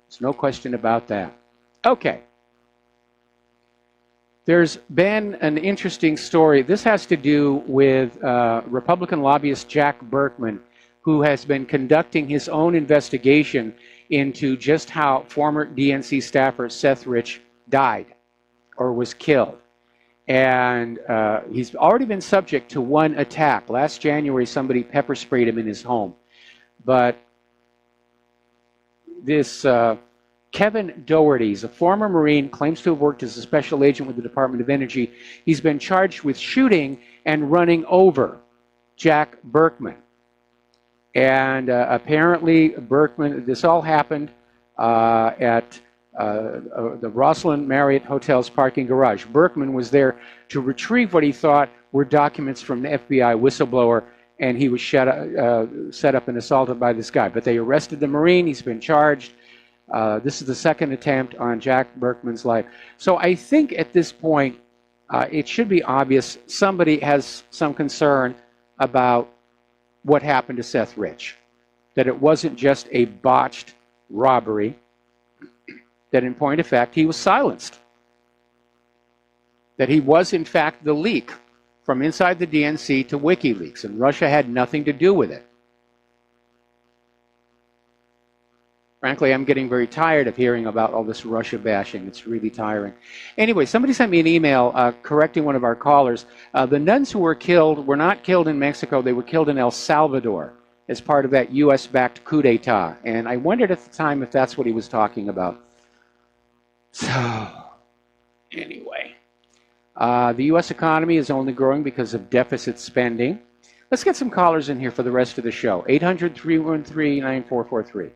There's no question about that. Okay. There's been an interesting story. This has to do with Republican lobbyist Jack Berkman, who has been conducting his own investigation into just how former DNC staffer Seth Rich died or was killed. And he's already been subject to one attack. Last January, somebody pepper sprayed him in his home. But this Kevin Doherty, he's a former Marine, claims to have worked as a special agent with the Department of Energy. He's been charged with shooting and running over Jack Berkman. And apparently, Berkman, this all happened at the Rosslyn Marriott Hotel's parking garage. Berkman was there to retrieve what he thought were documents from the FBI whistleblower, and he was set up and assaulted by this guy. But they arrested the Marine. He's been charged. This is the second attempt on Jack Berkman's life. So I think at this point, it should be obvious somebody has some concern about what happened to Seth Rich, that it wasn't just a botched robbery, that in point of fact he was silenced, that he was in fact the leak from inside the DNC to WikiLeaks, and Russia had nothing to do with it. Frankly, I'm getting very tired of hearing about all this Russia bashing. It's really tiring. Anyway, somebody sent me an email correcting one of our callers. The nuns who were killed were not killed in Mexico. They were killed in El Salvador as part of that U.S.-backed coup d'etat. And I wondered at the time if that's what he was talking about. So, anyway. The U.S. economy is only growing because of deficit spending. Let's get some callers in here for the rest of the show. 800-313-9443.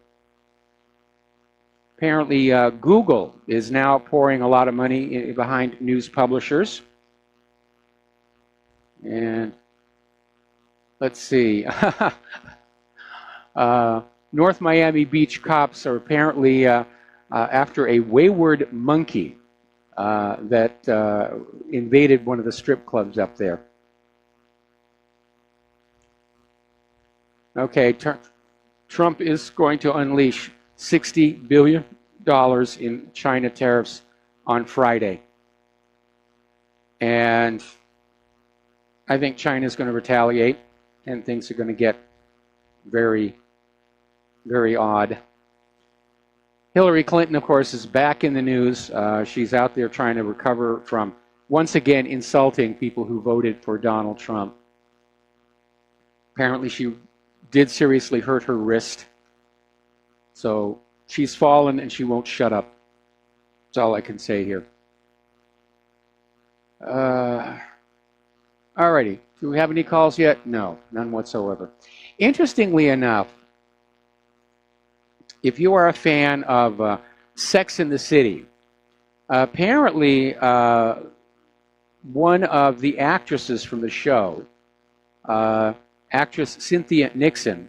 Apparently, Google is now pouring a lot of money behind news publishers. And let's see. North Miami Beach cops are apparently after a wayward monkey that invaded one of the strip clubs up there. Okay, Trump is going to unleash $60 billion in China tariffs on Friday. And I think China is going to retaliate, and things are going to get very, very odd. Hillary Clinton, of course, is back in the news. She's out there trying to recover from, once again, insulting people who voted for Donald Trump. Apparently, she did seriously hurt her wrist. So she's fallen and she won't shut up. That's all I can say here. Alrighty. Do we have any calls yet? No, none whatsoever. Interestingly enough, if you are a fan of Sex and the City, apparently one of the actresses from the show, actress Cynthia Nixon,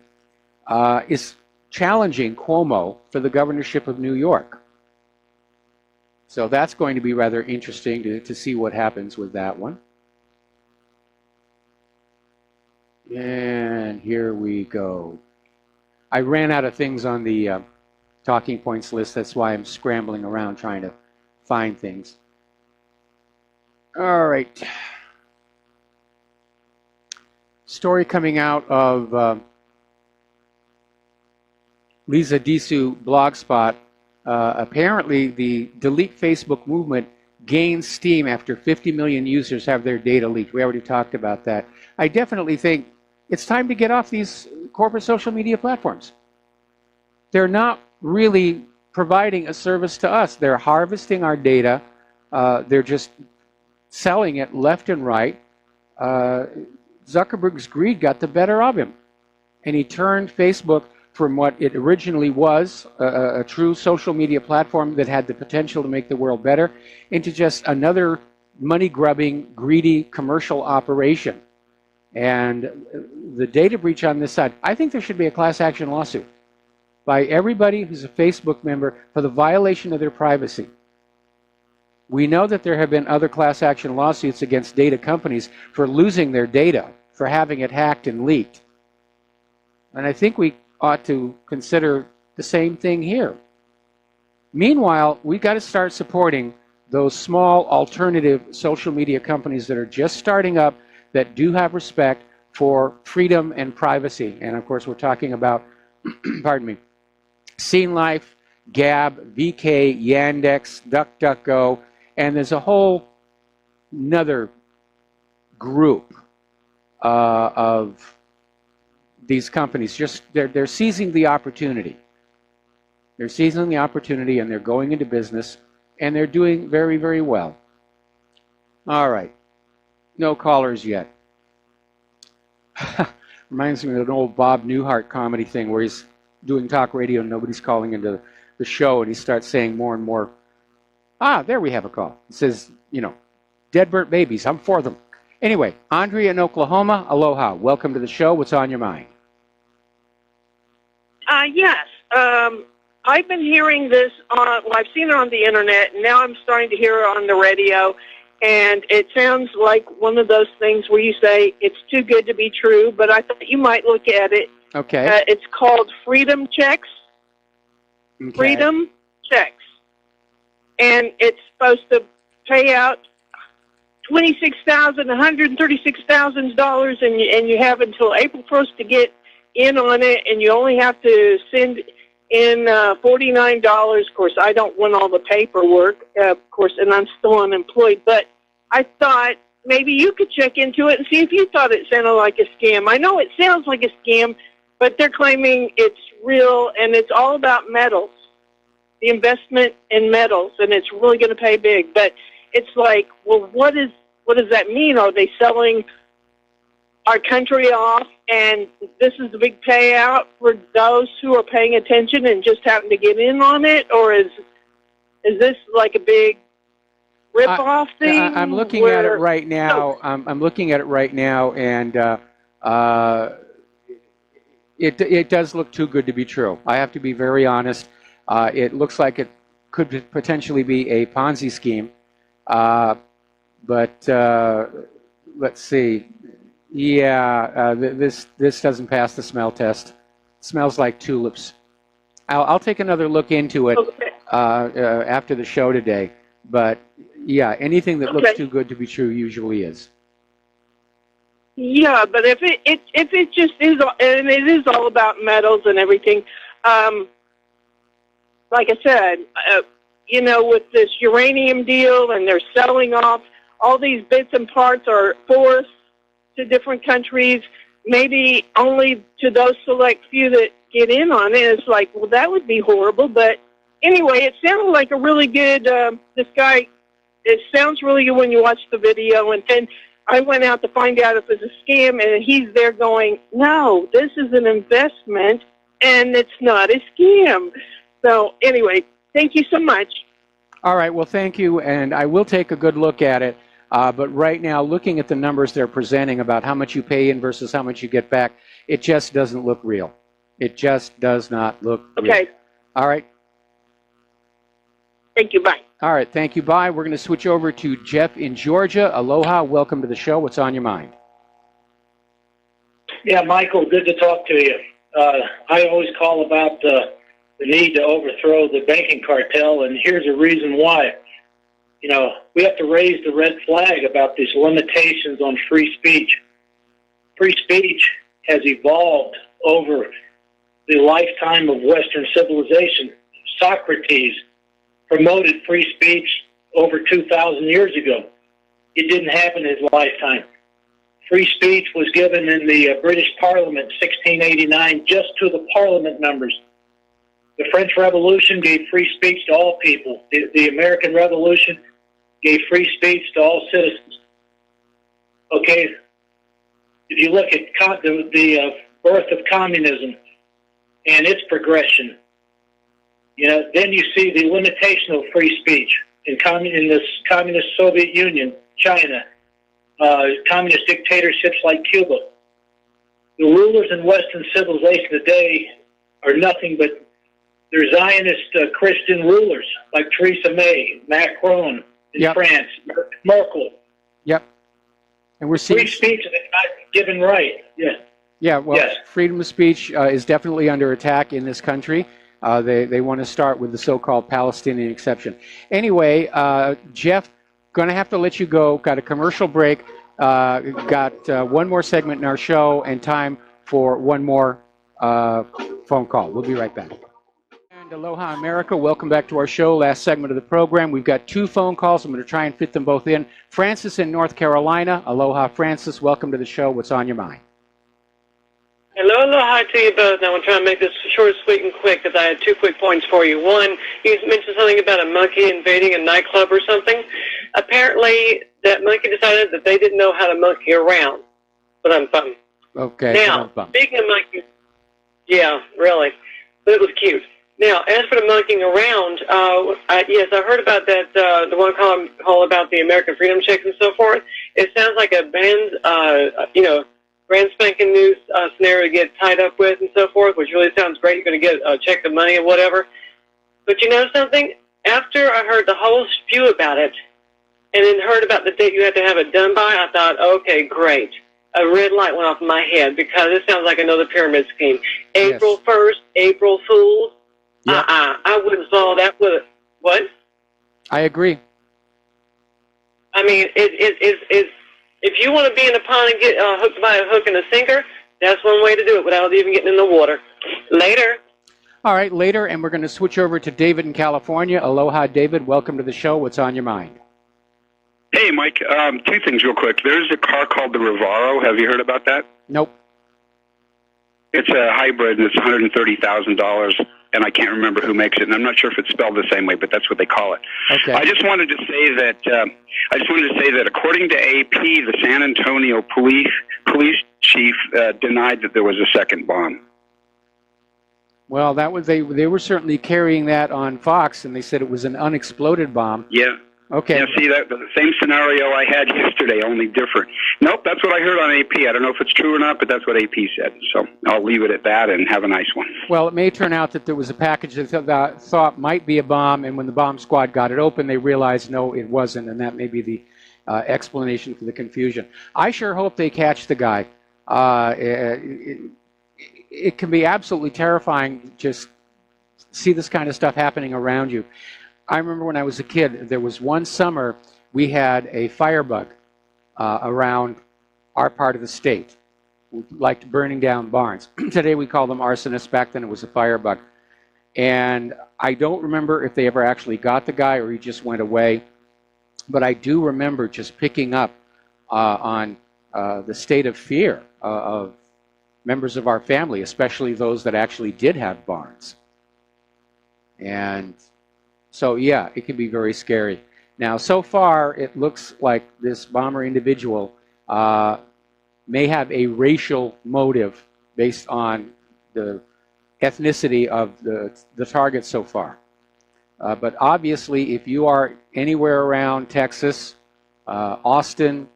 is challenging Cuomo for the governorship of New York. So that's going to be rather interesting to see what happens with that one. And here we go. I ran out of things on the talking points list. That's why I'm scrambling around trying to find things. All right. Story coming out of Lisa Disu blogspot. Apparently, the delete Facebook movement gains steam after 50 million users have their data leaked. We already talked about that. I definitely think it's time to get off these corporate social media platforms. They're not really providing a service to us. They're harvesting our data. They're just selling it left and right. Zuckerberg's greed got the better of him. And he turned Facebook from what it originally was, a true social media platform that had the potential to make the world better, into just another money-grubbing, greedy commercial operation. And the data breach on this side, I think there should be a class action lawsuit by everybody who's a Facebook member for the violation of their privacy. We know that there have been other class action lawsuits against data companies for losing their data, for having it hacked and leaked. And I think we ought to consider the same thing here. Meanwhile, we've got to start supporting those small alternative social media companies that are just starting up, that do have respect for freedom and privacy. And of course, we're talking about, pardon me, Scene Life, Gab, VK, Yandex, DuckDuckGo, and there's a whole another group of these companies. Just they're seizing the opportunity. They're seizing the opportunity, and they're going into business, and they're doing very, very well. All right. No callers yet. Reminds me of an old Bob Newhart comedy thing where he's doing talk radio and nobody's calling into the show, and he starts saying more and more, there we have a call. It says, dead burnt babies, I'm for them. Anyway, Andrea in Oklahoma, aloha. Welcome to the show. What's on your mind? Yes. I've been hearing this I've seen it on the internet, and now I'm starting to hear it on the radio, and it sounds like one of those things where you say it's too good to be true, but I thought you might look at it. Okay. It's called Freedom Checks. Okay. Freedom Checks. And it's supposed to pay out $26,000, $136,000, and you have until April 1st to get in on it, and you only have to send in $49. Of course, I don't want all the paperwork, of course, and I'm still unemployed, but I thought maybe you could check into it and see if you thought it sounded like a scam. I know it sounds like a scam, but they're claiming it's real, and it's all about metals, the investment in metals, and it's really going to pay big. But it's like, well, what does that mean? Are they selling our country off, and this is the big payout for those who are paying attention and just happen to get in on it? Or is this like a big rip-off thing? I'm looking at it right now. I'm looking at it right now, and it does look too good to be true. I have to be very honest. It looks like it could potentially be a Ponzi scheme. But let's see. Yeah, this doesn't pass the smell test. It smells like tulips. I'll take another look into it after the show today. But yeah, anything that looks too good to be true usually is. Yeah, but if it just is, and it is all about metals and everything, like I said, with this uranium deal, and they're selling off all these bits and parts or forests to different countries, maybe only to those select few that get in on it. It's like, well, that would be horrible. But anyway, it sounded like a really good, this guy, it sounds really good when you watch the video. And then I went out to find out if it's a scam, and he's there going, no, this is an investment, and it's not a scam. So anyway, thank you so much. All right, well, thank you, and I will take a good look at it. But right now, looking at the numbers they're presenting about how much you pay in versus how much you get back, it just doesn't look real. It just does not look real. All right. Thank you. Bye. All right. Thank you. Bye. We're going to switch over to Jeff in Georgia. Aloha. Welcome to the show. What's on your mind? Yeah, Michael, good to talk to you. I always call about the need to overthrow the banking cartel, and here's a reason why. We have to raise the red flag about these limitations on free speech. Free speech has evolved over the lifetime of Western civilization. Socrates promoted free speech over 2,000 years ago. It didn't happen in his lifetime. Free speech was given in the British Parliament, 1689, just to the Parliament members. The French Revolution gave free speech to all people. The American Revolution gave free speech to all citizens. Okay, if you look at the birth of communism and its progression, then you see the limitation of free speech in this communist Soviet Union, China, communist dictatorships like Cuba. The rulers in Western civilization today are nothing but they're Zionist Christian rulers like Theresa May, Macron in France, Merkel. Yep. And we're seeing free speech is not given right. Yeah. Yeah, well, freedom of speech is definitely under attack in this country. They want to start with the so-called Palestinian exception. Anyway, Jeff, going to have to let you go. Got a commercial break. Got one more segment in our show and time for one more phone call. We'll be right back. And aloha, America. Welcome back to our show. Last segment of the program. We've got 2 phone calls. I'm going to try and fit them both in. Francis in North Carolina. Aloha, Francis. Welcome to the show. What's on your mind? Hello, aloha to you both. Now, I'm trying to make this short, sweet, and quick because I had 2 quick points for you. One, you mentioned something about a monkey invading a nightclub or something. Apparently, that monkey decided that they didn't know how to monkey around. But I'm bummed. Okay. Now, speaking of monkey, yeah, really. But it was cute. Now, as for the monkeying around, yes, I heard about that, the one call about the American Freedom Checks and so forth. It sounds like a brand spanking new scenario to get tied up with and so forth, which really sounds great. You're going to get a check of money or whatever. But you know something? After I heard the whole spew about it and then heard about the date you had to have it done by, I thought, okay, great. A red light went off in my head because it sounds like another pyramid scheme. April 1st, April Fools. Yep. I would have saw that with what? I agree. I mean, if you want to be in a pond and get hooked by a hook and a sinker, that's one way to do it without even getting in the water. Later. All right, later, and we're going to switch over to David in California. Aloha, David. Welcome to the show. What's on your mind? Hey, Mike. 2 things real quick. There's a car called the Rivero. Have you heard about that? Nope. It's a hybrid, and it's $130,000, and I can't remember who makes it, and I'm not sure if it's spelled the same way, but that's what they call it. Okay. I just wanted to say that according to AP, the San Antonio police chief denied that there was a second bomb. Well, that was they were certainly carrying that on Fox, and they said it was an unexploded bomb. Yeah. Okay. Yeah, see, that the same scenario I had yesterday, only different. Nope, that's what I heard on AP. I don't know if it's true or not, but that's what AP said. So I'll leave it at that and have a nice one. Well, it may turn out that there was a package that thought might be a bomb, and when the bomb squad got it open, they realized, no, it wasn't, and that may be the explanation for the confusion. I sure hope they catch the guy. It can be absolutely terrifying just see this kind of stuff happening around you. I remember when I was a kid, there was one summer we had a firebug around our part of the state. We liked burning down barns. Today we call them arsonists. Back then it was a firebug. And I don't remember if they ever actually got the guy or he just went away. But I do remember just picking up on the state of fear of members of our family, especially those that actually did have barns. And so, yeah, it can be very scary. Now, so far, it looks like this bomber individual may have a racial motive based on the ethnicity of the target so far. But obviously, if you are anywhere around Texas, Austin,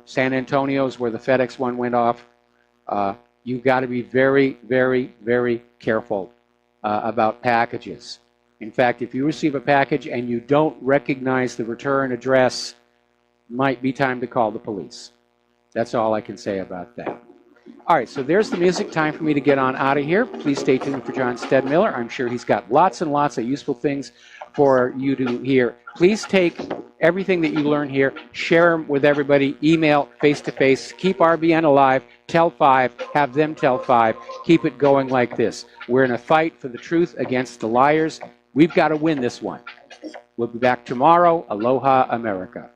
San Antonio is where the FedEx one went off, you've got to be very, very, very careful about packages. In fact, if you receive a package and you don't recognize the return address, it might be time to call the police. That's all I can say about that. All right, so there's the music. Time for me to get on out of here. Please stay tuned for John Stedmiller. I'm sure he's got lots and lots of useful things for you to hear. Please take everything that you learn here, share them with everybody, email, face-to-face, keep RBN alive, tell 5, have them tell 5, keep it going like this. We're in a fight for the truth against the liars. We've got to win this one. We'll be back tomorrow. Aloha, America.